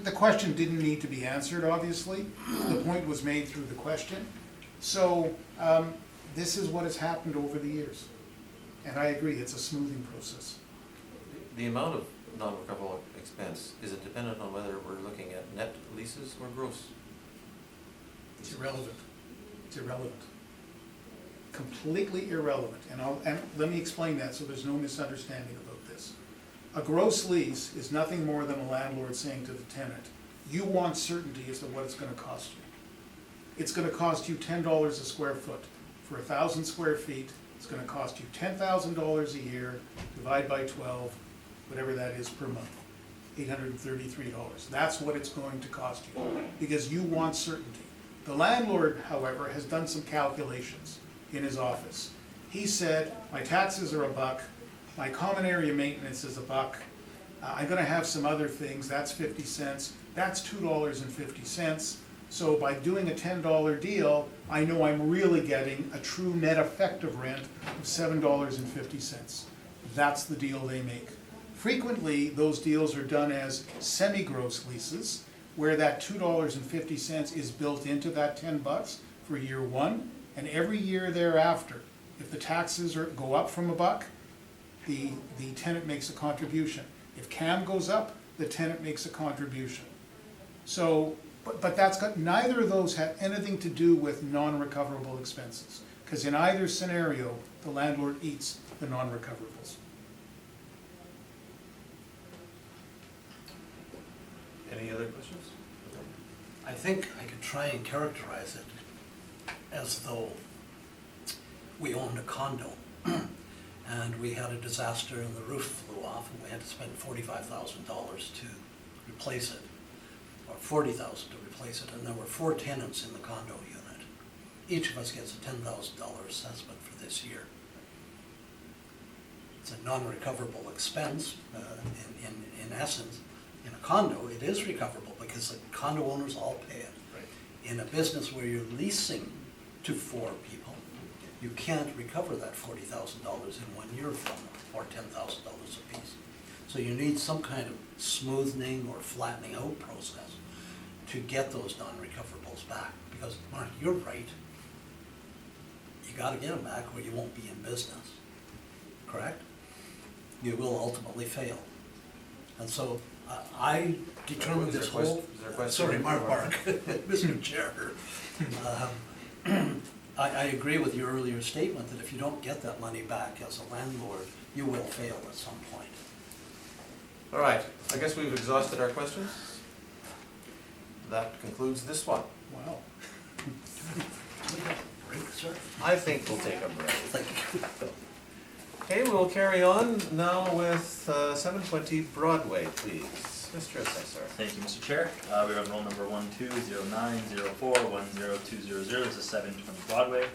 The question didn't need to be answered, obviously. The point was made through the question. So this is what has happened over the years. And I agree, it's a smoothing process. The amount of non-recoverable expense, is it dependent on whether we're looking at net leases or gross? It's irrelevant. It's irrelevant. Completely irrelevant. And let me explain that so there's no misunderstanding about this. A gross lease is nothing more than a landlord saying to the tenant, you want certainty as to what it's going to cost you. It's going to cost you $10 a square foot. For 1,000 square feet, it's going to cost you $10,000 a year, divide by 12, whatever that is per month, $833. That's what it's going to cost you, because you want certainty. The landlord, however, has done some calculations in his office. He said, my taxes are $1, my common area maintenance is $1, I'm going to have some other things, that's 50 cents, that's $2.50. So by doing a $10 deal, I know I'm really getting a true net effective rent of $7.50. That's the deal they make. Frequently, those deals are done as semi-gross leases, where that $2.50 is built into that $10 for year one, and every year thereafter, if the taxes go up from $1, the tenant makes a contribution. If CAM goes up, the tenant makes a contribution. So, but that's got, neither of those have anything to do with non-recoverable expenses, because in either scenario, the landlord eats the non-recoverables. Any other questions? I think I could try and characterize it as though we owned a condo and we had a disaster and the roof flew off and we had to spend $45,000 to replace it, or $40,000 to replace it, and there were 4 tenants in the condo unit. Each of us gets a $10,000 assessment for this year. It's a non-recoverable expense in essence. In a condo, it is recoverable because the condo owners all pay it. Right. In a business where you're leasing to 4 people, you can't recover that $40,000 in 1 year from them, or $10,000 apiece. So you need some kind of smoothing or flattening out process to get those non-recoverables back. Because, Mark, you're right. You got to get them back or you won't be in business. Correct? You will ultimately fail. And so I determined this whole... Is there a question? Sorry, Mark, Mr. Chair. I agree with your earlier statement that if you don't get that money back as a landlord, you will fail at some point. All right, I guess we've exhausted our questions. That concludes this one. Wow. we have a break, sir? I think we'll take a break. Thank you. Okay, we'll carry on now with 720 Broadway, please. Mr. Assessor. Thank you, Mr. Chair. We are on roll number 120904102000. This is 720 Broadway.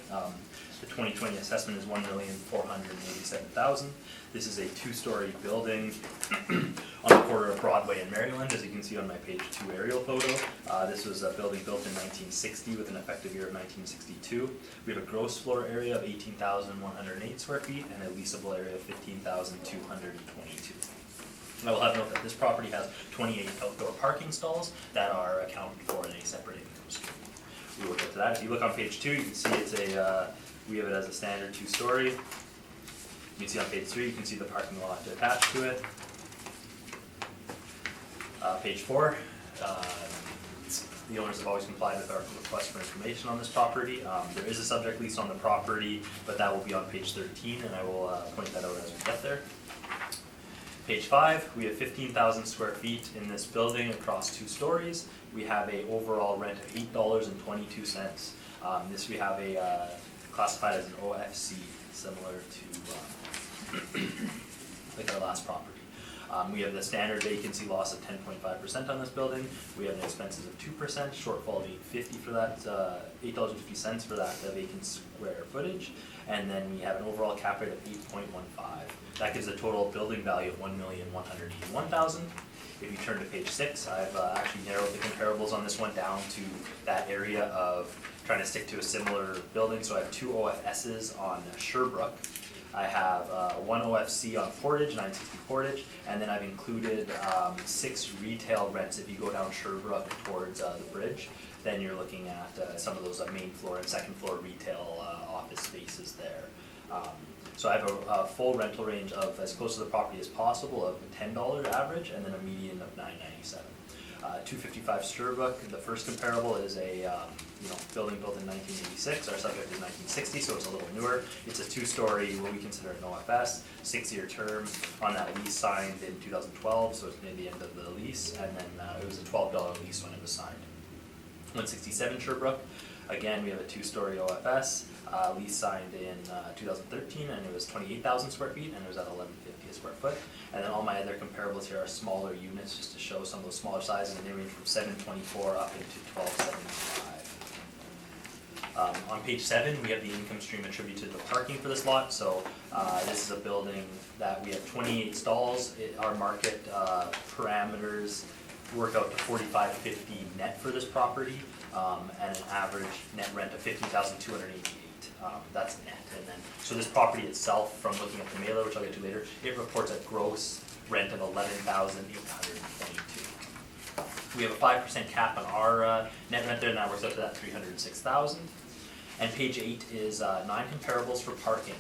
The 2020 assessment is $1,487,000. This is a two-story building on the corner of Broadway and Maryland, as you can see on my page 2 aerial photo. This was a building built in 1960 with an effective year of 1962. We have a gross floor area of 18,108 square feet and a leasable area of 15,222. I will have note that this property has 28 outdoor parking stalls that are accounted for in a separate income stream. We will get to that. If you look on page 2, you can see it's we have it as a standard two-story. You can see on page 3, you can see the parking lot attached to it. Page 4, the owners have always complied with our request for information on this property. There is a subject lease on the property, but that will be on page 13, and I will point that out as we get there. Page 5, we have 15,000 square feet in this building across 2 stories. We have a overall rent of $8.22. This we have a classified as an OFC, similar to like our last property. We have the standard vacancy loss of 10.5% on this building. We have expenses of 2%, shortfall of $8.50 for that, $8.50 for that vacant square footage, and then we have an overall cap rate of 8.15. That gives a total building value of $1,181,000. If you turn to page 6, I've actually narrowed the comparables on this one down to that area of trying to stick to a similar building. So I have 2 OFSs on Sherbrooke. I have 1 OFC on Portage, 960 Portage, and then I've included 6 retail rents. If you go down Sherbrooke towards the bridge, then you're looking at some of those main floor and second floor retail office spaces there. So I have a full rental range of as close to the property as possible of $10 average, and then a median of $9.97. 255 Sherbrooke, the first comparable is a building built in 1986. Our subject is 1960, so it's a little newer. It's a 2-story, what we consider an OFS, 6-year term on that lease signed in 2012, so it's near the end of the lease, and then it was a $12 lease when it was signed. 167 Sherbrooke, again we have a 2-story OFS, lease signed in 2013, and it was 28,000 square feet, and it was at $11.50 a square foot. And then all my other comparables here are smaller units, just to show some of those smaller sizes, and they range from 724 up into 1275. On page 7, we have the income stream attributed to the parking for this lot. So this is a building that we have 28 stalls. Our market parameters work out to $45.50 net for this property, and an average net rent of $15,288. That's net. And then, so this property itself, from looking at the mailer, which I'll get to later, it reports a gross rent of $11,822. We have a 5% cap on our net rent there, and that works out to that $306,000. And page 8 is 9 comparables for parking.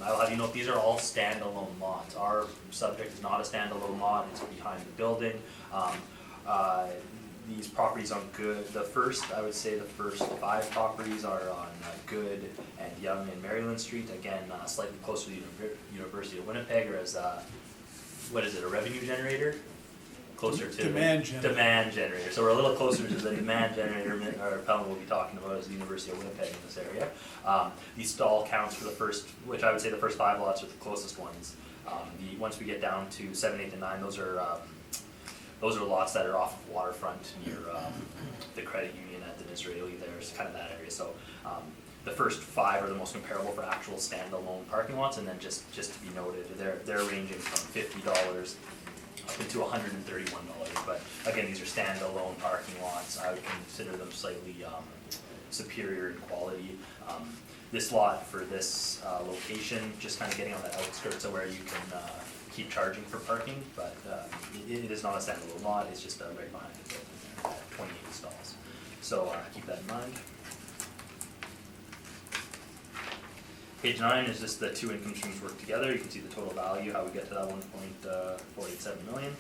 I'll have you note these are all standalone lots. Our subject is not a standalone lot; it's behind the building. These properties on Good, I would say the first 5 properties are on Good and Yonge and Maryland Street. Again, slightly closer to the University of Winnipeg, or as a revenue generator? Closer to Demand generator. Demand generator. So we're a little closer to the demand generator our appellant will be talking about is the University of Winnipeg in this area. These stall counts for the first, which I would say the first 5 lots are the closest ones. Once we get down to 7, 8, and 9, those are lots that are off of waterfront near the credit union at the Disraeli there. It's kind of that area. So the first 5 are the most comparable for actual standalone parking lots, and then just to be noted, they're ranging from $50 up into $131. But again, these are standalone parking lots. I would consider them slightly superior in quality. This lot for this location, just kind of getting on the outskirts of where you can keep charging for parking, but it is not a standalone lot, it's just right behind the building there at 28 stalls. So keep that in mind. Page 9 is just the 2 income streams work together. You can see the total value, how we get to that 1.487 million.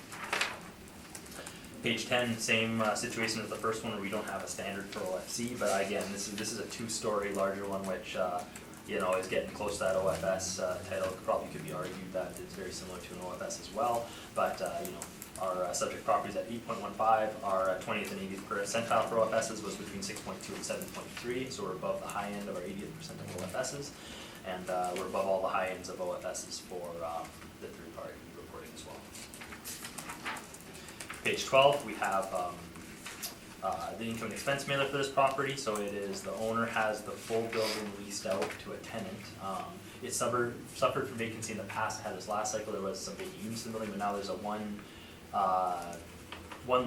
Page 10, same situation as the first one where we don't have a standard for OFC, but again, this is a 2-story larger one, which is getting close to that OFS title. Probably could be argued that it's very similar to an OFS as well, but Our subject properties at 8.15, our 20th and 80th percentile for OFSs was between 6.2 and 7.3, so we're above the high end of our 80th percentile OFSs, and we're above all the high ends of OFSs for the third-party reporting as well. Page 12, we have the income and expense mailer for this property. So it is, the owner has the full building leased out to a tenant. It suffered from vacancy in the past. Had this last cycle, there was some vacant units in the building, but now there's a one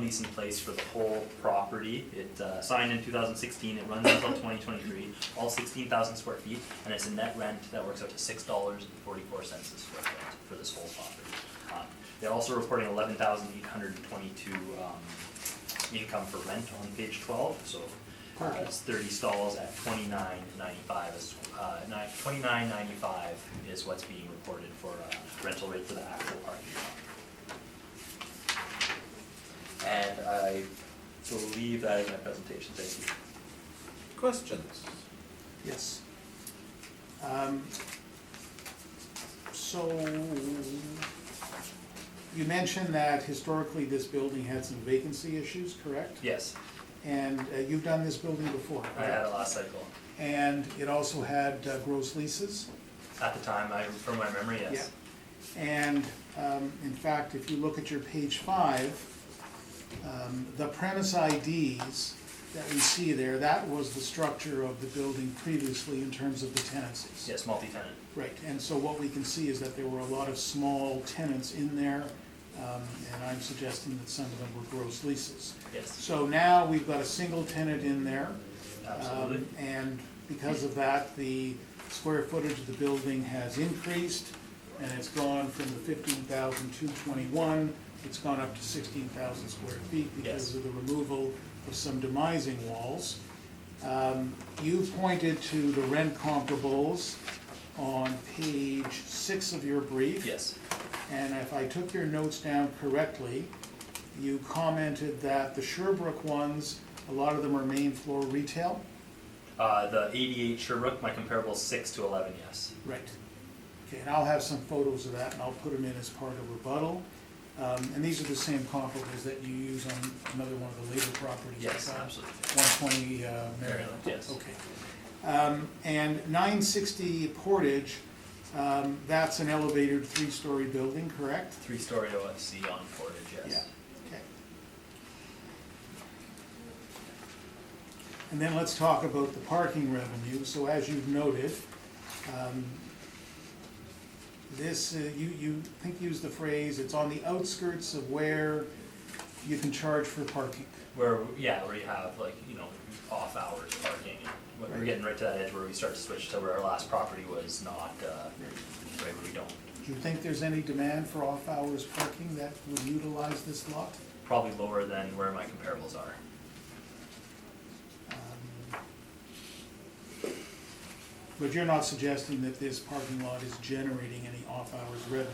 lease in place for the whole property. It signed in 2016, it runs until 2023, all 16,000 square feet, and it's a net rent that works out to $6.44 a square foot for this whole property. They're also reporting 11,822 income for rent on page 12, so it's 30 stalls at $29.95 is what's being reported for rental rate for the actual parking lot. And I believe that is my presentation. Thank you. Questions? Yes. So, you mentioned that historically this building had some vacancy issues, correct? Yes, And you've done this building before, I had correct? a last cycle. And it also had gross leases? At the time, from my memory, yes. Yeah. And in fact, if you look at your page 5, the premise IDs that we see there, that was the structure of the building previously in terms of the tenancies. Yes, multi-tenant. Right, and so what we can see is that there were a lot of small tenants in there, and I'm suggesting that some of them were gross leases. Yes, So now we've got a single tenant in there. absolutely. And because of that, the square footage of the building has increased, and it's gone from the 15,221, it's gone up to 16,000 square feet because Yes. of the removal of some demising walls. You pointed to the rent comparables on page 6 of your brief. Yes, And if I took your notes down correctly, you commented that the Sherbrooke ones, a lot of them are main floor retail? the 88 Sherbrooke, my comparable is 6 to 11, yes. Right. Okay, and I'll have some photos of that, and I'll put them in as part of rebuttal. And these are the same comparables that you use on another one of the later properties. Yes, like, absolutely. 120 Maryland. Yes. Okay. And 960 Portage, that's an elevated 3-story building, correct? 3-story OFC on Portage, yes. Yeah, okay. And then let's talk about the parking revenue. So as you've noted, this, you think used the phrase, it's on the outskirts of where you can charge for parking. Where you have off hours parking. We're Right. getting right to that edge where we start to switch to where our last property was not, right where we don't. Do you think there's any demand for off-hours parking that would utilize this lot? Probably lower than where my comparables are. But you're not suggesting that this parking lot is generating any off-hours revenue?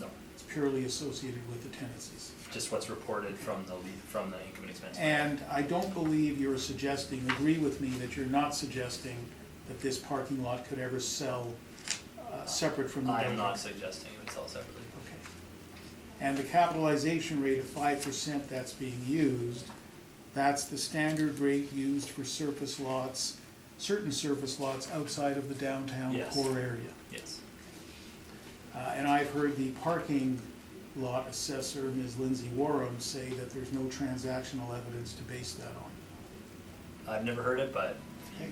No, It's purely associated with the tenancies? just what's reported from the income and expense. And I don't believe you're suggesting, agree with me, that you're not suggesting that this parking lot could ever sell separate from the I building? am not suggesting it would sell separately. Okay. And the capitalization rate of 5% that's being used, that's the standard rate used for surface lots, certain surface lots outside of the downtown Yes. core area. Yes. And I've heard the parking lot assessor, Ms. Lindsay Warham, say that there's no transactional evidence to base that on. I've never heard it, but Okay.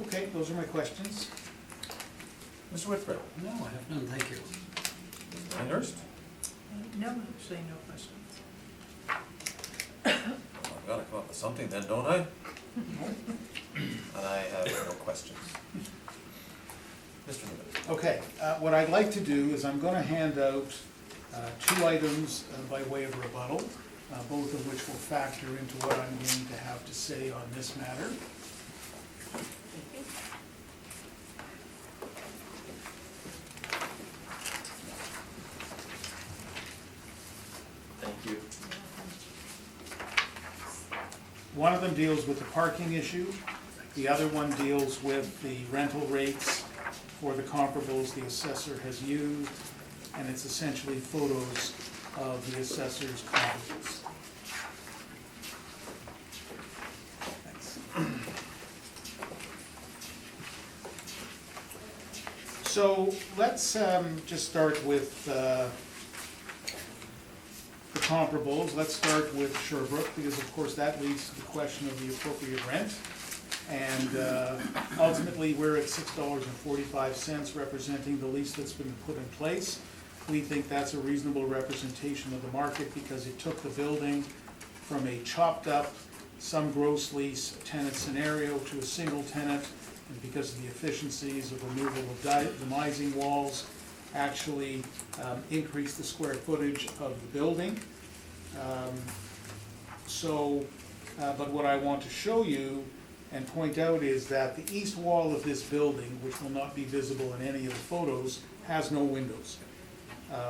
Okay, those are my questions. Mr. Whitford? No, I have none, thank you. Ms. Pinehurst? No, actually, no questions. Well, I've gotta come up with something then, don't I? And I have no questions. Mr. Newman? Okay, what I'd like to do is I'm gonna hand out 2 items by way of rebuttal, both of which will factor into what I'm going to have to say on this matter. thank you. One of them deals with the parking issue, the other one deals with the rental rates for the comparables the assessor has used, and it's essentially photos of the assessor's comparables. Thanks. So let's just start with the comparables. Let's start with Sherbrooke, because of course that leads to the question of the appropriate rent. And ultimately, we're at $6.45, representing the lease that's been put in place. We think that's a reasonable representation of the market, because it took the building from a chopped up, some gross lease tenant scenario to a single tenant, and because of the efficiencies of removal of demising walls, actually increased the square footage of the building. But what I want to show you and point out is that the east wall of this building, which will not be visible in any of the photos, has no windows.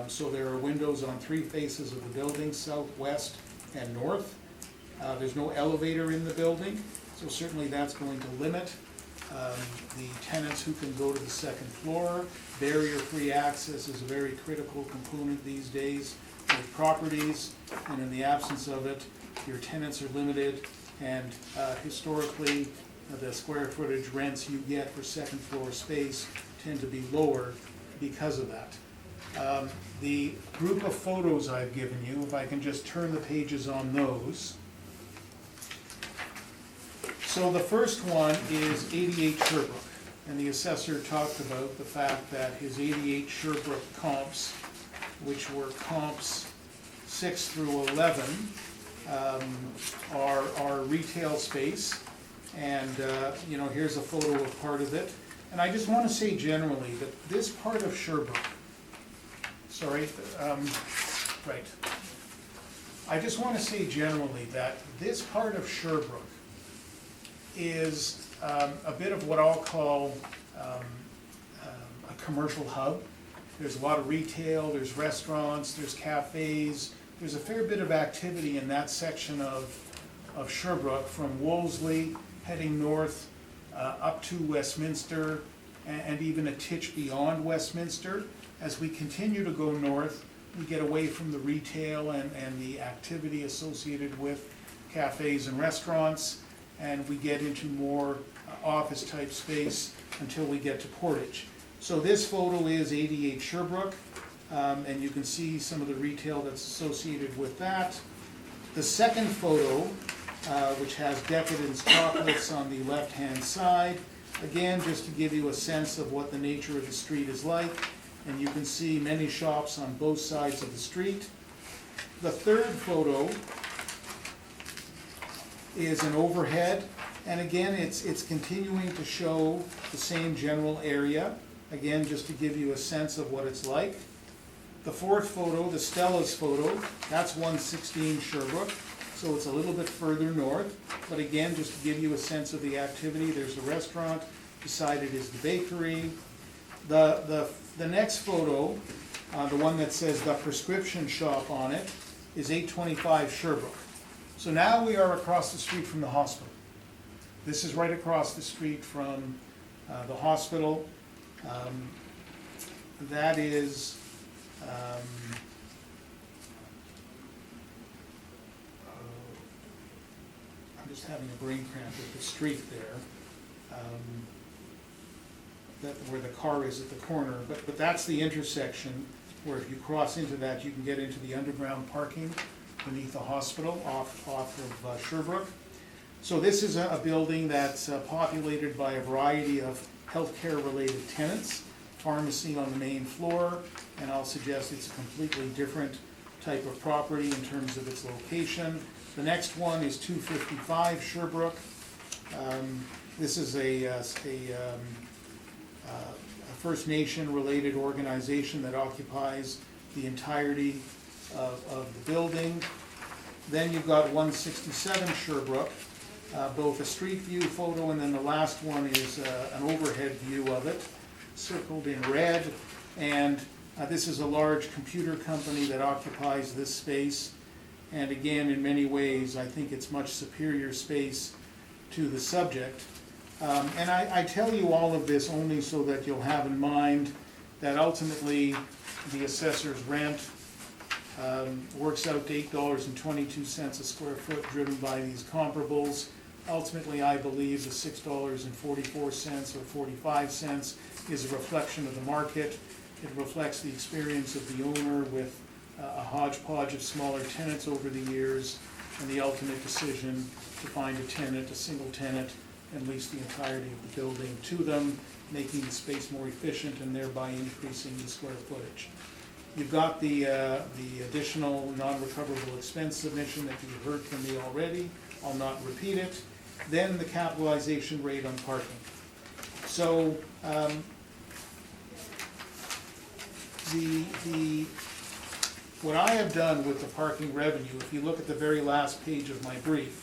So there are windows on 3 faces of the building, south, west, and north. There's no elevator in the building, so certainly that's going to limit the tenants who can go to the second floor. Barrier-free access is a very critical component these days with properties, and in the absence of it, your tenants are limited, and historically, the square footage rents you get for second floor space tend to be lower because of that. The group of photos I've given you, if I can just turn the pages on those. So the first one is 88 Sherbrooke, and the assessor talked about the fact that his 88 Sherbrooke comps, which were comps 6 through 11, are retail space, and here's a photo of part of it. And I just want to say generally that this part of Sherbrooke, I just want to say generally that this part of Sherbrooke is a bit of what I'll call a commercial hub. There's a lot of retail, there's restaurants, there's cafes, there's a fair bit of activity in that section of Sherbrooke, from Wolseley heading north up to Westminster, and even a titch beyond Westminster. As we continue to go north, we get away from the retail and the activity associated with cafes and restaurants, and we get into more office type space until we get to Portage. So this photo is 88 Sherbrooke, and you can see some of the retail that's associated with that. The second photo, which has Decadence Chocolates on the left-hand side, again, just to give you a sense of what the nature of the street is like, and you can see many shops on both sides of the street. The third photo is an overhead, and again, it's continuing to show the same general area, again, just to give you a sense of what it's like. The fourth photo, the Stella's photo, that's 116 Sherbrooke, so it's a little bit further north, but again, just to give you a sense of the activity, there's the restaurant, beside it is the bakery. The next photo, the one that says the prescription shop on it, is 825 Sherbrooke. So now we are across the street from the hospital. This is right across the street from the hospital. That is, I'm just having a brain cramp with the street there. Where the car is at the corner, but that's the intersection where if you cross into that, you can get into the underground parking beneath the hospital off of Sherbrooke. So this is a building that's populated by a variety of healthcare related tenants, pharmacy on the main floor, and I'll suggest it's a completely different type of property in terms of its location. The next one is 255 Sherbrooke. This is a First Nation related organization that occupies the entirety of the building. Then you've got 167 Sherbrooke, both a street view photo, and then the last one is an overhead view of it, circled in red. And this is a large computer company that occupies this space. And again, in many ways, I think it's much superior space to the subject. And I tell you all of this only so that you'll have in mind that ultimately the assessor's rent works out to $8.22 a square foot driven by these comparables. Ultimately, I believe the $6.44 or 45 cents is a reflection of the market. It reflects the experience of the owner with a hodgepodge of smaller tenants over the years, and the ultimate decision to find a tenant, a single tenant, and lease the entirety of the building to them, making the space more efficient and thereby increasing the square footage. You've got the additional non-recoverable expense submission that you've heard from me already. I'll not repeat it. Then the capitalization rate on parking. So what I have done with the parking revenue, if you look at the very last page of my brief,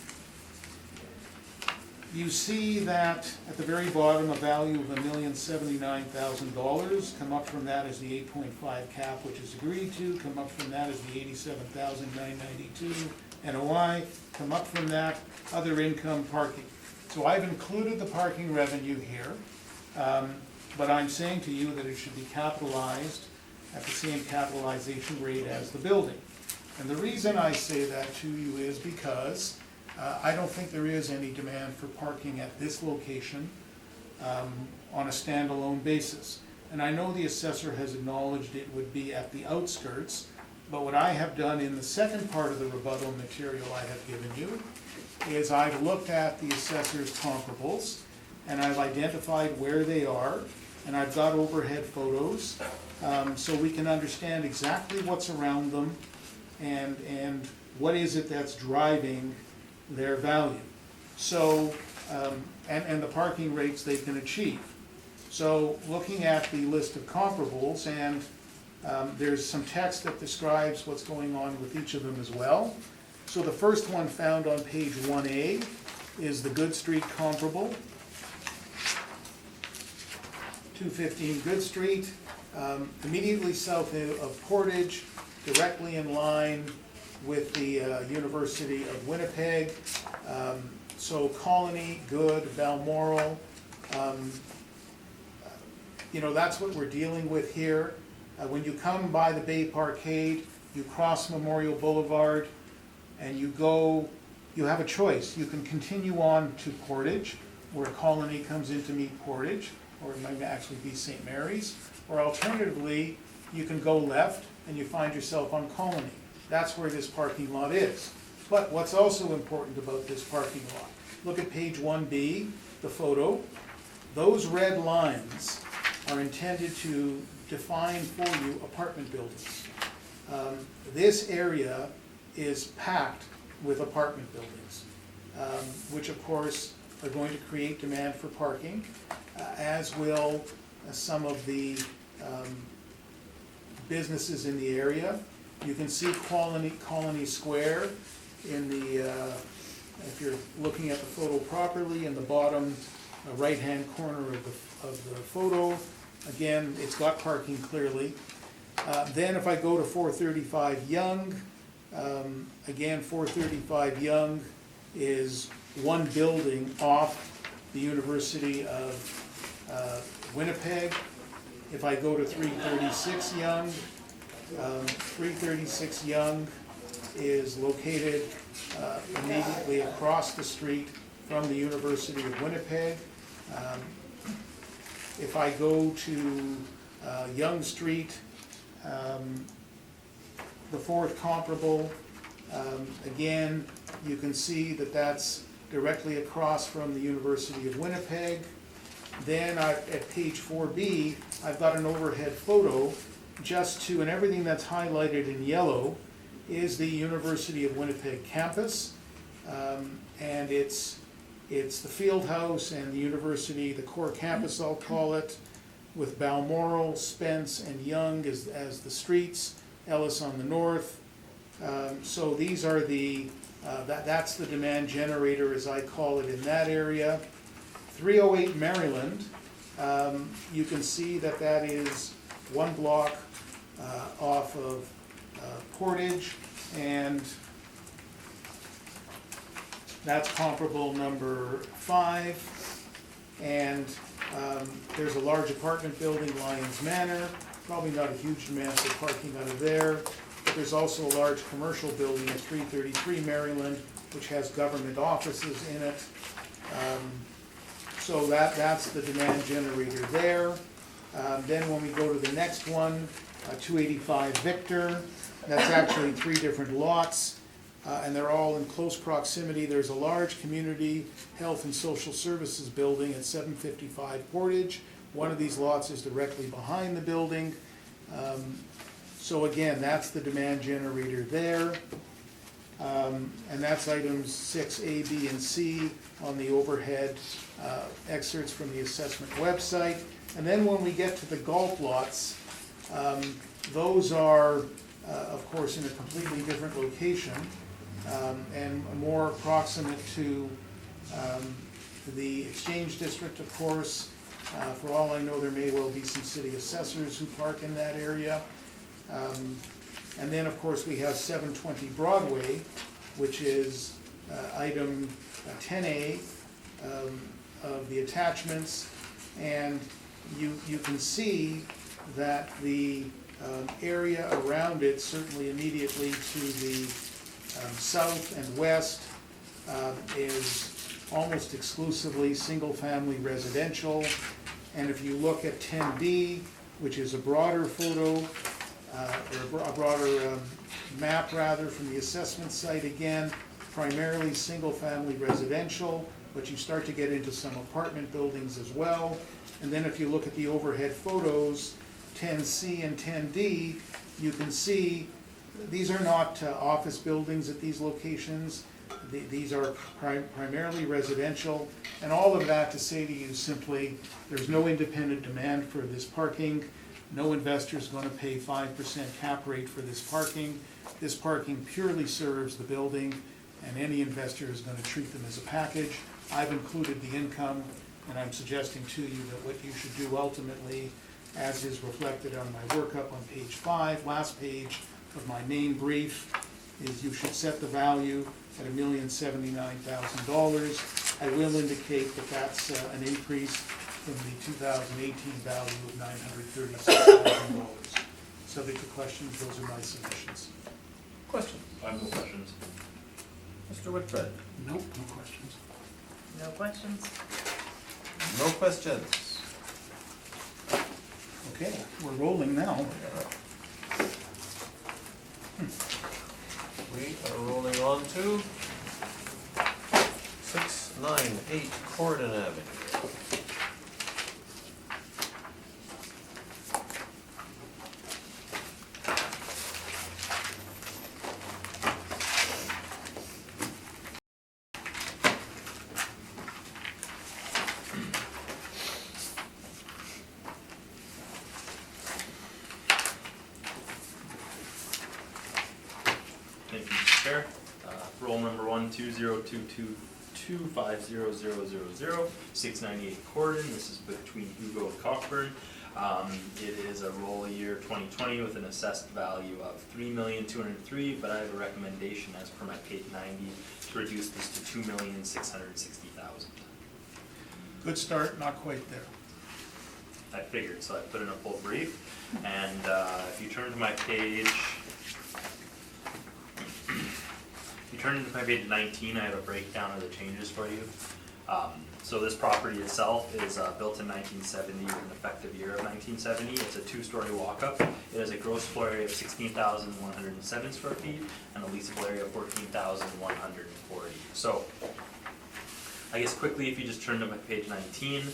you see that at the very bottom, a value of $1,079,000. Come up from that is the 8.5 cap, which is agreed to. Come up from that is the $87,992 NOI. Come up from that, other income, parking. So I've included the parking revenue here, but I'm saying to you that it should be capitalized at the same capitalization rate as the building. And the reason I say that to you is because I don't think there is any demand for parking at this location on a standalone basis. And I know the assessor has acknowledged it would be at the outskirts, but what I have done in the second part of the rebuttal material I have given you is I've looked at the assessor's comparables and I've identified where they are, and I've got overhead photos so we can understand exactly what's around them and what is it that's driving their value. So, and the parking rates they can achieve. So looking at the list of comparables, and there's some text that describes what's going on with each of them as well. So the first one found on page 1A is the Good Street comparable. 215 Good Street, immediately south of Portage, directly in line with the University of Winnipeg. So Colony, Good, Balmoral, that's what we're dealing with here. When you come by the Bay Parkade, you cross Memorial Boulevard, and you have a choice. You can continue on to Portage, where Colony comes in to meet Portage, or it might actually be St. Mary's, or alternatively, you can go left and you find yourself on Colony. That's where this parking lot is. But what's also important about this parking lot, look at page 1B, the photo. Those red lines are intended to define for you apartment buildings. This area is packed with apartment buildings, which of course are going to create demand for parking, as will some of the businesses in the area. You can see Colony Square in the, if you're looking at the photo properly, in the bottom right-hand corner of the photo. Again, it's got parking clearly. Then if I go to 435 Yonge, again, 435 Yonge is one building off the University of Winnipeg. If I go to 336 Yonge, 336 Yonge is located immediately across the street from the University of Winnipeg. If I go to Yonge Street, the fourth comparable, again, you can see that that's directly across from the University of Winnipeg. Then at page 4B, I've got an overhead photo just to, and everything that's highlighted in yellow is the University of Winnipeg campus. And it's the field house and the university, the core campus I'll call it, with Balmoral, Spence, and Yonge as the streets, Ellis on the north. So these are that's the demand generator, as I call it, in that area. 308 Maryland, you can see that is one block off of Portage, and That's comparable number 5. And there's a large apartment building, Lyons Manor, probably not a huge demand for parking out of there. But there's also a large commercial building at 333 Maryland, which has government offices in it. So that's the demand generator there. Then when we go to the next one, 285 Victor, that's actually 3 different lots, and they're all in close proximity. There's a large community health and social services building at 755 Portage. One of these lots is directly behind the building. So again, that's the demand generator there. And that's items 6A, B, and C on the overhead excerpts from the assessment website. And then when we get to the golf lots, those are, of course, in a completely different location and more proximate to the Exchange District, of course. For all I know, there may well be some city assessors who park in that area. And then, of course, we have 720 Broadway, which is item 10A of the attachments. And you can see that the area around it, certainly immediately to the south and west, is almost exclusively single-family residential. And if you look at 10B, which is a broader photo, or a broader map rather from the assessment site, again, primarily single-family residential, but you start to get into some apartment buildings as well. And then if you look at the overhead photos, 10C and 10D, you can see these are not office buildings at these locations. These are primarily residential. And all of that to say to you simply, there's no independent demand for this parking. No investor is going to pay 5% cap rate for this parking. This parking purely serves the building, and any investor is going to treat them as a package. I've included the income, and I'm suggesting to you that what you should do ultimately, as is reflected on my workup on page 5, last page of my main brief, is you should set the value at $1,079,000. I will indicate that that's an increase from the 2018 value of $936,000. Subject to questions, those are my submissions. Questions? I have no questions. Mr. Whitbread? Nope, no questions. No questions? No questions. Okay, we're rolling now. We are rolling on to 698 Corden Avenue. Thank you, Mr. Chair. Roll number 12022250000, 698 Corden. This is between Hugo and Cockburn. It is a roll year 2020 with an assessed value of $3,203,000, but I have a recommendation as per my page 90 to reduce this to $2,660,000. Good start, not quite there. I figured, so I put in a full brief. And if you turn to my page, if you turn into my page 19, I have a breakdown of the changes for you. So this property itself is built in 1970 with an effective year of 1970. It's a 2-story walk-up. It has a gross floor area of 16,107 square feet and a leasable area of 14,140. So I guess quickly, if you just turn to my page 19,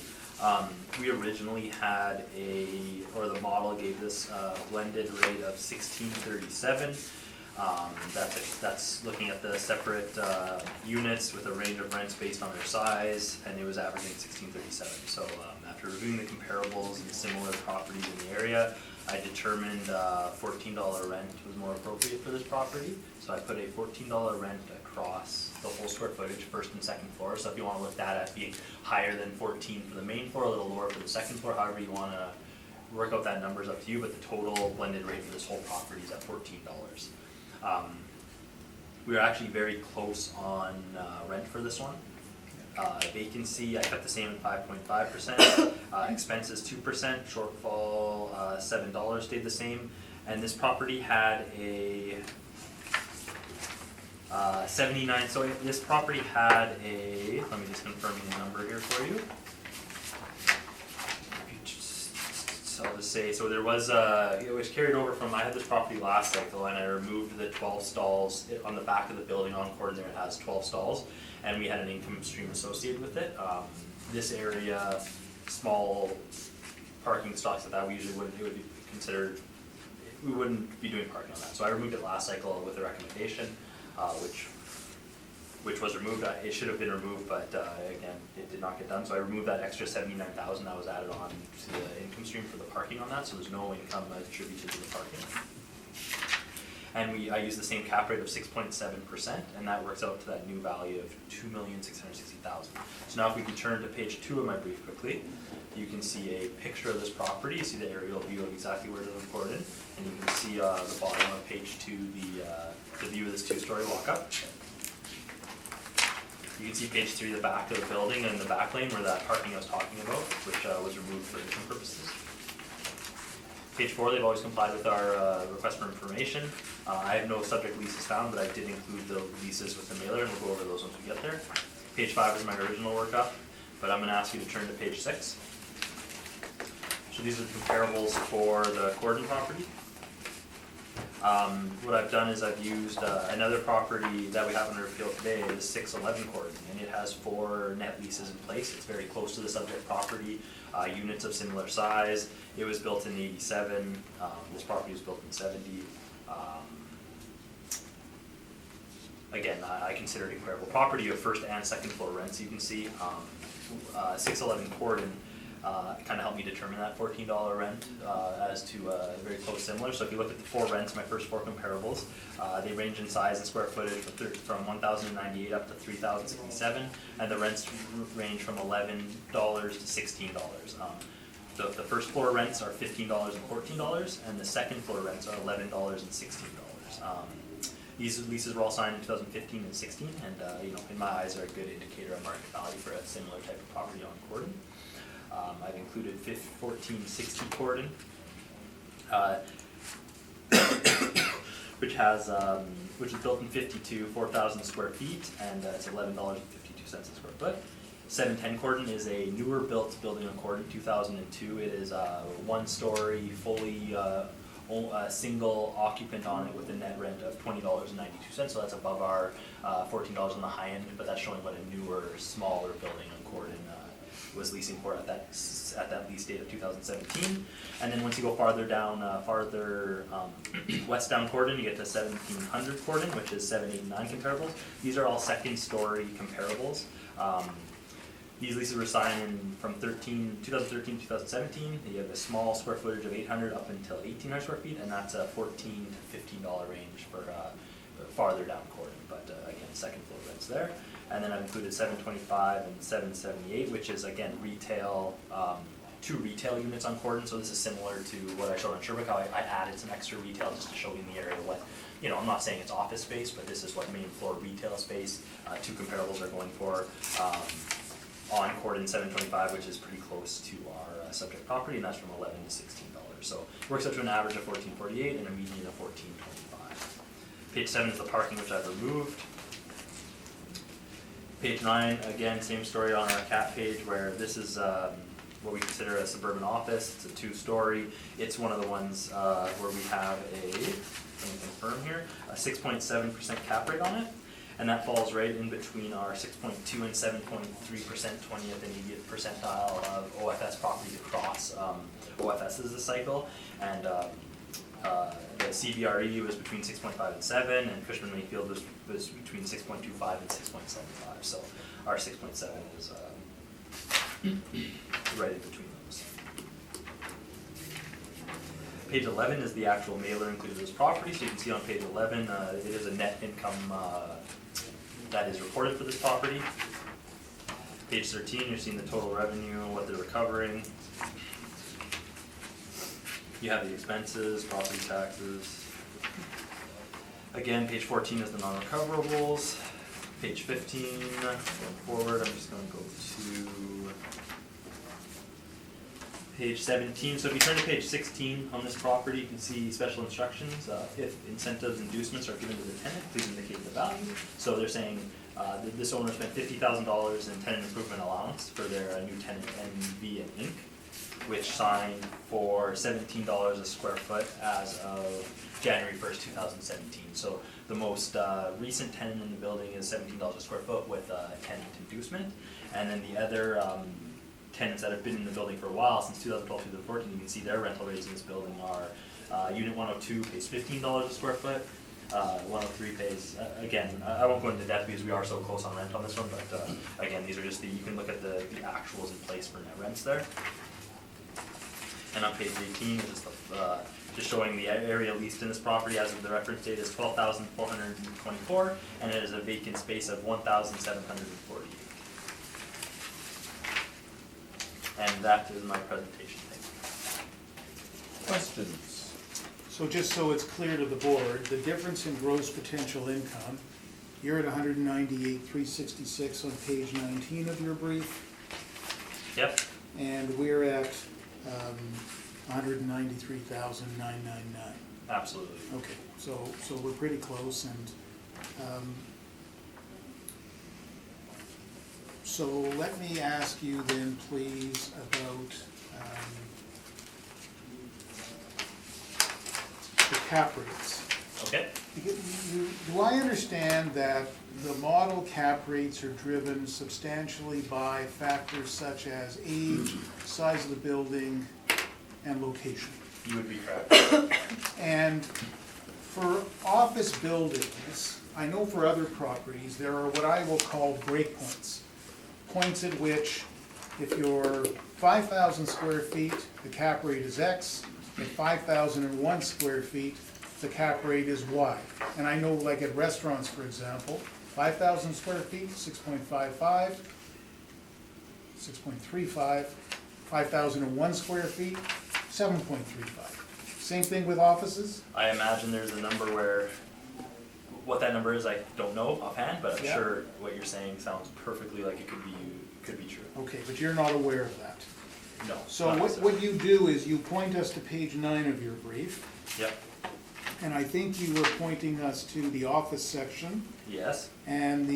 we originally had the model gave this blended rate of 1637. That's looking at the separate units with a range of rents based on their size, and it was averaging 1637. So after reviewing the comparables and similar properties in the area, I determined $14 rent was more appropriate for this property. So I put a $14 rent across the whole square footage, first and second floor. So if you want to look at it being higher than 14 for the main floor, a little lower for the second floor, however you want to work out that number is up to you, but the total blended rate for this whole property is at $14. We are actually very close on rent for this one. Vacancy, I kept the same at 5.5%. Expenses 2%, shortfall $7 stayed the same. And this property had a 79, so this property had a, let me just confirm the number here for you. So I'll just say, so there was, it was carried over from, I had this property last cycle and I removed the 12 stalls on the back of the building on Corden there, it has 12 stalls, and we had an income stream associated with it. This area, small parking spots that we usually wouldn't, it would be considered, we wouldn't be doing parking on that. So I removed it last cycle with a recommendation, which was removed. It should have been removed, but again, it did not get done. So I removed that extra $79,000 that was added on to the income stream for the parking on that. So there's no income attributed to the parking. And I used the same cap rate of 6.7%, and that works out to that new value of $2,660,000. So now if we can turn to page 2 of my brief quickly, you can see a picture of this property. You see the aerial view of exactly where it is recorded, and you can see the bottom of page 2, the view of this 2-story walk-up. You can see page 3, the back of the building and the back lane where that parking I was talking about, which was removed for income purposes. Page 4, they've always complied with our request for information. I have no subject leases found, but I did include the leases with the mailer, and we'll go over those once we get there. Page 5 is my original workup, but I'm going to ask you to turn to page 6. So these are the comparables for the Corden property. What I've done is I've used another property that we have under appeal today, is 611 Corden, and it has 4 net leases in place. It's very close to the subject property, units of similar size. It was built in '87. This property was built in '70. Again, I consider it a comparable property. You have first and second floor rents. You can see 611 Corden kind of helped me determine that $14 rent as to very close similar. So if you look at the 4 rents, my first 4 comparables, they range in size and square footage from 1,098 up to 3,067, and the rents range from $11 to $16. The first floor rents are $15 and $14, and the second floor rents are $11 and $16. These leases were all signed in 2015 and 16, and in my eyes are a good indicator of market value for a similar type of property on Corden. I've included 1460 Corden, which is built in 52, 4,000 square feet, and it's $11.52 a square foot. 710 Corden is a newer built building on Corden, 2002. It is a 1-story, fully single occupant on it with a net rent of $20.92. So that's above our $14 on the high end, but that's showing what a newer, smaller building on Corden was leasing for at that lease date of 2017. And then once you go farther down, west down Corden, you get to 1700 Corden, which is 7, 8, and 9 comparables. These are all second-story comparables. These leases were signed from 2013 to 2017. You have a small square footage of 800 up until 1,800 square feet, and that's a $14 to $15 range for farther down Corden. But again, second floor rents there. And then I've included 725 and 778, which is again retail, 2 retail units on Corden. So this is similar to what I showed on Sherbrooke. How I added some extra retail just to show you in the area what, I'm not saying it's office space, but this is what main floor retail space. 2 comparables are going for on Corden 725, which is pretty close to our subject property, and that's from $11 to $16. So it works out to an average of $14.48 and a median of $14.25. Page 7 is the parking, which I've removed. Page 9, again, same story on our CAT page, where this is what we consider a suburban office. It's a 2-story. It's one of the ones where we have let me confirm here, a 6.7% cap rate on it. And that falls right in between our 6.2 and 7.3% 20th and 80th percentile of OFS properties across OFS's this cycle. And the CBRE was between 6.5 and 7, and Cushman Mayfield was between 6.25 and 6.75. So our 6.7 is right in between those. Page 11 is the actual mailer included as property. So you can see on page 11, it is a net income that is reported for this property. Page 13, you're seeing the total revenue, what they're recovering. You have the expenses, property taxes. Again, page 14 is the non-recoverables. Page 15, going forward, I'm just gonna go to page 17. So if you turn to page 16 on this property, you can see special instructions. If incentives, inducements are given to the tenant, please indicate the value. So they're saying that this owner spent $50,000 in tenant improvement allowance for their new tenant, NV and Inc., which signed for $17 a square foot as of January 1st, 2017. So the most recent tenant in the building is $17 a square foot with tenant inducement. And then the other tenants that have been in the building for a while, since 2012, 2014, you can see their rental rates in this building are Unit 102 pays $15 a square foot, 103 pays, again, I won't go into depth because we are so close on rent on this one, but again, these are just you can look at the actuals in place for net rents there. And on page 18 is just showing the area leased in this property as of the reference date is 12,424, and it is a vacant space of 1,748. And that is my presentation. Thank you. Questions? So just so it's clear to the board, the difference in gross potential income, you're at 198,366 on page 19 of your brief, Yep. and we're at 193,999. Absolutely. Okay, so we're pretty close, and so let me ask you then, please, about the cap rates. Okay. Do I understand that the model cap rates are driven substantially by factors such as age, size of the building, and location? You would be correct. And for office buildings, I know for other properties, there are what I will call breakpoints. Points at which, if you're 5,000 square feet, the cap rate is X. At 5,001 square feet, the cap rate is Y. And I know, like at restaurants, for example, 5,000 square feet, 6.55, 6.35, 5,001 square feet, 7.35. Same thing with offices? I imagine there's a number where, what that number is, I don't know offhand, but I'm Yeah. sure what you're saying sounds perfectly like it could be true. Okay, but you're not aware of that. No. So not what necessarily. you do is you point us to page 9 of your brief, Yep. and I think you were pointing us to the office section, Yes. and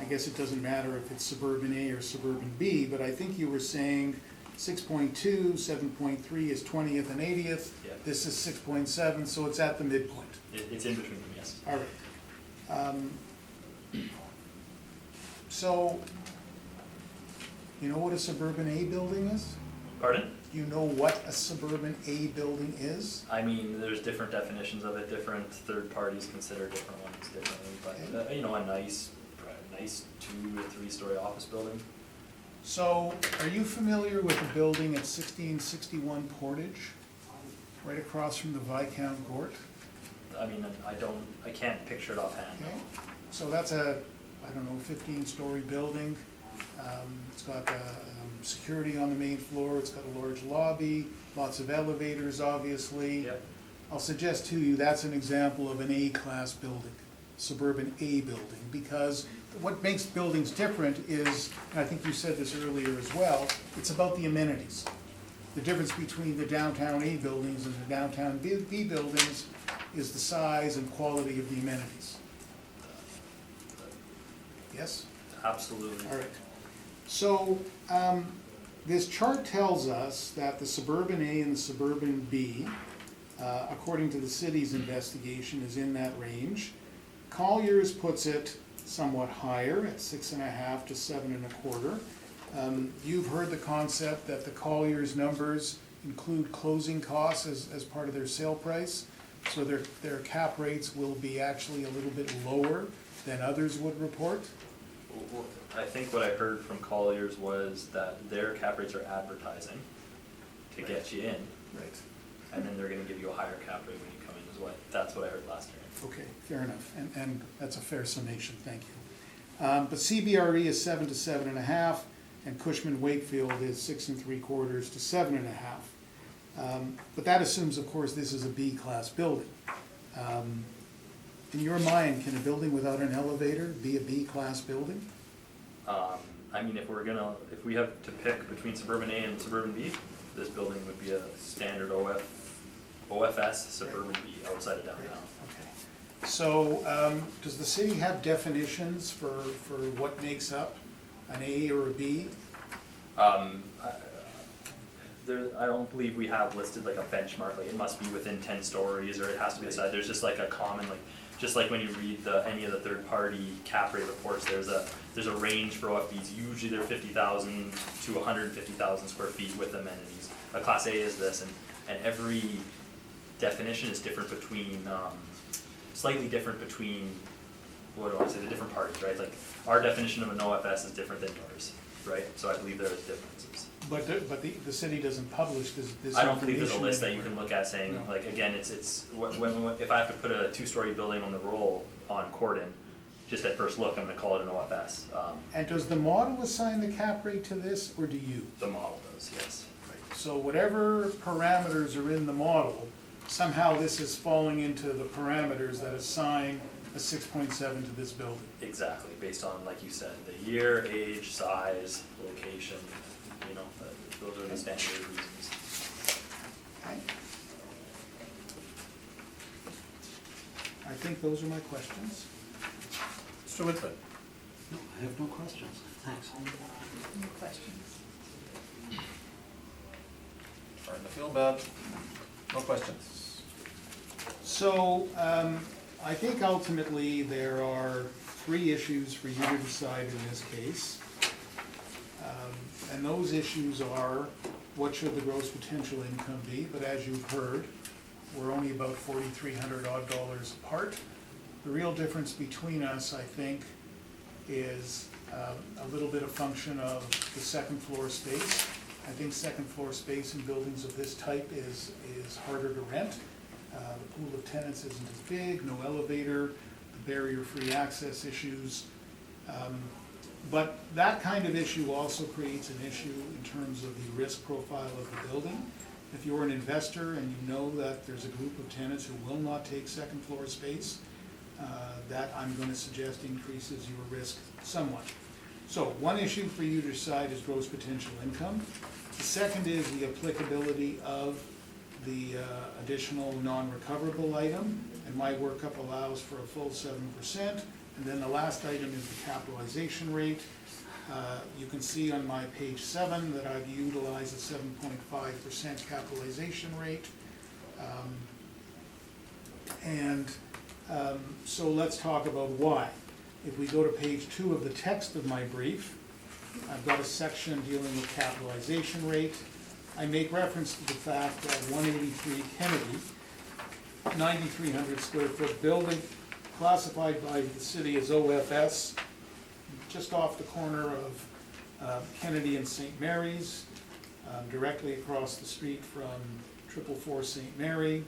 I guess it doesn't matter if it's suburban A or suburban B, but I think you were saying 6.2, 7.3 is 20th and 80th. Yeah. This is 6.7, so it's at the midpoint. It's in between them, yes. All right. So, you know what a suburban A building is? Pardon? You know what a suburban A building is? I mean, there's different definitions of it, different third parties consider different ones differently, but, a nice 2 to 3 story office building. So, are you familiar with the building at 1661 Portage, right across from the Viscount Gort? I mean, I can't picture it offhand. Okay, so that's a, 15-story building. It's got security on the main floor, it's got a large lobby, lots of elevators, obviously. Yep. I'll suggest to you that's an example of an A-class building, suburban A building, because what makes buildings different is, and I think you said this earlier as well, it's about the amenities. The difference between the downtown A buildings and the downtown B buildings is the size and quality of the amenities. Yes? Absolutely. All right. So, this chart tells us that the suburban A and the suburban B, according to the city's investigation, is in that range. Colliers puts it somewhat higher at 6.5 to 7.25. You've heard the concept that the Colliers numbers include closing costs as part of their sale price, so their cap rates will be actually a little bit lower than others would report. I think what I heard from Colliers was that their cap rates are advertising to get you in, Right. and then they're gonna give you a higher cap rate when you come in, that's what I heard last year. Okay, fair enough, and that's a fair summation, thank you. But CBRE is 7 to 7.5, and Cushman Wakefield is 6 3/4 to 7.5. But that assumes, of course, this is a B-class building. In your mind, can a building without an elevator be a B-class building? I mean, if we have to pick between suburban A and suburban B, this building would be a standard OFS suburban B outside of downtown. Okay. So, does the city have definitions for what makes up an A or a B? I don't believe we have listed like a benchmark, like it must be within 10 stories, or it has to be the side. There's just like a common, like, just like when you read any of the third-party cap rate reports, there's a range for OFBs. Usually they're 50,000 to 150,000 square feet with amenities. A Class A is this, and every definition is different between, slightly different between, what do I say, the different parties, right? Like, our definition of an OFS is different than yours, right? So I believe there are differences. But the city doesn't publish this I don't believe there's a information list that you anywhere. can look at saying, No. like, again, it's, if I have to put a 2-story building on the roll on Corden, just at first look, I'm gonna call it an OFS. And does the model assign the cap rate to this, or do you? The model does, yes. So whatever parameters are in the model, somehow this is falling into the parameters that assign a 6.7 to this building. Exactly, based on, like you said, the year, age, size, location, you know, those are the standard reasons. Okay. I think those are my questions. Mr. Whitford? No, I have no questions. Thanks. Any questions? Starting to feel bad. No questions. So, I think ultimately there are 3 issues for you to decide in this case. And those issues are, what should the gross potential income be? But as you've heard, we're only about $4,300 odd apart. The real difference between us, I think, is a little bit of function of the second floor space. I think second floor space in buildings of this type is harder to rent. The pool of tenants isn't as big, no elevator, the barrier-free access issues. But that kind of issue also creates an issue in terms of the risk profile of the building. If you're an investor and you know that there's a group of tenants who will not take second floor space, that I'm going to suggest increases your risk somewhat. So one issue for you to decide is gross potential income. The second is the applicability of the additional non-recoverable item, and my workup allows for a full 7%. And then the last item is the capitalization rate. You can see on my page 7 that I've utilized a 7.5% capitalization rate. So let's talk about why. If we go to page 2 of the text of my brief, I've got a section dealing with capitalization rate. I make reference to the fact that 183 Kennedy, 9,300 square foot building, classified by the city as OFS, just off the corner of Kennedy and St. Mary's, directly across the street from 444 St. Mary.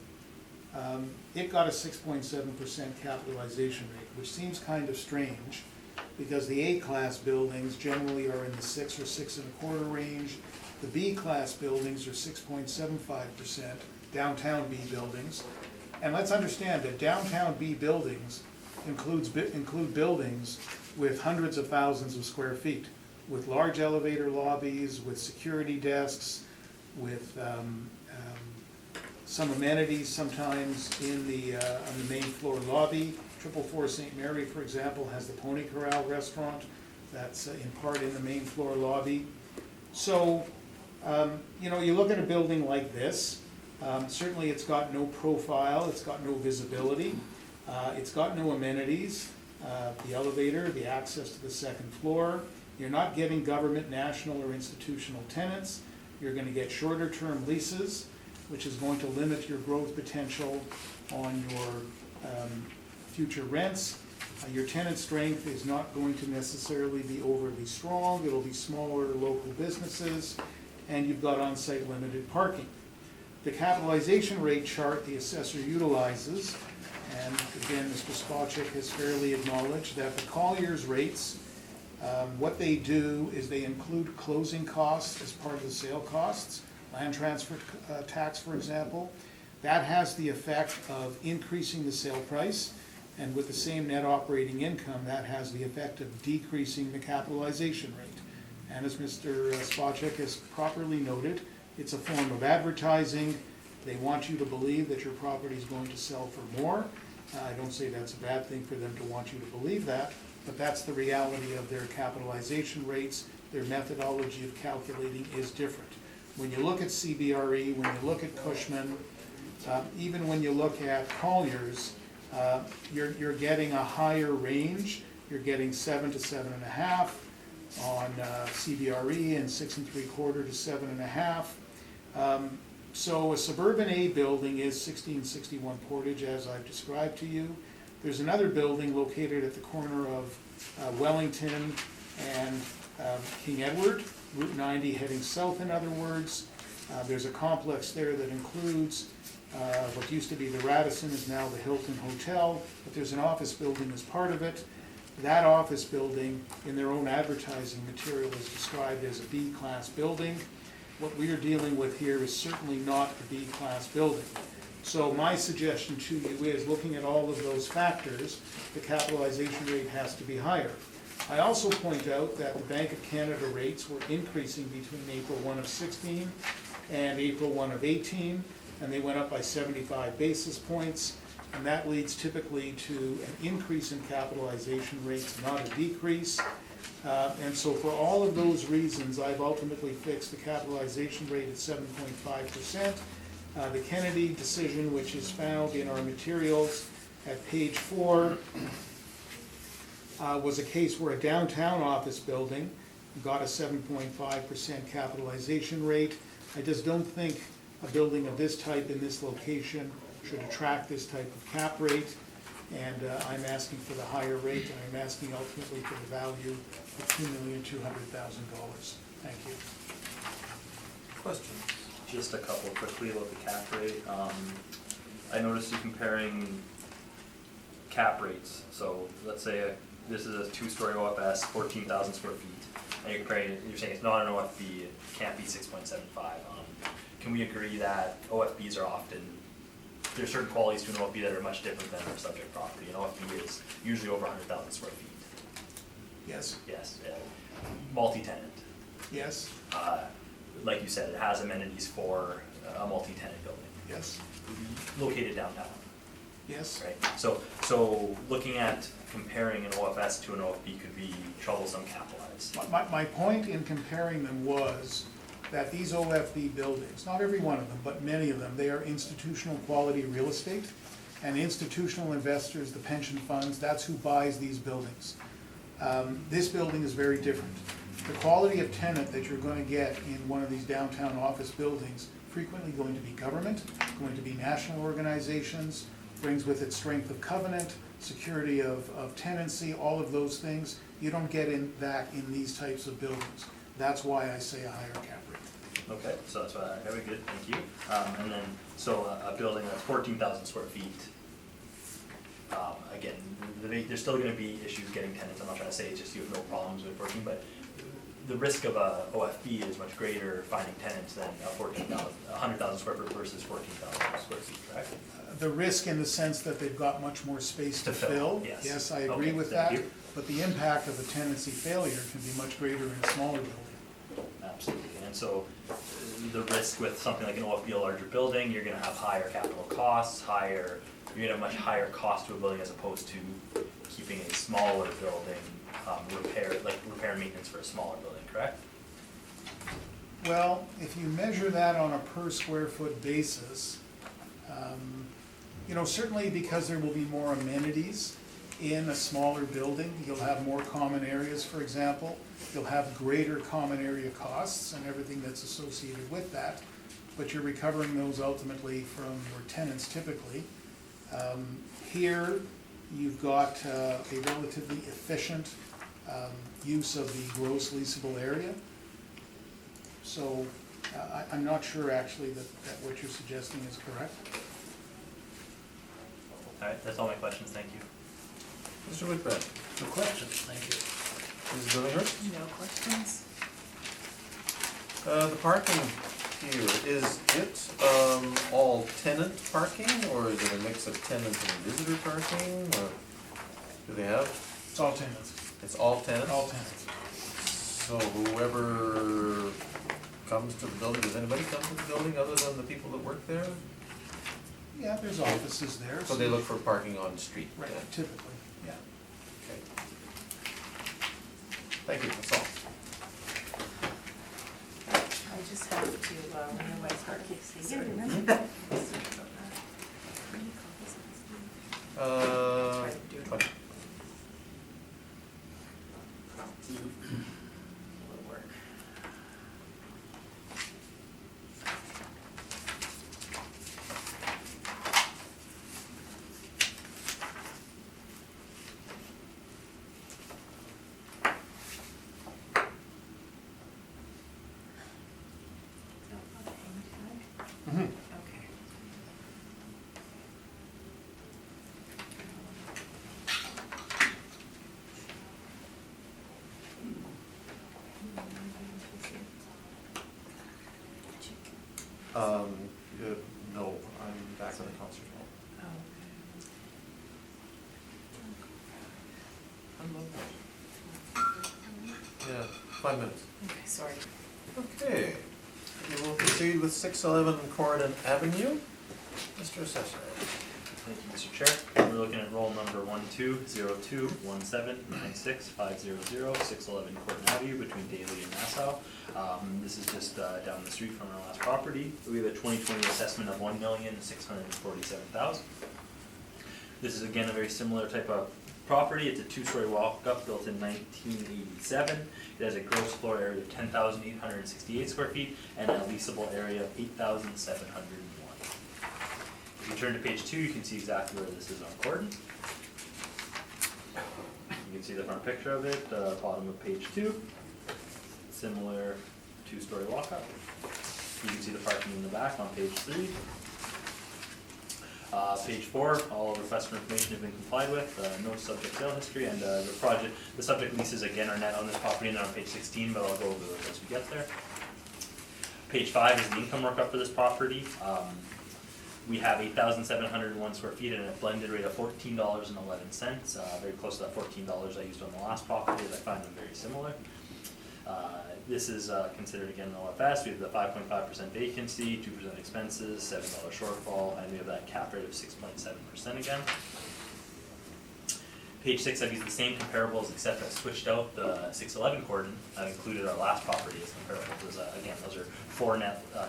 It got a 6.7% capitalization rate, which seems kind of strange because the A-class buildings generally are in the 6 or 6.25 range. The B-class buildings are 6.75%, downtown B buildings. And let's understand that downtown B buildings include buildings with hundreds of thousands of square feet, with large elevator lobbies, with security desks, with some amenities sometimes on the main floor lobby. 444 St. Mary, for example, has the Pony Corral restaurant that's in part in the main floor lobby. So, you look at a building like this, certainly it's got no profile, it's got no visibility, it's got no amenities, the elevator, the access to the second floor. You're not getting government, national, or institutional tenants. You're going to get shorter term leases, which is going to limit your growth potential on your future rents. Your tenant strength is not going to necessarily be overly strong. It'll be smaller local businesses, and you've got on-site limited parking. The capitalization rate chart the assessor utilizes, and again, Mr. Spalchik has fairly acknowledged that the Collier's rates, what they do is they include closing costs as part of the sale costs, land transfer tax, for example. That has the effect of increasing the sale price, And with the same net operating income, that has the effect of decreasing the capitalization rate. And as Mr. Spacek has properly noted, it's a form of advertising. They want you to believe that your property is going to sell for more. I don't say that's a bad thing for them to want you to believe that, but that's the reality of their capitalization rates. Their methodology of calculating is different. When you look at CBRE, when you look at Cushman, even when you look at Colliers, you're getting a higher range. You're getting 7 to 7.5 on CBRE and 6 3/4 to 7.5. So a suburban A building is 1661 Portage, as I've described to you. There's another building located at the corner of Wellington and King Edward, Route 90 heading south, in other words. There's a complex there that includes what used to be the Radisson is now the Hilton Hotel, but there's an office building as part of it. That office building, in their own advertising material, is described as a B-class building. What we are dealing with here is certainly not a B-class building. So my suggestion to you is, looking at all of those factors, the capitalization rate has to be higher. I also point out that the Bank of Canada rates were increasing between April 1 of 16 and April 1 of 18, and they went up by 75 basis points, and that leads typically to an increase in capitalization rates, not a decrease. And so for all of those reasons, I've ultimately fixed the capitalization rate at 7.5%. The Kennedy decision, which is found in our materials at page 4, was a case where a downtown office building got a 7.5% capitalization rate. I just don't think a building of this type in this location should attract this type of cap rate. And I'm asking for the higher rate, and I'm asking ultimately for the value of $2,200,000. Thank you. Questions? Just a couple quickly about the cap rate. I noticed you comparing cap rates. So let's say this is a 2-story OFS, 14,000 square feet, and you're comparing it, you're saying it's not an OFB, it can't be 6.75. Can we agree that OFBs are often, there's certain qualities to an OFB that are much different than our subject property? An OFB is usually over 100,000 square feet. Yes. Yes, multi-tenant. Yes. Like you said, it has amenities for a multi-tenant building. Yes. Located downtown. Yes. Right, so looking at comparing an OFS to an OFB could be troublesome cap-wise. My point in comparing them was that these OFB buildings, not every one of them, but many of them, they are institutional quality real estate, and institutional investors, the pension funds, that's who buys these buildings. This building is very different. The quality of tenant that you're going to get in one of these downtown office buildings, frequently going to be government, going to be national organizations, brings with it strength of covenant, security of tenancy, all of those things. You don't get that in these types of buildings. That's why I say a higher cap rate. Okay, so that's very good, thank you. And then, so a building that's 14,000 square feet, again, there's still gonna be issues getting tenants. I'm not trying to say it's just you have no problems with working, but the risk of a OFB is much greater finding tenants than a 100,000 square foot versus 14,000 square feet, correct? The risk in the sense that they've got much more space to fill. Yes. Yes, I agree Okay, with thank that. you. But the impact of a tenancy failure can be much greater in a smaller building. Absolutely, and so the risk with something like an OFB, a larger building, you're gonna have higher capital costs, you're gonna have much higher cost to a building as opposed to keeping a smaller building, repair and maintenance for a smaller building, correct? Well, if you measure that on a per square foot basis, certainly because there will be more amenities in a smaller building, you'll have more common areas, for example. You'll have greater common area costs and everything that's associated with that, but you're recovering those ultimately from your tenants typically. Here, you've got a relatively efficient use of the gross leasable area. So I'm not sure actually that what you're suggesting is correct. All right, that's all my questions, thank you. Mr. Whitbread? No questions, thank you. Mrs. Billinghurst? No questions? The parking here, is it all tenant parking, or is it a mix of tenant and visitor parking, or? Do they have? It's all tenants, It's all tenants? all tenants. So whoever comes to the building, does anybody come to the building other than the people that work there? Yeah, there's offices there. So they look for parking on the street? Right, then? typically, yeah. Okay. Thank you, that's all. I just have to, renew my parking. You remember that? Uh, Try to do it. Will work. Mhm. Okay. Um, no, I'm back in the concert hall. Oh, Yeah, 5 minutes. okay, sorry. Okay, we will proceed with 611 Corydon Avenue. Mr. Assessor. Thank you, Mr. Chair. We're looking at roll number 12021796500611 Corydon Avenue between Daly and Nassau. This is just down the street from our last property. We have a 2020 assessment of $1,647,000. This is again a very similar type of property. It's a two-story walk-up built in 1987. It has a gross floor area of 10,868 square feet and a leasable area of 8,701. If you turn to page 2, you can see exactly where this is on Corydon. You can see the front picture of it, bottom of page 2. Similar two-story walk-up. You can see the parking in the back on page 3. Page 4, all requests for information have been complied with, no subject sale history, and the subject leases again are net on this property and they're on page 16, but I'll go over those as we get there. Page 5 is the income workup for this property. We have 8,701 square feet and a blended rate of $14.11, very close to that $14 I used on the last property, as I find them very similar. This is considered again an OFS. We have the 5.5% vacancy, 2% expenses, $7 shortfall, and we have that cap rate of 6.7% again. Page 6, I've used the same comparables except I've switched out the 611 Corydon. I've included our last property as comparables. Again, those are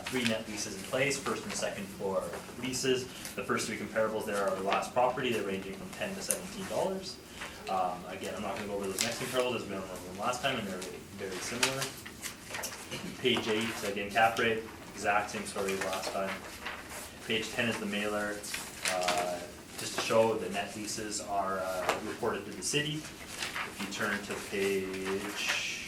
3 net leases in place, first and second floor leases. The first 3 comparables there are our last property. They're ranging from $10 to $17. Again, I'm not going to go over those next comparables as we went over them last time, and they're very similar. Page 8, again, cap rate, exact same story as last time. Page 10 is the mailer, just to show the net leases are reported to the city. If you turn to page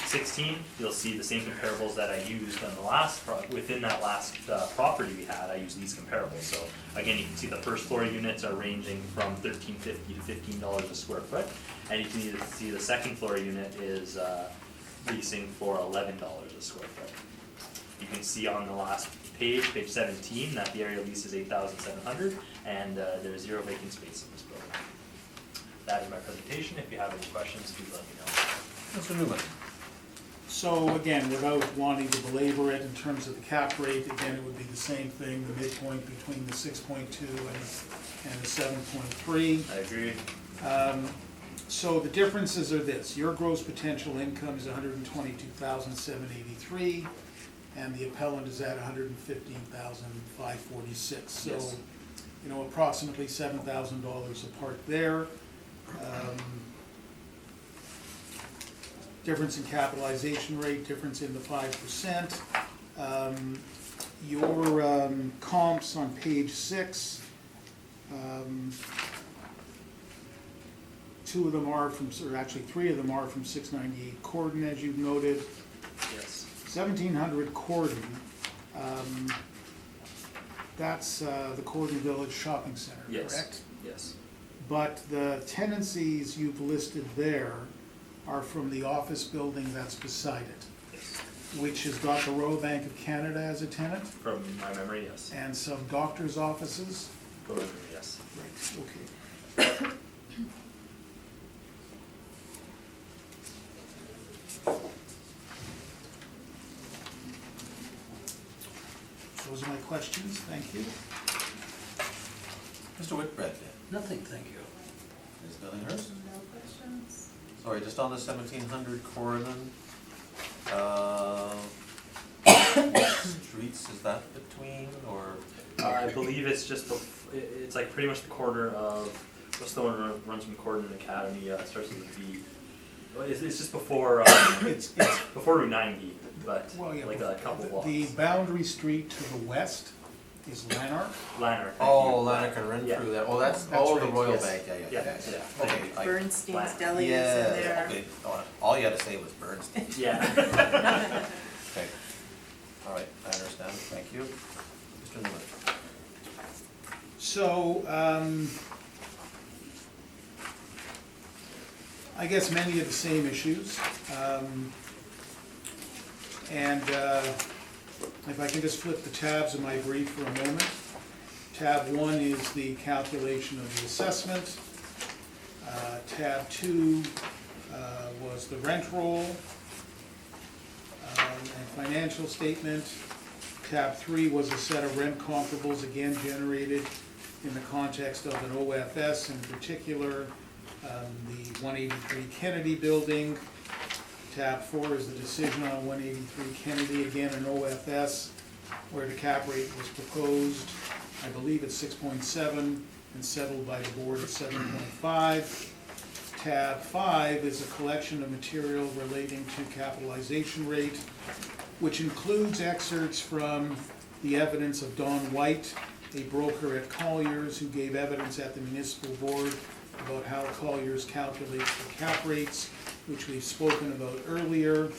16, you'll see the same comparables that I used on the last, within that last property we had, I used these comparables. So again, you can see the first floor units are ranging from $13.50 to $15 a square foot. And you can see the second floor unit is leasing for $11 a square foot. You can see on the last page, page 17, that the area lease is 8,700 and there's 0 vacant space in this building. That is my presentation. If you have any questions, please let me know. Mr. Newman. So again, without wanting to belabor it in terms of the cap rate, again, it would be the same thing, the midpoint between the 6.2 and the 7.3. I agree. So the differences are this: your gross potential income is $122,783, and the appellant is at $115,546. So, Yes. you know, approximately $7,000 apart there. Difference in capitalization rate, difference in the 5%. Your comps on page 6. 2 of them are from, or actually 3 of them are from 698 Corydon, as you've noted. Yes. 1700 Corydon, that's the Corydon Village Shopping Center, Yes. correct? Yes. But the tenancies you've listed there are from the office building that's beside it, Yes. which has got the Royal Bank of Canada as a tenant, From my memory, yes. and some doctor's offices. Preliminary, yes. Right, okay. Those are my questions, thank you. Mr. Whitbread, Nothing, thank you. Ms. Billinghurst? No questions? Sorry, just on the 1700 Corydon, what streets is that between, or? I believe it's just, it's like pretty much the corner of, what's the one that runs from Corydon Academy, it starts with a B. It's just before, It's, before Route 90, but well, yeah, like a couple blocks. the boundary street to the west is Lanark. Lanark. Oh, Lanark and run Yeah. through there, oh, that's, That's oh, the right, Royal yes. Bank, yeah, Yeah, yeah. yeah. Okay, Bernstein's Wow. Deli is in yeah, there. okay, all you had to say was Bernstein. Yeah. Okay, all right, I understand, thank you. Mr. Newman? So, I guess many of the same issues. And if I can just flip the tabs in my brief for a moment. Tab 1 is the calculation of the assessment. Tab 2 was the rent roll and financial statement. Tab 3 was a set of rent comparables, again generated in the context of an OFS, in particular the 183 Kennedy building. Tab 4 is the decision on 183 Kennedy, again an OFS, where the cap rate was proposed, I believe at 6.7 and settled by the board at 7.5. Tab 5 is a collection of material relating to capitalization rate, which includes excerpts from the evidence of Don White, a broker at Colliers, who gave evidence at the municipal board about how Colliers calculates the cap rates, which we've spoken about earlier.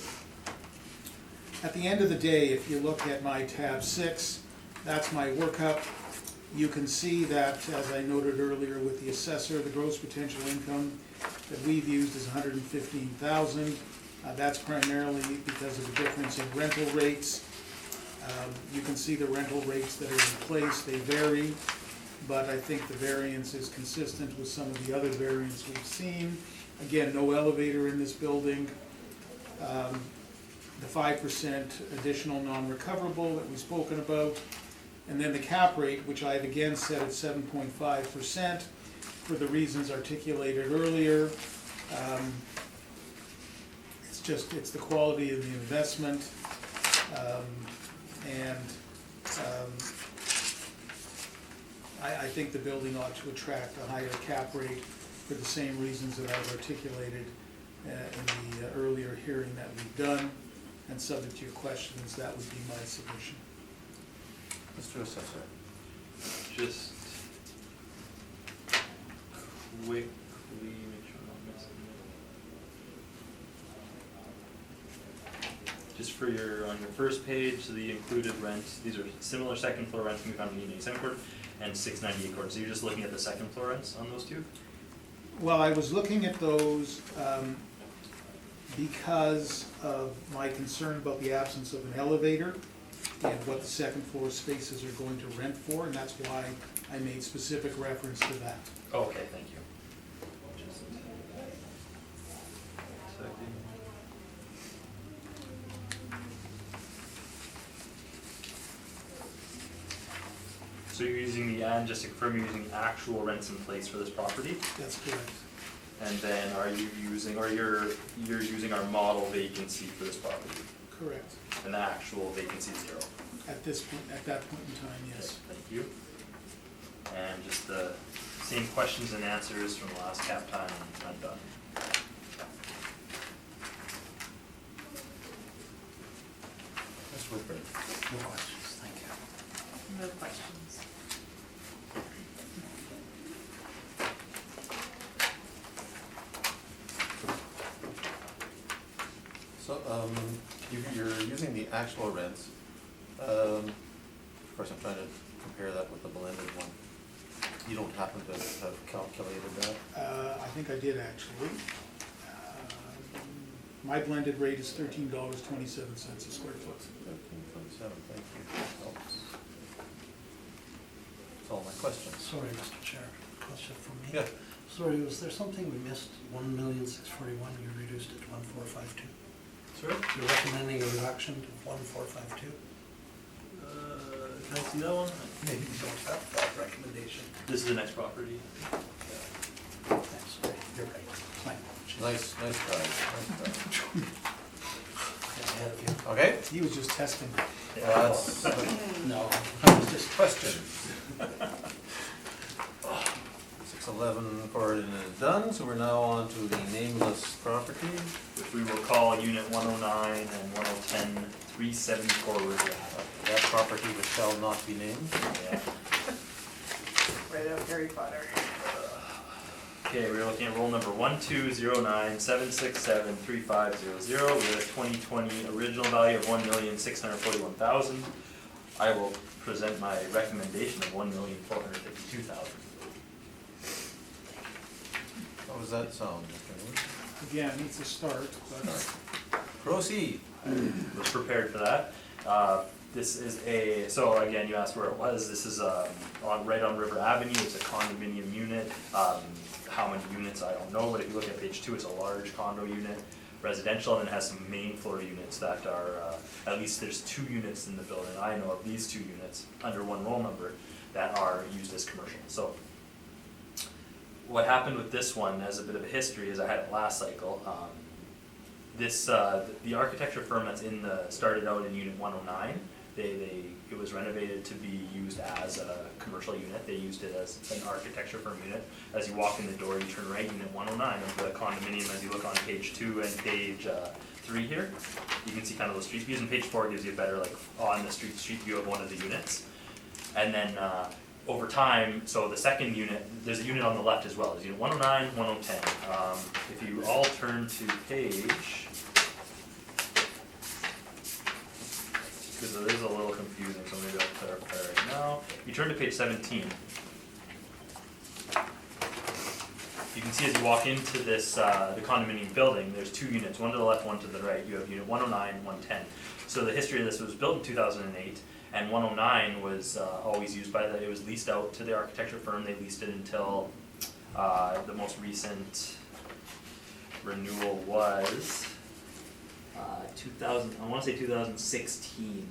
At the end of the day, if you look at my tab 6, that's my workup. You can see that, as I noted earlier with the assessor, the gross potential income that we've used is $115,000. That's primarily because of the difference in rental rates. You can see the rental rates that are in place, they vary, but I think the variance is consistent with some of the other variants we've seen. Again, no elevator in this building. The 5% additional non-recoverable that we've spoken about. And then the cap rate, which I've again set at 7.5% for the reasons articulated earlier. It's the quality of the investment. I think the building ought to attract a higher cap rate for the same reasons that I've articulated in the earlier hearing that we've done. And subject to your questions, that would be my submission. Mr. Assessor? Just quickly make sure I'm not missing it. Just for your, on your first page, so the included rents, these are similar second floor rents we found in 187 Court and 698 Court. So you're just looking at the second floor rents on those two? Well, I was looking at those because of my concern about the absence of an elevator and what the second floor spaces are going to rent for, and that's why I made specific reference to that. Oh, okay, thank you. Just second. So you're using the, and just to confirm, you're using actual rents in place for this property? That's correct. And then are you using, or you're using our model vacancy for this property? Correct. And the actual vacancy is 0? At this point, at that point in time, yes. Thank you. And just the same questions and answers from the last cap time, and I'm done. Mr. Whitbread? No questions, thank you. No questions. So, you're using the actual rents. Of course, I'm trying to compare that with the blended one. You don't happen to have calculated that? I think I did actually. My blended rate is $13.27 a square foot. 13.27, thank you. That helps. all my questions. Sorry, Mr. Chair, question from me. Yeah. Sorry, was there something we missed? 1,641,000, you reduced it to 1,452. Sure. You're recommending a reduction to 1,452. Can I see that one? Maybe you don't have that recommendation. This is the next property. Thanks, sorry, you're right. My apologies. Nice try. Ahead of you. Okay, He was just testing. that's No, I was just questions. 611 recorded and is done, so we're now on to the nameless property. Which we will call Unit 109 and 110, 374 River Ave. That property which shall not be named. Yeah. Right out of Harry Potter. Okay, we're looking at roll number 12097673500. We have a 2020 original value of 1,641,000. I will present my recommendation of 1,452,000. How does that sound, Mr. Newman? Again, it's a start, but Proceed. Was prepared for that. This is so again, you asked where it was. This is right on River Avenue. It's a condominium unit. How many units, I don't know, but if you look at page 2, it's a large condo unit, residential, and it has some main floor units that are, at least there's 2 units in the building. I know of these 2 units under one roll number that are used as commercial. So what happened with this one, as a bit of a history, is I had it last cycle. The architecture firm that's started out in Unit 109. It was renovated to be used as a commercial unit. They used it as an architecture firm unit. As you walk in the door, you turn right, Unit 109 of the condominium. As you look on page 2 and page 3 here, you can see kind of those street views. And page 4 gives you a better on the street view of one of the units. And then over time, so the second unit, there's a unit on the left as well. There's Unit 109, 110. If you all turn to page, because it is a little confusing, so maybe I'll clarify right now. You turn to page 17. You can see as you walk into this, the condominium building, there's 2 units, one to the left, one to the right. You have Unit 109 and 110. So the history of this was built in 2008, and 109 was always used it was leased out to the architecture firm. They leased it until the most recent renewal was 2000, I want to say 2016,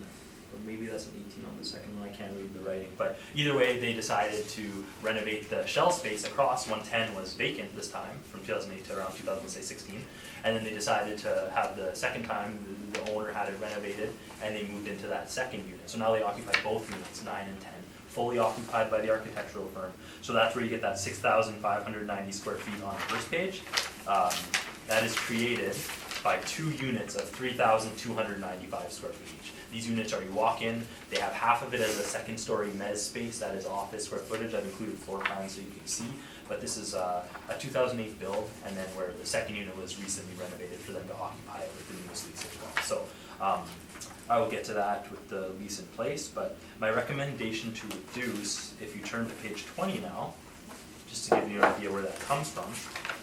or maybe that's an 18 on the second one, I can't read the writing, but either way, they decided to renovate the shell space across. 110 was vacant this time, from 2008 to around 2016, and then they decided to have the second time, the owner had it renovated, and they moved into that second unit. So now they occupy both units, 9 and 10, fully occupied by the architectural firm. So that's where you get that 6,590 square feet on the first page. That is created by 2 units of 3,295 square feet each. These units are, you walk in, they have half of it as a second story mezz space, that is office square footage. I've included floor plans so you can see, but this is a 2008 build, and then where the second unit was recently renovated for them to occupy it with the newest lease as well. So I will get to that with the lease in place, but my recommendation to reduce, if you turn to page 20 now, just to give you an idea where that comes from,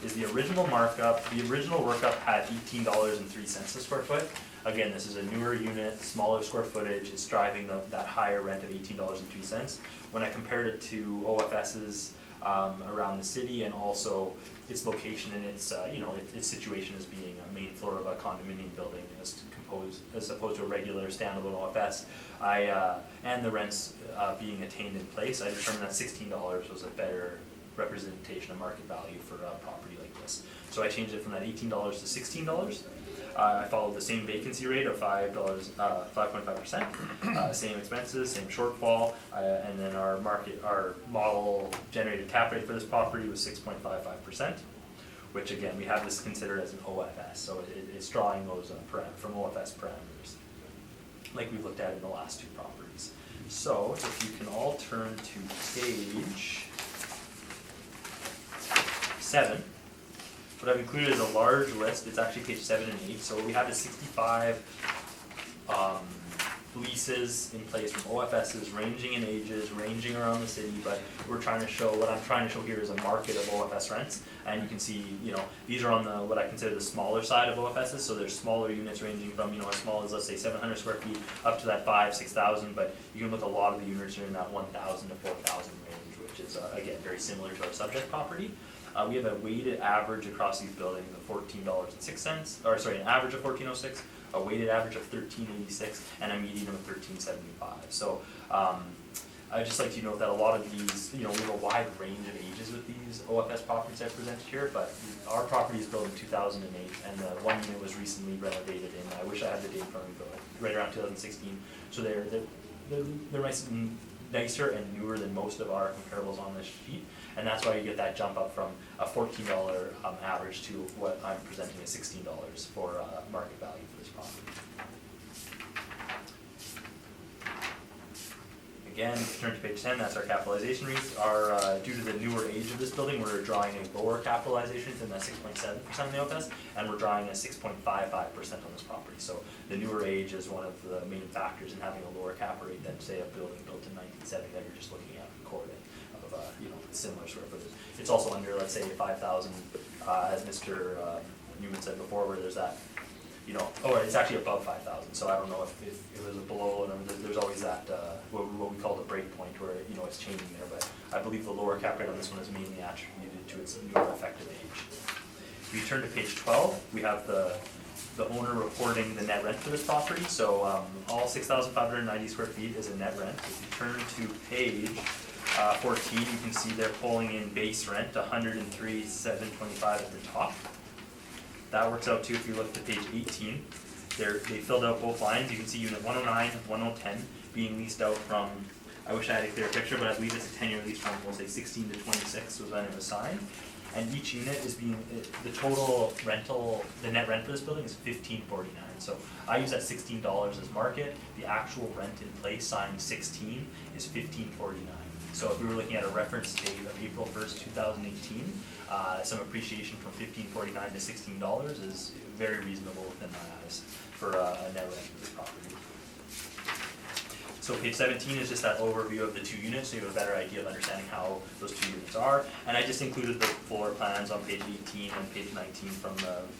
is the original markup. The original workup had $18.03 a square foot. Again, this is a newer unit, smaller square footage. It's driving that higher rent of $18.03. When I compared it to OFS's around the city, and also its location and its its situation as being a main floor of a condominium building as opposed to a regular standalone OFS, and the rents being attained in place, I determined that $16 was a better representation of market value for a property like this. So I changed it from that $18 to $16. I followed the same vacancy rate of $5.5%, same expenses, same shortfall, and then our model generated cap rate for this property was 6.55%, which again, we have this considered as an OFS, so it's drawing those from OFS parameters, like we've looked at in the last 2 properties. So if you can all turn to page 7. What I've included is a large list. It's actually page 7 and 8. So what we have is 65 leases in place from OFSs ranging in ages, ranging around the city, but we're trying to show, what I'm trying to show here is a market of OFS rents. And you can see, you know, these are on the, what I consider the smaller side of OFSs, so there's smaller units ranging from, you know, as small as, let's say, 700 square feet up to that 5,000-6,000, but you can look, a lot of the units are in that 1,000 to 4,000 range, which is, again, very similar to our subject property. We have a weighted average across these buildings of $14.06, or sorry, an average of $14.06, a weighted average of $13.86, and a median of $13.75. So I'd just like to note that a lot of these, you know, we have a wide range of ages with these OFS properties I presented here, but our property is built in 2008, and the one unit was recently renovated in, I wish I had the date in front of me, but right around 2016. So they're nicer and newer than most of our comparables on this sheet. And that's why you get that jump up from a $14 average to what I'm presenting as $16 for market value for this property. Again, if you turn to page 10, that's our capitalization rates. Due to the newer age of this building, we're drawing a lower capitalization than that 6.7% of the OFS, and we're drawing a 6.55% on this property. So the newer age is one of the main factors in having a lower cap rate than, say, a building built in 1970 that you're just looking at recorded. You know, similar square footage. It's also under, let's say, 5,000, as Mr. Newman said before, where there's that, you know, it's actually above 5,000. So I don't know if it was below, and there's always that, what we call the break point, where, you know, it's changing there. But I believe the lower cap rate on this one is mainly attributed to its newer effective age. If you turn to page 12, we have the owner reporting the net rent for this property. So all 6,590 square feet is a net rent. If you turn to page 14, you can see they're pulling in base rent, $103,725 at the top. That works out to, if you look to page 18, they filled out both lines. You can see unit 109 and 1010 being leased out from, I wish I had a clearer picture, but I believe it's a 10-year lease from, we'll say 16 to 26 was when it was signed. And each unit is being, the total rental, the net rent for this building is $15.49. So I use that $16 as market. The actual rent in place signed 16 is $15.49. So if we were looking at a reference date of April 1st, 2018, some appreciation from $15.49 to $16 is very reasonable within my eyes for a net rent for this property. So page 17 is just that overview of the two units, so you have a better idea of understanding how those two units are. And I just included the floor plans on page 18 and page 19 from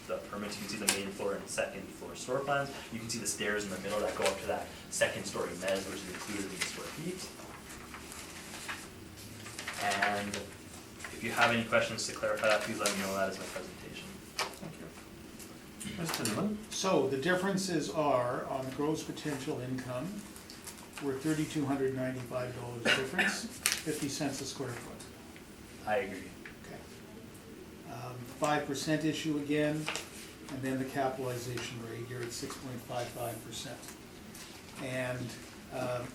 the permits. You can see the main floor and second floor store plans. You can see the stairs in the middle that go up to that second story mezz, which is included in the square feet. And if you have any questions to clarify that, please let me know. That is my presentation. Thank you. Mr. Newman? So the differences are on the gross potential income, we're $3,295 difference, 50 cents a square foot. I agree. Okay. 5% issue again, and then the capitalization rate, you're at 6.55%. And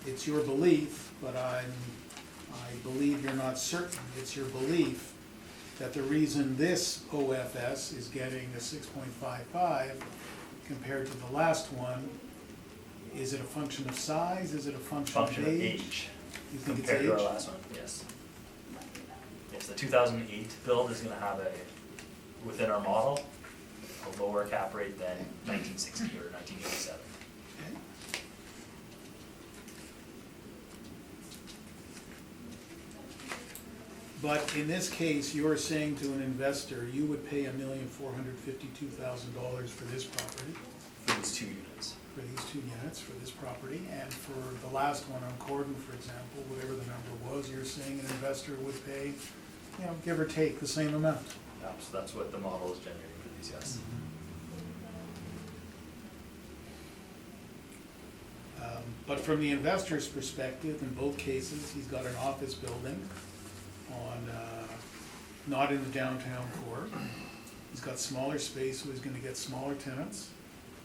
it's your belief, but I believe you're not certain, it's your belief that the reason this OFS is getting a 6.55 compared to the last one, is it a function of size, is it a function of age? You think it's age? Compared to our last one, yes. Yes, the 2008 build is gonna have within our model, a lower cap rate than 1960 or 1987. Okay. But in this case, you're saying to an investor, you would pay $1,452,000 for this property, For these two units. for these two units, for this property, and for the last one on Corden, for example, whatever the number was, you're saying an investor would pay, you know, give or take the same amount. Yeah, so that's what the model is generating for these, yes. But from the investor's perspective, in both cases, he's got an office building on, not in the downtown core. He's got smaller space, so he's gonna get smaller tenants.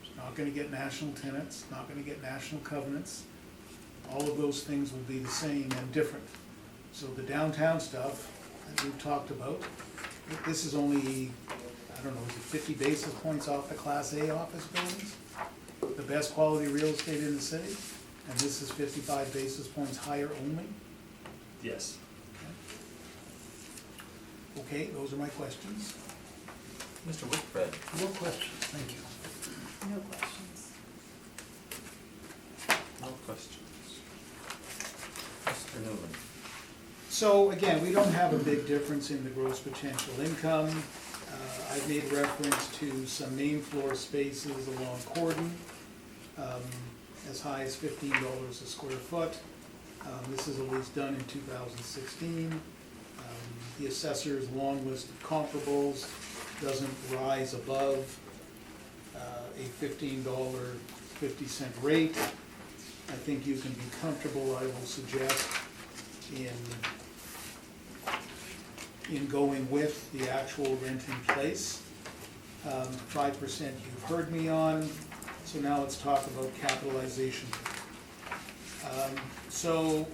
He's not gonna get national tenants, not gonna get national covenants. All of those things will be the same and different. So the downtown stuff that we've talked about, this is only, I don't know, is it 50 basis points off the Class A office buildings? The best quality real estate in the city? And this is 55 basis points higher only? Yes. Okay, those are my questions. Mr. Whitbread? No questions, thank you. No questions. No So again, we don't have a big difference in the gross potential income. I've made reference to some main floor spaces along Corden, as high as $15 a square foot. This is a lease done in 2016. The assessor's long list of comparables doesn't rise above a $15.50 rate. I think you can be comfortable, I will suggest, in going with the actual rent in place. 5% you've heard me on, so now let's talk about capitalization. So,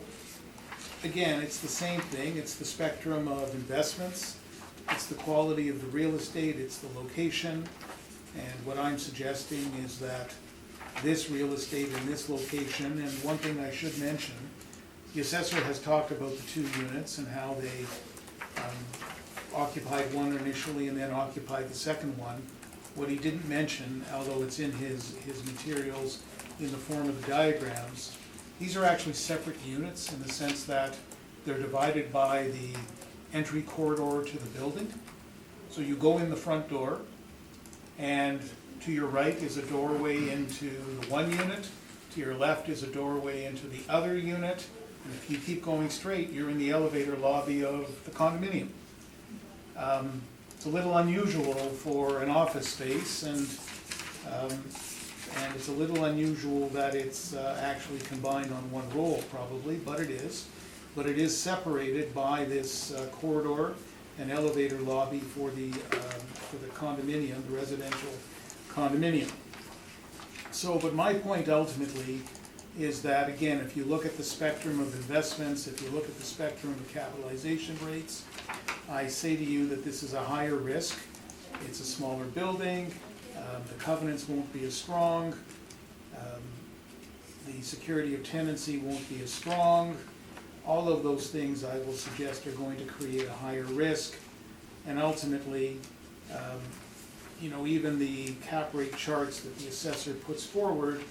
again, it's the same thing, it's the spectrum of investments, it's the quality of the real estate, it's the location, and what I'm suggesting is that this real estate in this location, and one thing I should mention, the assessor has talked about the 2 units and how they occupied one initially and then occupied the second one. What he didn't mention, although it's in his materials in the form of the diagrams, these are actually separate units in the sense that they're divided by the entry corridor to the building. So you go in the front door, and to your right is a doorway into the one unit, to your left is a doorway into the other unit, and if you keep going straight, you're in the elevator lobby of the condominium. It's a little unusual for an office space, and it's a little unusual that it's actually combined on one roll probably, but it is. But it is separated by this corridor and elevator lobby for the condominium, the residential condominium. So, but my point ultimately is that, again, if you look at the spectrum of investments, if you look at the spectrum of capitalization rates, I say to you that this is a higher risk. It's a smaller building, the covenants won't be as strong, the security of tenancy won't be as strong. All of those things I will suggest are going to create a higher risk, and ultimately, even the cap rate charts that the assessor puts forward,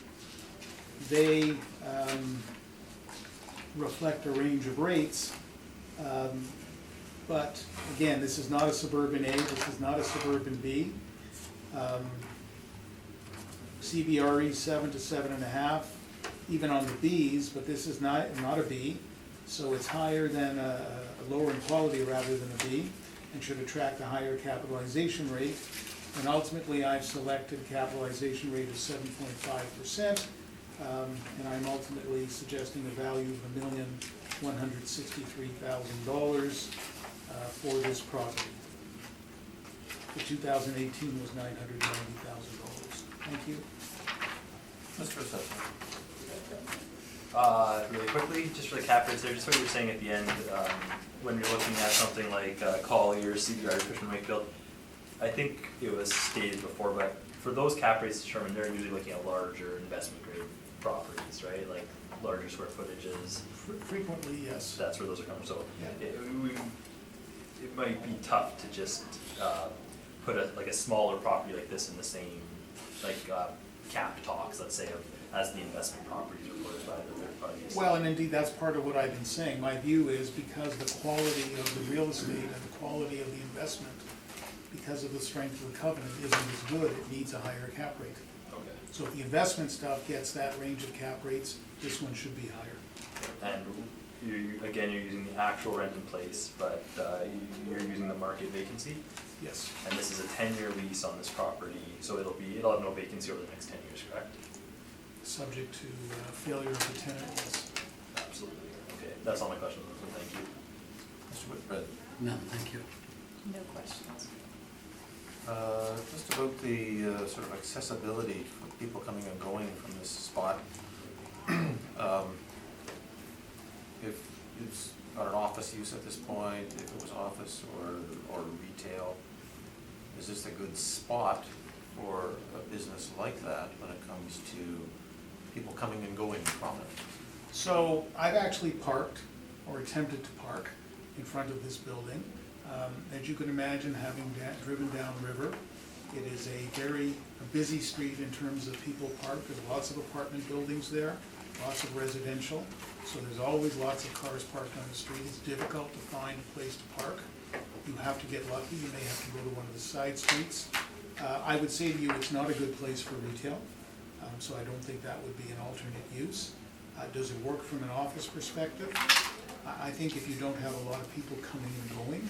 they reflect a range of rates. But again, this is not a suburban A, this is not a suburban B. CBRE 7 to 7.5, even on the Bs, but this is not a B, so it's higher than a lower in quality rather than a B, and should attract a higher capitalization rate. And ultimately, I've selected a capitalization rate of 7.5%, and I'm ultimately suggesting a value of $1,163,000 for this property. The 2018 was $990,000. Thank you. Mr. Assessor. Really quickly, just for the cap rates there, just what you were saying at the end, when you're looking at something like Collier, CBR, Cushman Wakefield, I think it was stated before, but for those cap rates determined, they're usually looking at larger investment grade properties, right? Like larger square footages. Frequently, yes. That's where those are coming. So Yeah. it might be tough to just put a smaller property like this in the same cap talks, let's say, as the investment properties reported by the third parties. Well, and indeed, that's part of what I've been saying. My view is because the quality of the real estate and the quality of the investment, because of the strength of the covenant, isn't as good, it needs a higher cap rate. Okay. So if the investment stuff gets that range of cap rates, this one should be higher. And you're using the actual rent in place, but you're using the market vacancy. Yes. And this is a 10-year lease on this property, so it'll have no vacancy over the next 10 years, correct? Subject to failure of the tenant, yes. Absolutely. Okay, that's all my questions. So thank you. Mr. Whitbread. No, thank you. No questions. Just about the sort of accessibility for people coming and going from this spot. If it's got an office use at this point, if it was office or retail, is this a good spot for a business like that when it comes to people coming and going from it? So I've actually parked, or attempted to park, in front of this building. As you can imagine, having driven downriver, it is a very busy street in terms of people parked. There's lots of apartment buildings there. lots of residential, so there's always lots of cars parked on the street. It's difficult to find a place to park. You have to get lucky, you may have to go to one of the side streets. I would say to you, it's not a good place for retail, so I don't think that would be an alternate use. Does it work from an office perspective? I think if you don't have a lot of people coming and going,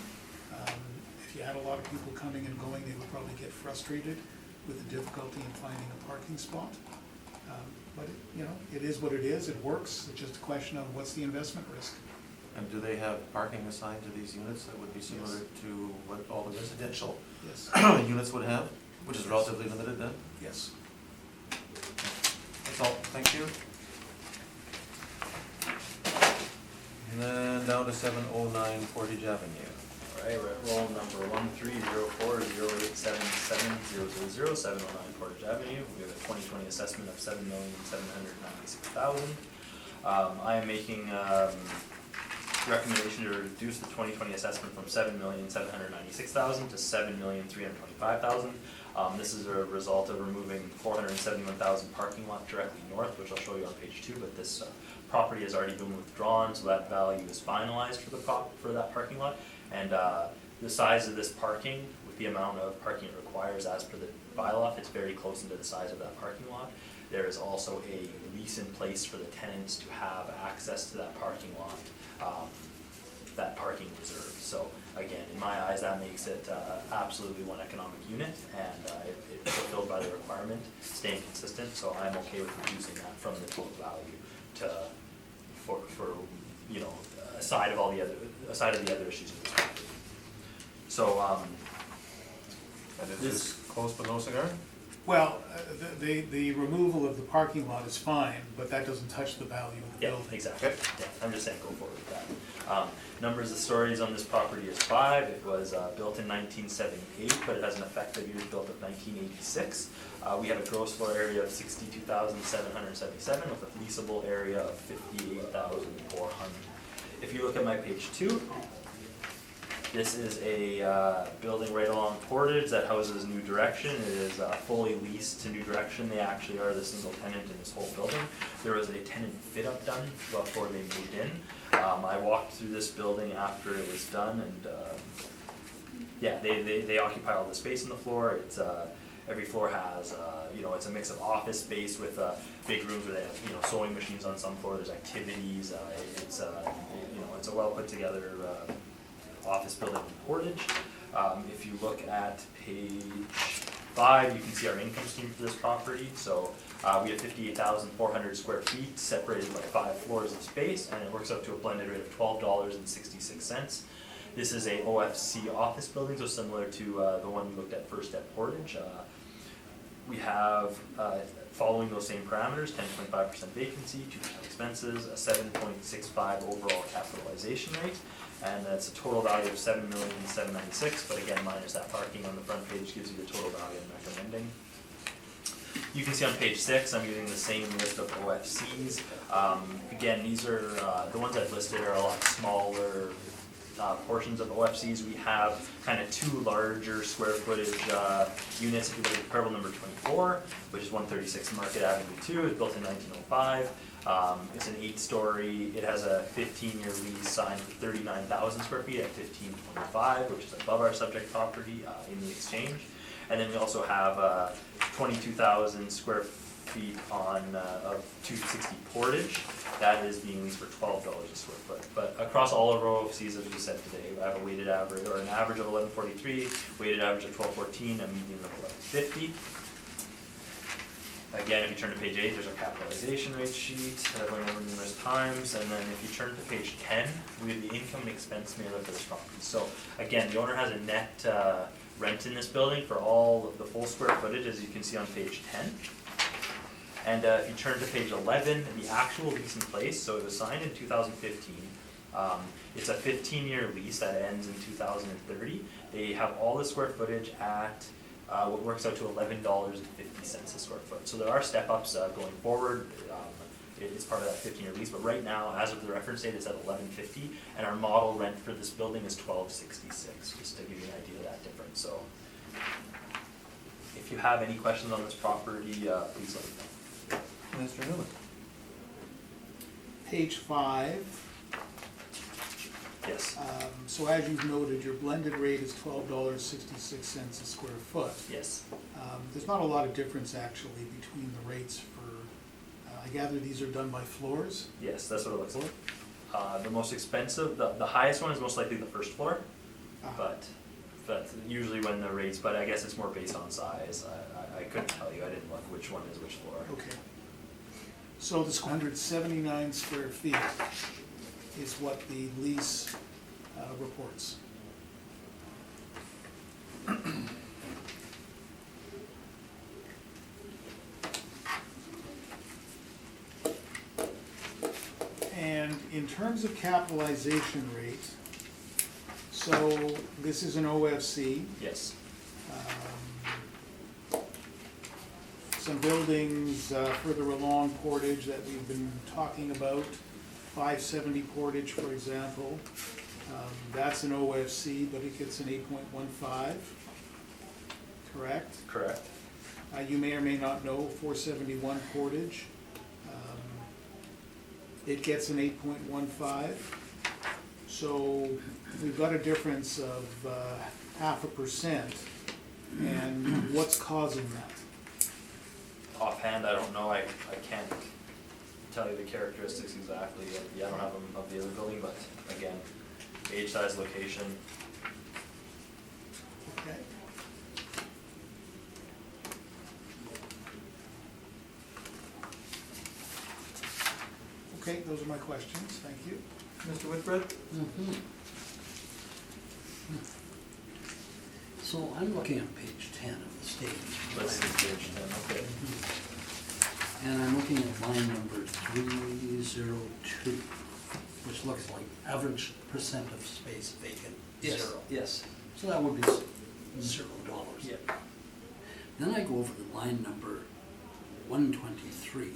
if you had a lot of people coming and going, they would probably get frustrated with the difficulty in finding a parking spot. But, it is what it is, it works, it's just a question of what's the investment risk. And do they have parking assigned to these units that would be similar to what all the residential Yes, units would have, which is relatively limited then? yes. That's all, thank you. And then down to 709 Portage Avenue. Alright, we're at roll number 13040877000 709 Portage Avenue. We have a 2020 assessment of $7,796,000. I am making recommendation to reduce the 2020 assessment from $7,796,000 to $7,325,000. This is a result of removing 471,000 parking lot directly north, which I'll show you on page 2, but this property has already been withdrawn, so that value is finalized for that parking lot. And the size of this parking, with the amount of parking it requires as per the bylaw, it's very close into the size of that parking lot. There is also a lease in place for the tenants to have access to that parking lot, that parking reserve. So again, in my eyes, that makes it absolutely one economic unit, and it's fulfilled by the requirement, staying consistent. So I'm okay with reducing that from the total value to for aside of the other issues in this property. So And is this close but no cigar? Well, the removal of the parking lot is fine, but that doesn't touch the value of the yeah, building. exactly. Okay. Yeah, I'm just saying go forward with that. Numbers of stories on this property is 5. It was built in 1978, but it has an effective years built of 1986. We have a gross floor area of 62,777 with a leasable area of 58,400. If you look at my page 2, this is a building right along Portage that houses New Direction. It is fully leased to New Direction. They actually are the single tenant in this whole building. There was a tenant fit up done before they moved in. I walked through this building after it was done, and yeah, they occupy all the space on the floor. It's every floor has it's a mix of office space with big rooms where they have sewing machines on some floor. There's activities. It's a well put together office building in Portage. If you look at page 5, you can see our income stream for this property. So we have 58,400 square feet separated by 5 floors of space, and it works out to a blended rate of $12.66. This is a OFC office building, so similar to the one we looked at first at Portage. We have, following those same parameters, 10.5% vacancy, 2% expenses, a 7.65 overall capitalization rate, and that's a total value of $7,796,000, but again, minus that parking on the front page gives you the total value I'm recommending. You can see on page 6, I'm using the same list of OFCs. Again, these are, the ones I've listed are a lot smaller portions of OFCs. We have kind of 2 larger square footage units. If you look at parcel number 24, which is 136 Market Avenue 2, it was built in 1905. It's an 8-story. It has a 15-year lease signed for 39,000 square feet at 1525, which is above our subject property in the exchange. And then we also have 22,000 square feet of 260 Portage. That is being leased for $12 a square foot. But across all of our OFCs, as we said today, we have a weighted average, or an average of 1143, weighted average of 1214, a median of 1150. Again, if you turn to page 8, there's our capitalization rate sheet that I've went over numerous times. And then if you turn to page 10, we have the income and expense mailer for this property. So again, the owner has a net rent in this building for all of the full square footage, as you can see on page 10. And if you turn to page 11, the actual lease in place, so it was signed in 2015. It's a 15-year lease that ends in 2030. They have all the square footage at what works out to $11.50 a square foot. So there are step-ups going forward. It's part of that 15-year lease, but right now, as of the reference date, it's at $11.50, and our model rent for this building is $12.66, just to give you an idea of that difference. So if you have any questions on this property, please let me know. Mr. Newman? page 5, Yes, so as you've noted, your blended rate is $12.66 a square foot. yes. There's not a lot of difference actually between the rates for, I gather these are done by floors? Yes, that's what it looks like. The most expensive, the highest one is most likely the first floor, but usually when the rates, but I guess it's more based on size. I couldn't tell you, I didn't look which one is which floor. Okay. So this 179 square feet is what the lease reports. And in terms of capitalization rate, so this is an OFC. Yes, Some buildings further along Portage that we've been talking about, 570 Portage, for example. That's an OFC, but it gets an 8.15, correct? correct. You may or may not know, 471 Portage, it gets an 8.15. So we've got a difference of 0.5%, and what's causing that? Offhand, I don't know, I can't tell you the characteristics exactly, I don't have them of the other building, but again, age, size, location. Okay. Okay, those are my questions, thank you. Mr. Whitbread? So I'm looking at page 10 of the statement. Let's see, page 10, okay. And I'm looking at line number 302, which looks like average percent of space vacant, zero. Yes. So that would be $0. Yep. Then I go over to line number 123,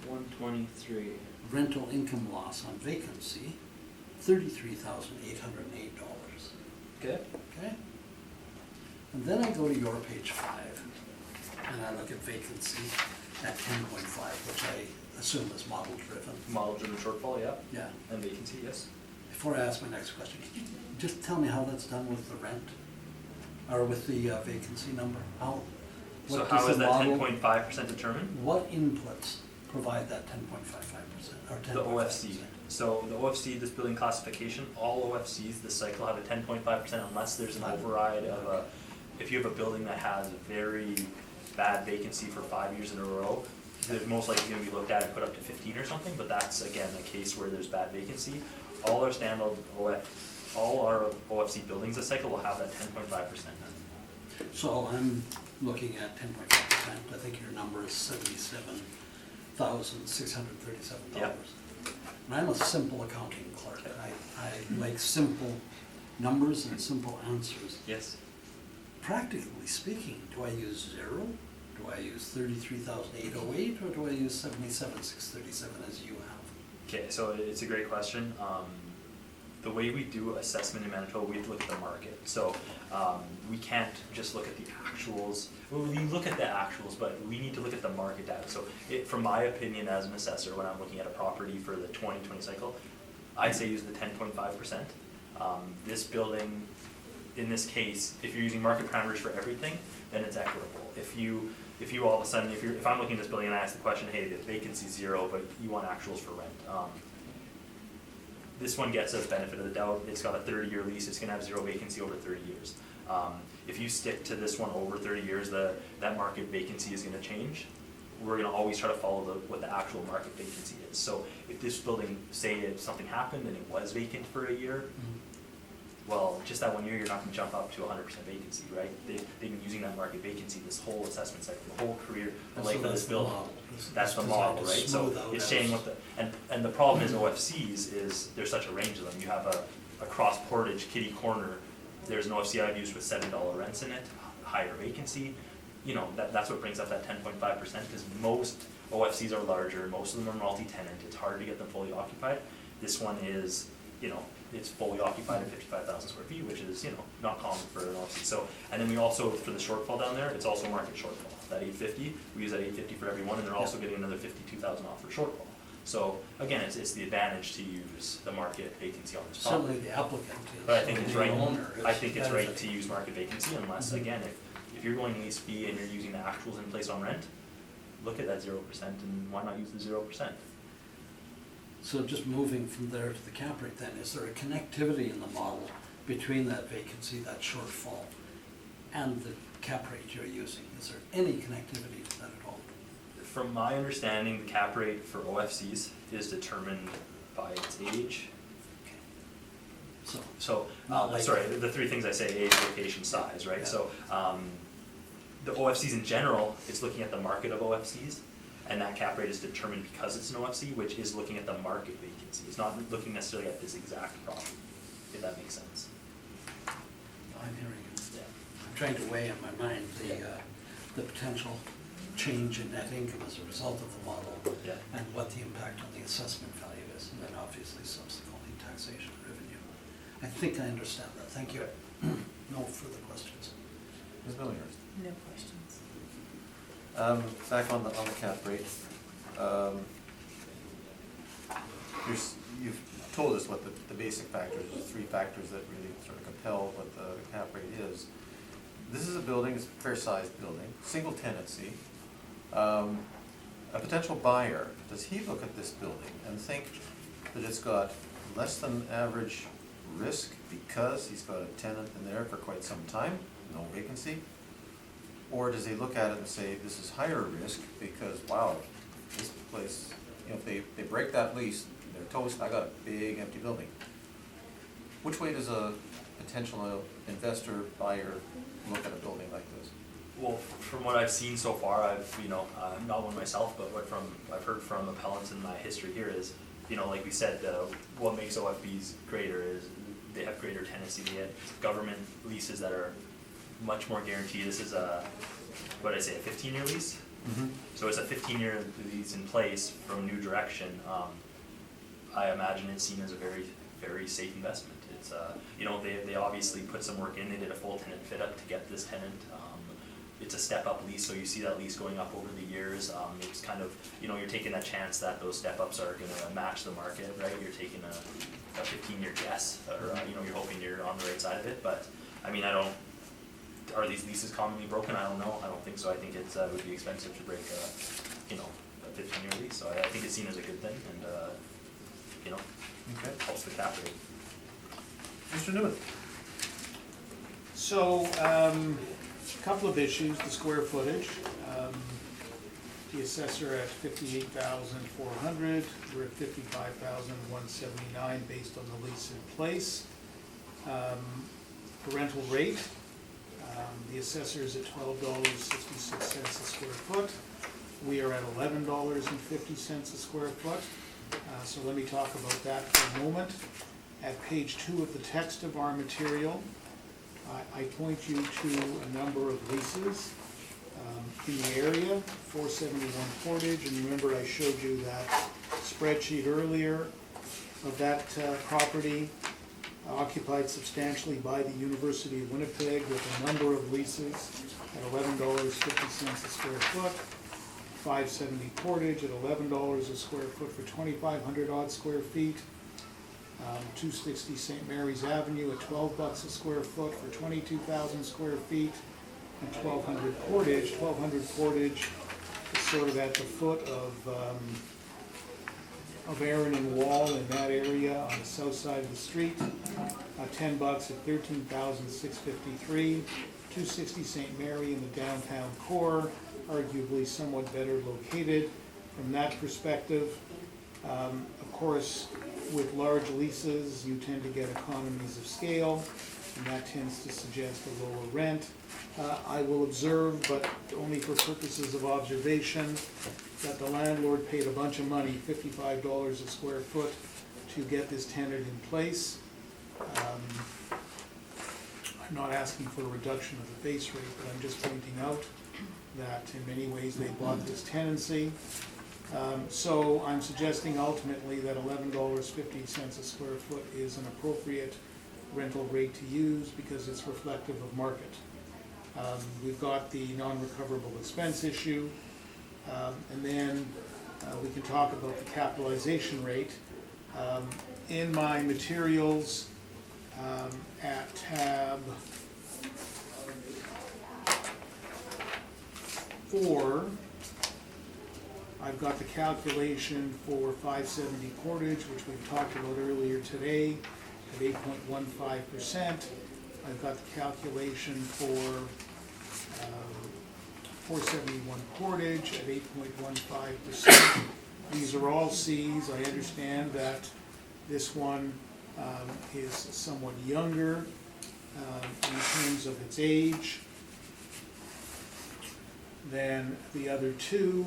123. rental income loss on vacancy, $33,808. Okay. Okay? And then I go to your page 5, and I look at vacancy at 10.5, which I assume is model driven. Model driven shortfall, yeah, Yeah. and vacancy, yes. Before I ask my next question, can you just tell me how that's done with the rent? Or with the vacancy number? So what how does is the that model- 10.5% determined? What inputs provide that 10.55% or 10.5%? The OFC. So the OFC, this building classification, all OFCs this cycle have a 10.5% unless there's an override of a, if you have a building that has a very bad vacancy for 5 years in a row, they're most likely gonna be looked at and put up to 15 or something, but that's again a case where there's bad vacancy. All our standard all our OFC buildings this cycle will have that 10.5%. So I'm looking at 10.5%, I think your number is $77,637. Yep. And I'm a simple accounting clerk, I like simple numbers and simple answers. Yes. Practically speaking, do I use 0? Do I use 33,808, or do I use 77,637 as you have? Okay, so it's a great question. The way we do assessment in Manitoba, we look at the market. So we can't just look at the actuals. Well, we look at the actuals, but we need to look at the market data. So from my opinion as an assessor, when I'm looking at a property for the 2020 cycle, I'd say use the 10.5%. This building, in this case, if you're using market parameters for everything, then it's equitable. If you all of a sudden, if I'm looking at this building and I ask the question, hey, the vacancy's 0, but you want actuals for rent, this one gets us benefit of the doubt. It's got a 30-year lease. It's gonna have 0 vacancy over 30 years. If you stick to this one over 30 years, that market vacancy is gonna change. We're gonna always try to follow what the actual market vacancy is. So if this building, say if something happened and it was vacant for a year, well, just that 1 year, you're not gonna jump up to 100% vacancy, right? They've been using that market vacancy this whole assessment cycle, the whole career, the So life of that's this the building. model. That's the It's model, designed to right? So smooth out it's as- saying what the, and the problem is OFCs is, there's such a range of them. You have a cross Portage, kitty corner, there's an OFC I've used with $7 rents in it, higher vacancy. You know, that's what brings up that 10.5%, because most OFCs are larger, most of them are multi-tenant, it's hard to get them fully occupied. This one is, you know, it's fully occupied at 55,000 square feet, which is, you know, not common for an OFC. So, and then we also, for the shortfall down there, it's also market shortfall. That 850, we use that 850 for everyone, and they're also getting another 52,000 off for shortfall. So again, it's the advantage to use the market vacancy on this Certainly property. the applicant is. But I think it's the right, owner is I think it's right to benefiting. use market vacancy unless, Mhm. again, if you're going lease fee and you're using the actuals in place on rent, look at that 0% and why not use the 0%? So just moving from there to the cap rate then, is there a connectivity in the model between that vacancy, that shortfall, and the cap rate you're using? Is there any connectivity to that at all? From my understanding, the cap rate for OFCs is determined by its age. So, So, Not like- sorry, the three things I say, age, location, size, right? Yeah. So, the OFCs in general, it's looking at the market of OFCs, and that cap rate is determined because it's an OFC, which is looking at the market vacancy. It's not looking necessarily at this exact property, if that makes sense. I'm hearing you. Yeah. I'm trying to weigh in my mind the potential change in net income as a result of the model. Yeah. And what the impact on the assessment value is, and then obviously subsequently taxation revenue. I think I understand that, thank you. No further questions. Ms. Billinghurst? No questions. Back on the cap rate. You've told us what the basic factors, the three factors that really sort of compel what the cap rate is. This is a building, it's a fair-sized building, single tenancy. A potential buyer, does he look at this building and think that it's got less than average risk because he's got a tenant in there for quite some time, no vacancy? Or does he look at it and say, this is higher risk because, wow, this place, you know, if they break that lease, they're toast, I got a big empty building. Which way does a potential investor, buyer look at a building like this? Well, from what I've seen so far, I'm not one myself, but I've heard from appellants in my history here is, like we said, what makes OFBs greater is they have greater tenancy. They have government leases that are much more guaranteed. This is a 15-year lease? Mm-hmm. So it's a 15-year lease in place from New Direction. I imagine it's seen as a very, very safe investment. It's, they obviously put some work in. They did a full tenant fit up to get this tenant. It's a step-up lease, so you see that lease going up over the years. It's kind of, you're taking a chance that those step-ups are gonna match the market, right? You're taking a 15-year guess, or, you're hoping you're on the right side of it. But, are these leases commonly broken? I don't know. I don't think so. I think it would be expensive to break a 15-year lease. So I think it's seen as a good thing, and Okay. helps the cap rate. Mr. Newman? So, a couple of issues, the square footage. The assessor at 58,400, we're at 55,179 based on the lease in place. The rental rate, the assessor is at $12.66 a square foot. We are at $11.50 a square foot. So let me talk about that for a moment. At page 2 of the text of our material, I point you to a number of leases in the area, 471 Portage, and remember I showed you that spreadsheet earlier of that property occupied substantially by the University of Winnipeg with a number of leases at $11.50 a square foot. 570 Portage at $11 a square foot for 2,500 odd square feet. 260 St. Mary's Avenue at $12 a square foot for 22,000 square feet. And 1,200 Portage. 1,200 Portage is sort of at the foot of Aaron and Wall in that area on the south side of the street. $10 at 13,653. 260 St. Mary in the downtown core, arguably somewhat better located from that perspective. Of course, with large leases, you tend to get economies of scale, and that tends to suggest a lower rent. I will observe, but only for purposes of observation, that the landlord paid a bunch of money, $55 a square foot, to get this tenant in place. I'm not asking for a reduction of the base rate, but I'm just pointing out that in many ways they bought this tenancy. So I'm suggesting ultimately that $11.50 a square foot is an appropriate rental rate to use because it's reflective of market. We've got the non-recoverable expense issue, and then we can talk about the capitalization rate. In my materials, at tab 4, I've got the calculation for 570 Portage, which we've talked about earlier today, at 8.15%. I've got the calculation for 471 Portage at 8.15%. These are all Cs. I understand that this one is somewhat younger in terms of its age than the other two.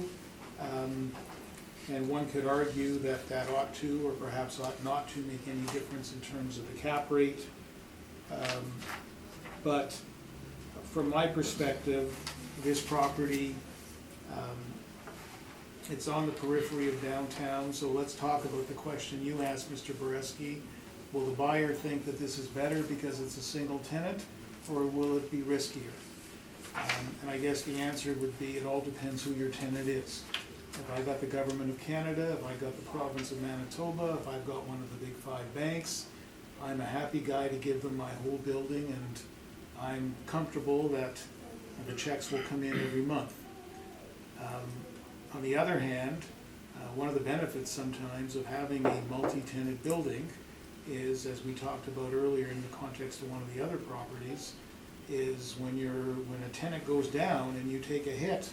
And one could argue that that ought to, or perhaps ought not to, make any difference in terms of the cap rate. But from my perspective, this property, it's on the periphery of downtown, so let's talk about the question you asked, Mr. Boreski. Will the buyer think that this is better because it's a single tenant, or will it be riskier? And I guess the answer would be, it all depends who your tenant is. If I got the Government of Canada, if I got the province of Manitoba, if I've got one of the big 5 banks, I'm a happy guy to give them my whole building, and I'm comfortable that the checks will come in every month. On the other hand, one of the benefits sometimes of having a multi-tenant building is, as we talked about earlier in the context of one of the other properties, is when a tenant goes down and you take a hit,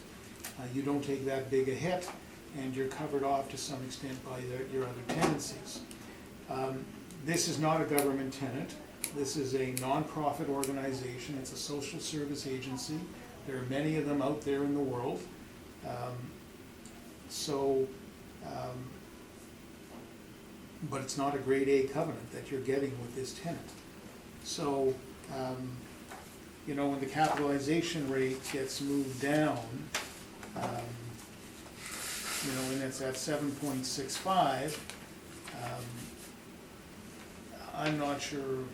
you don't take that big a hit, and you're covered off to some extent by your other tenancies. This is not a government tenant. This is a nonprofit organization. It's a social service agency. There are many of them out there in the world. But it's not a grade A covenant that you're getting with this tenant. So, when the capitalization rate gets moved down, and it's at 7.65, I'm not sure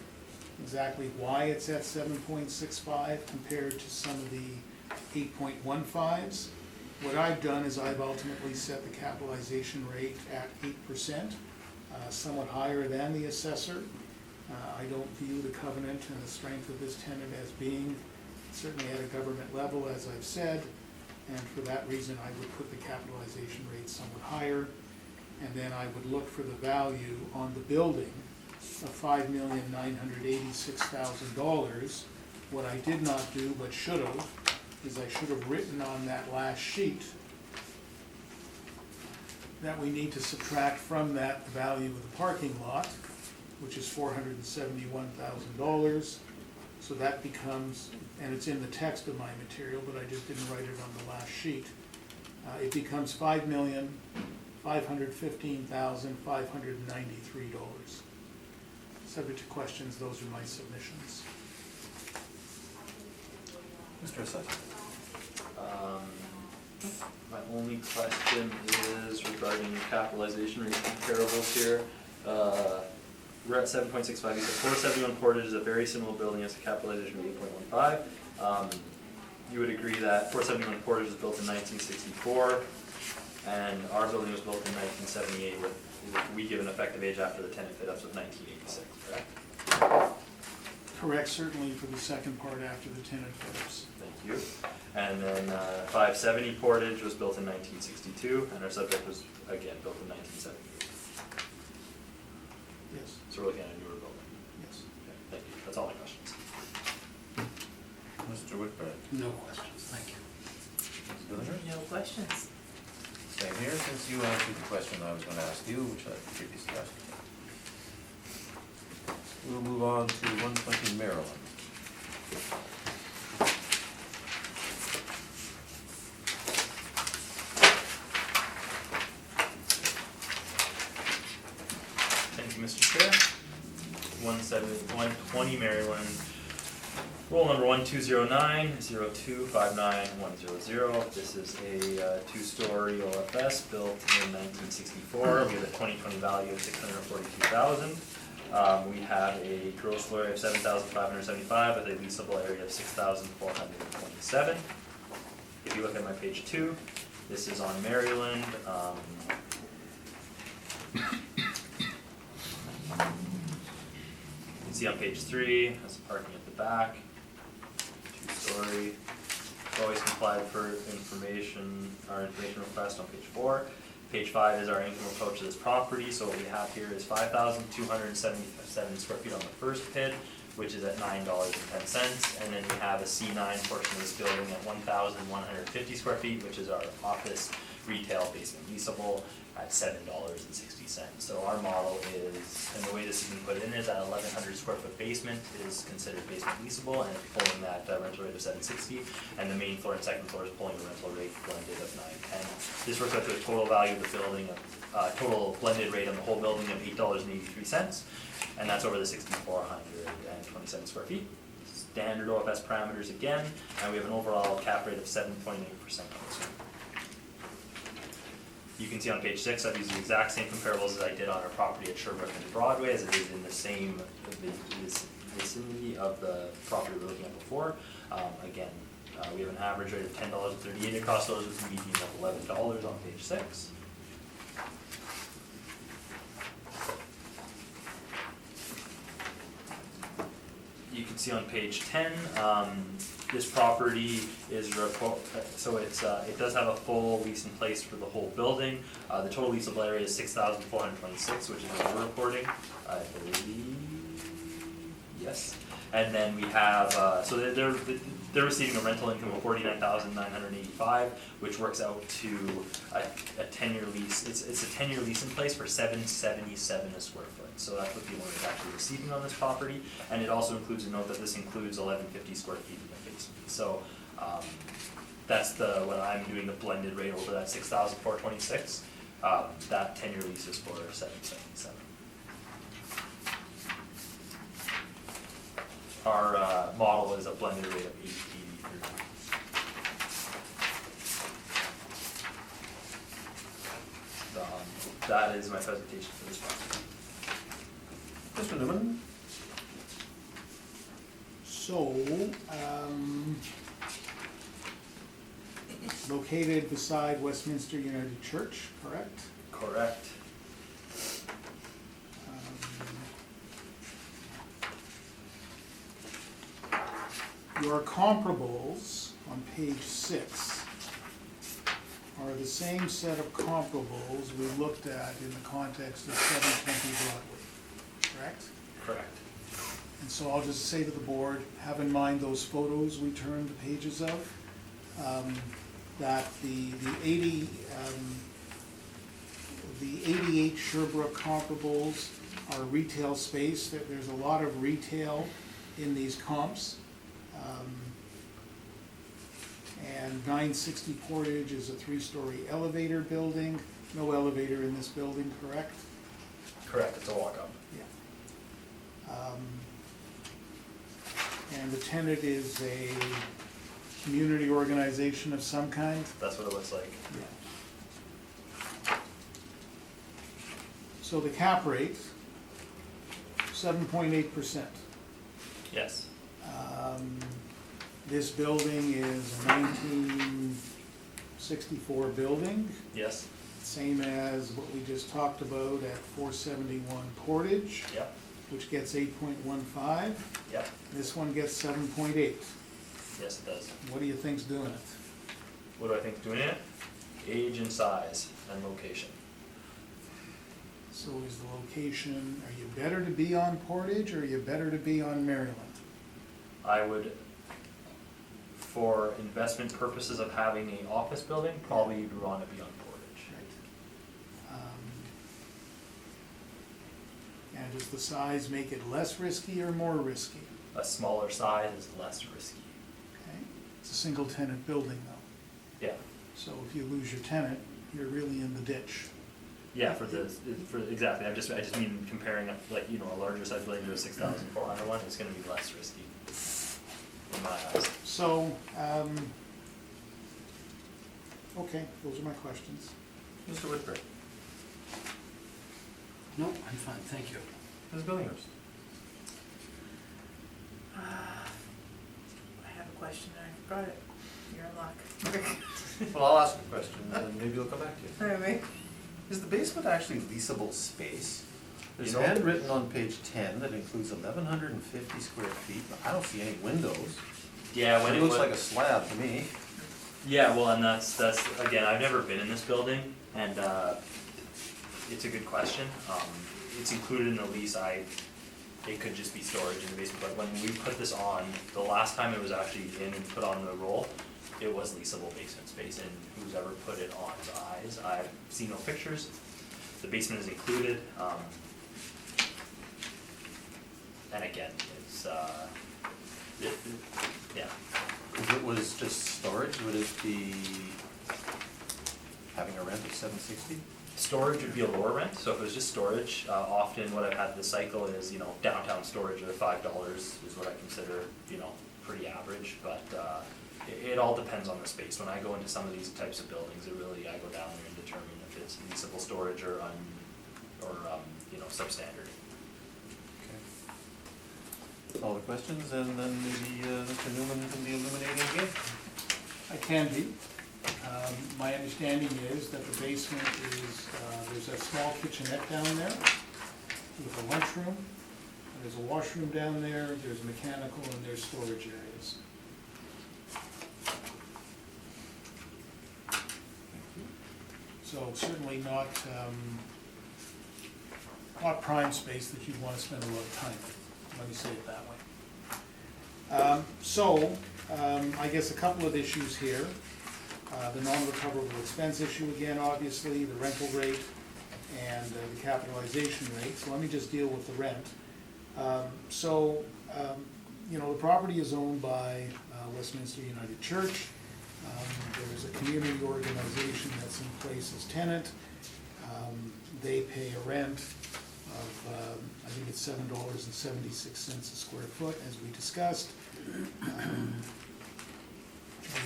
exactly why it's at 7.65 compared to some of the 8.15s. What I've done is I've ultimately set the capitalization rate at 8%, somewhat higher than the assessor. I don't view the covenant and the strength of this tenant as being certainly at a government level, as I've said, and for that reason I would put the capitalization rate somewhat higher, and then I would look for the value on the building of $5,986,000. What I did not do, but should have, is I should have written on that last sheet that we need to subtract from that the value of the parking lot, which is $471,000. So that becomes, and it's in the text of my material, but I just didn't write it on the last sheet. It becomes $5,515,593. Subject to questions, those are my submissions. Mr. Assessor. My only question is regarding your capitalization rate comparables here. We're at 7.65. You said 471 Portage is a very similar building, has a capitalization of 8.15. You would agree that 471 Portage was built in 1964, and our building was built in 1978 with we give an effective age after the tenant fit ups with 1986, correct? Correct, certainly for the second part after the tenant fit-ups. Thank you. And then 570 Portage was built in 1962, and our subject was, again, built in 1978. Yes, So we're looking at a newer building. yes. Okay, thank you. That's all my questions. Mr. Whitbread. No questions, thank you. Ms. Dillinger? No questions. Same here, since you answered the question I was going to ask you, which I previously asked you. We'll move on to 120 Maryland. Thank you, Mr. Chair. 120 Maryland. Roll number 1209-0259-100. This is a two-story OFS built in 1964. We have a 2020 value of $642,000. We have a gross floor area of 7,575 with a leasable area of 6,427. If you look at my page 2, This is on Maryland. You can see on page 3, has parking at the back, 2-story. Always complied for information, our information request on page 4. Page 5 is our income approach to this property, so what we have here is 5,277 square feet on the first pit, which is at $9.10, and then we have a C9 portion of this building at 1,150 square feet, which is our office retail basement leasable at $7.60. So our model is, and the way this has been put in is that 1,100 square foot basement is considered basement leasable and it's pulling that rental rate of $7.60, and the main floor and second floor is pulling a rental rate blended of $9.10. This works out to a total value of the building of total blended rate on the whole building of $8.83, and that's over the 6,427 square feet. Standard OFS parameters again, and we have an overall cap rate of 7.8% on this one. You can see on page 6, I've used the exact same comparables as I did on our property at Sherbrooke and Broadway, as it is in the same vicinity of the property we were looking at before. Again, we have an average rate of $10.38 across those, with a median of $11 on page 6. You can see on page 10, this property is, so it does have a full lease in place for the whole building. The total leasable area is 6,426, which is what we're reporting, I believe, yes. And then we have, so they're receiving a rental income of $49,985, which works out to a 10-year lease. It's a 10-year lease in place for $777 a square foot. So that's what the owner is actually receiving on this property. And it also includes a note that this includes 1,150 square feet in the basement. So that's when I'm doing the blended rate over that 6,426. That 10-year lease is for $777. Our model is a blended rate of 883. That is my presentation for this project. Mr. Newman? So, located beside Westminster United Church, correct? Correct. Your comparables on page 6 are the same set of comparables we looked at in the context of 720 Broadway, correct? Correct. And so I'll just say to the board, have in mind those photos we turned the pages of, that the 88 Sherbrooke comparables are retail space. There's a lot of retail in these comps. And 960 Portage is a 3-story elevator building. No elevator in this building, correct? Correct, it's a walk-up. Yeah. And the tenant is a community organization of some kind? That's what it looks like. Yeah. So the cap rate, 7.8%. Yes. This building is a 1964 building, Yes. same as what we just talked about at 471 Portage, Yep. which gets 8.15. Yep. This one gets 7.8. Yes, it does. What do you think's doing it? What do I think is doing it? Age and size and location. So is the location, are you better to be on Portage or are you better to be on Maryland? I would, for investment purposes of having an office building, probably would want to be on Portage. Right. And does the size make it less risky or more risky? A smaller size is less risky. Okay. It's a single tenant building though. Yeah. So if you lose your tenant, you're really in the ditch. Yeah, exactly. I just mean comparing a larger size building to a 6,400 one, it's going to be less risky in my eyes. So, okay, those are my questions. Mr. Whitford? No, I'm fine, thank you. Ms. Billinghurst? I have a question and I forgot it. You're in luck. Well, I'll ask a question, and maybe you'll come back to you. Alright. Is the basement actually leasable space? There's You know- handwritten on page 10 that includes 1,150 square feet, but I don't see any windows. Yeah, when It it looks was. like a slab to me. Yeah, well, and that's, again, I've never been in this building, and, it's a good question. It's included in the lease, it could just be storage in the basement, but when we put this on, the last time it was actually in and put on the roll, it was leasable basement space, and who's ever put it on's eyes, I've seen no pictures. The basement is included, and again, it's, yeah. If it was just storage, would it be having a rent of $760? Storage would be a lower rent, so if it was just storage, often what I've had this cycle is, downtown storage at $5 is what I consider, pretty average, but, it all depends on the space. When I go into some of these types of buildings, I go down there and determine if it's leasable storage or substandard. Okay. All the questions, and then maybe Mr. Newman can be illuminating again? I can be. My understanding is that the basement is, there's a small kitchenette down there with a lunchroom. There's a washroom down there, there's mechanical, and there's storage areas. So certainly not prime space that you'd want to spend a lot of time in, let me say it that way. I guess a couple of issues here. The non-recoverable expense issue again, obviously, the rental rate, and the capitalization rate. So let me just deal with the rent. The property is owned by Westminster United Church. There's a community organization that's in place as tenant. They pay a rent of, I think it's $7.76 a square foot, as we discussed. The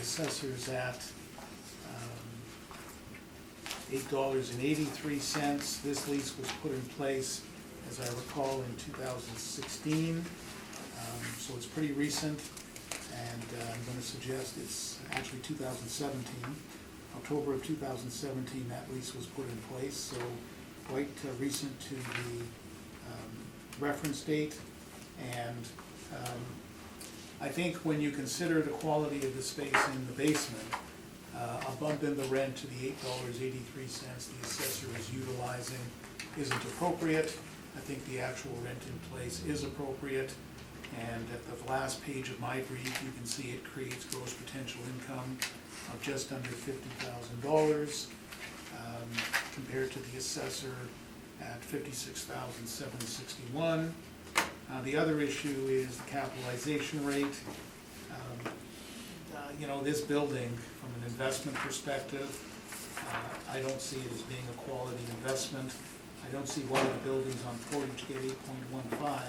assessor's at $8.83. This lease was put in place, as I recall, in 2016, so it's pretty recent, and I'm going to suggest it's actually 2017. October of 2017, that lease was put in place, so quite recent to the reference date. And I think when you consider the quality of the space in the basement, a bump in the rent to the $8.83 the assessor is utilizing isn't appropriate. I think the actual rent in place is appropriate. And at the last page of my brief, you can see it creates gross potential income of just under $50,000 compared to the assessor at $56,761. The other issue is the capitalization rate. This building, from an investment perspective, I don't see it as being a quality investment. I don't see why the buildings on Portage get 8.15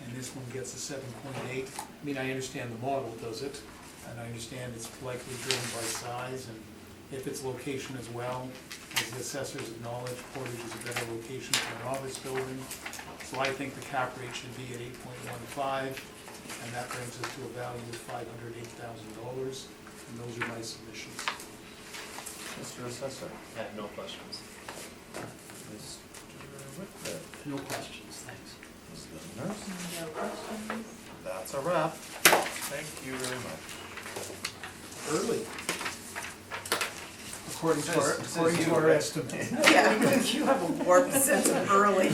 and this one gets a 7.8. I mean, I understand the model does it, and I understand it's likely driven by size and if its location as well. As the assessors acknowledge, Portage is a better location for an office building. So I think the cap rate should be at 8.15, and that brings us to a value of $508,000, and those are my submissions. Mr. Assessor? I have no questions. Mr. Whitford? No questions, thanks. Ms. Nurse? No questions? That's a wrap. Thank you very much. Early. According to Says our you, estimate. right? Yeah, you have a warped sense of early.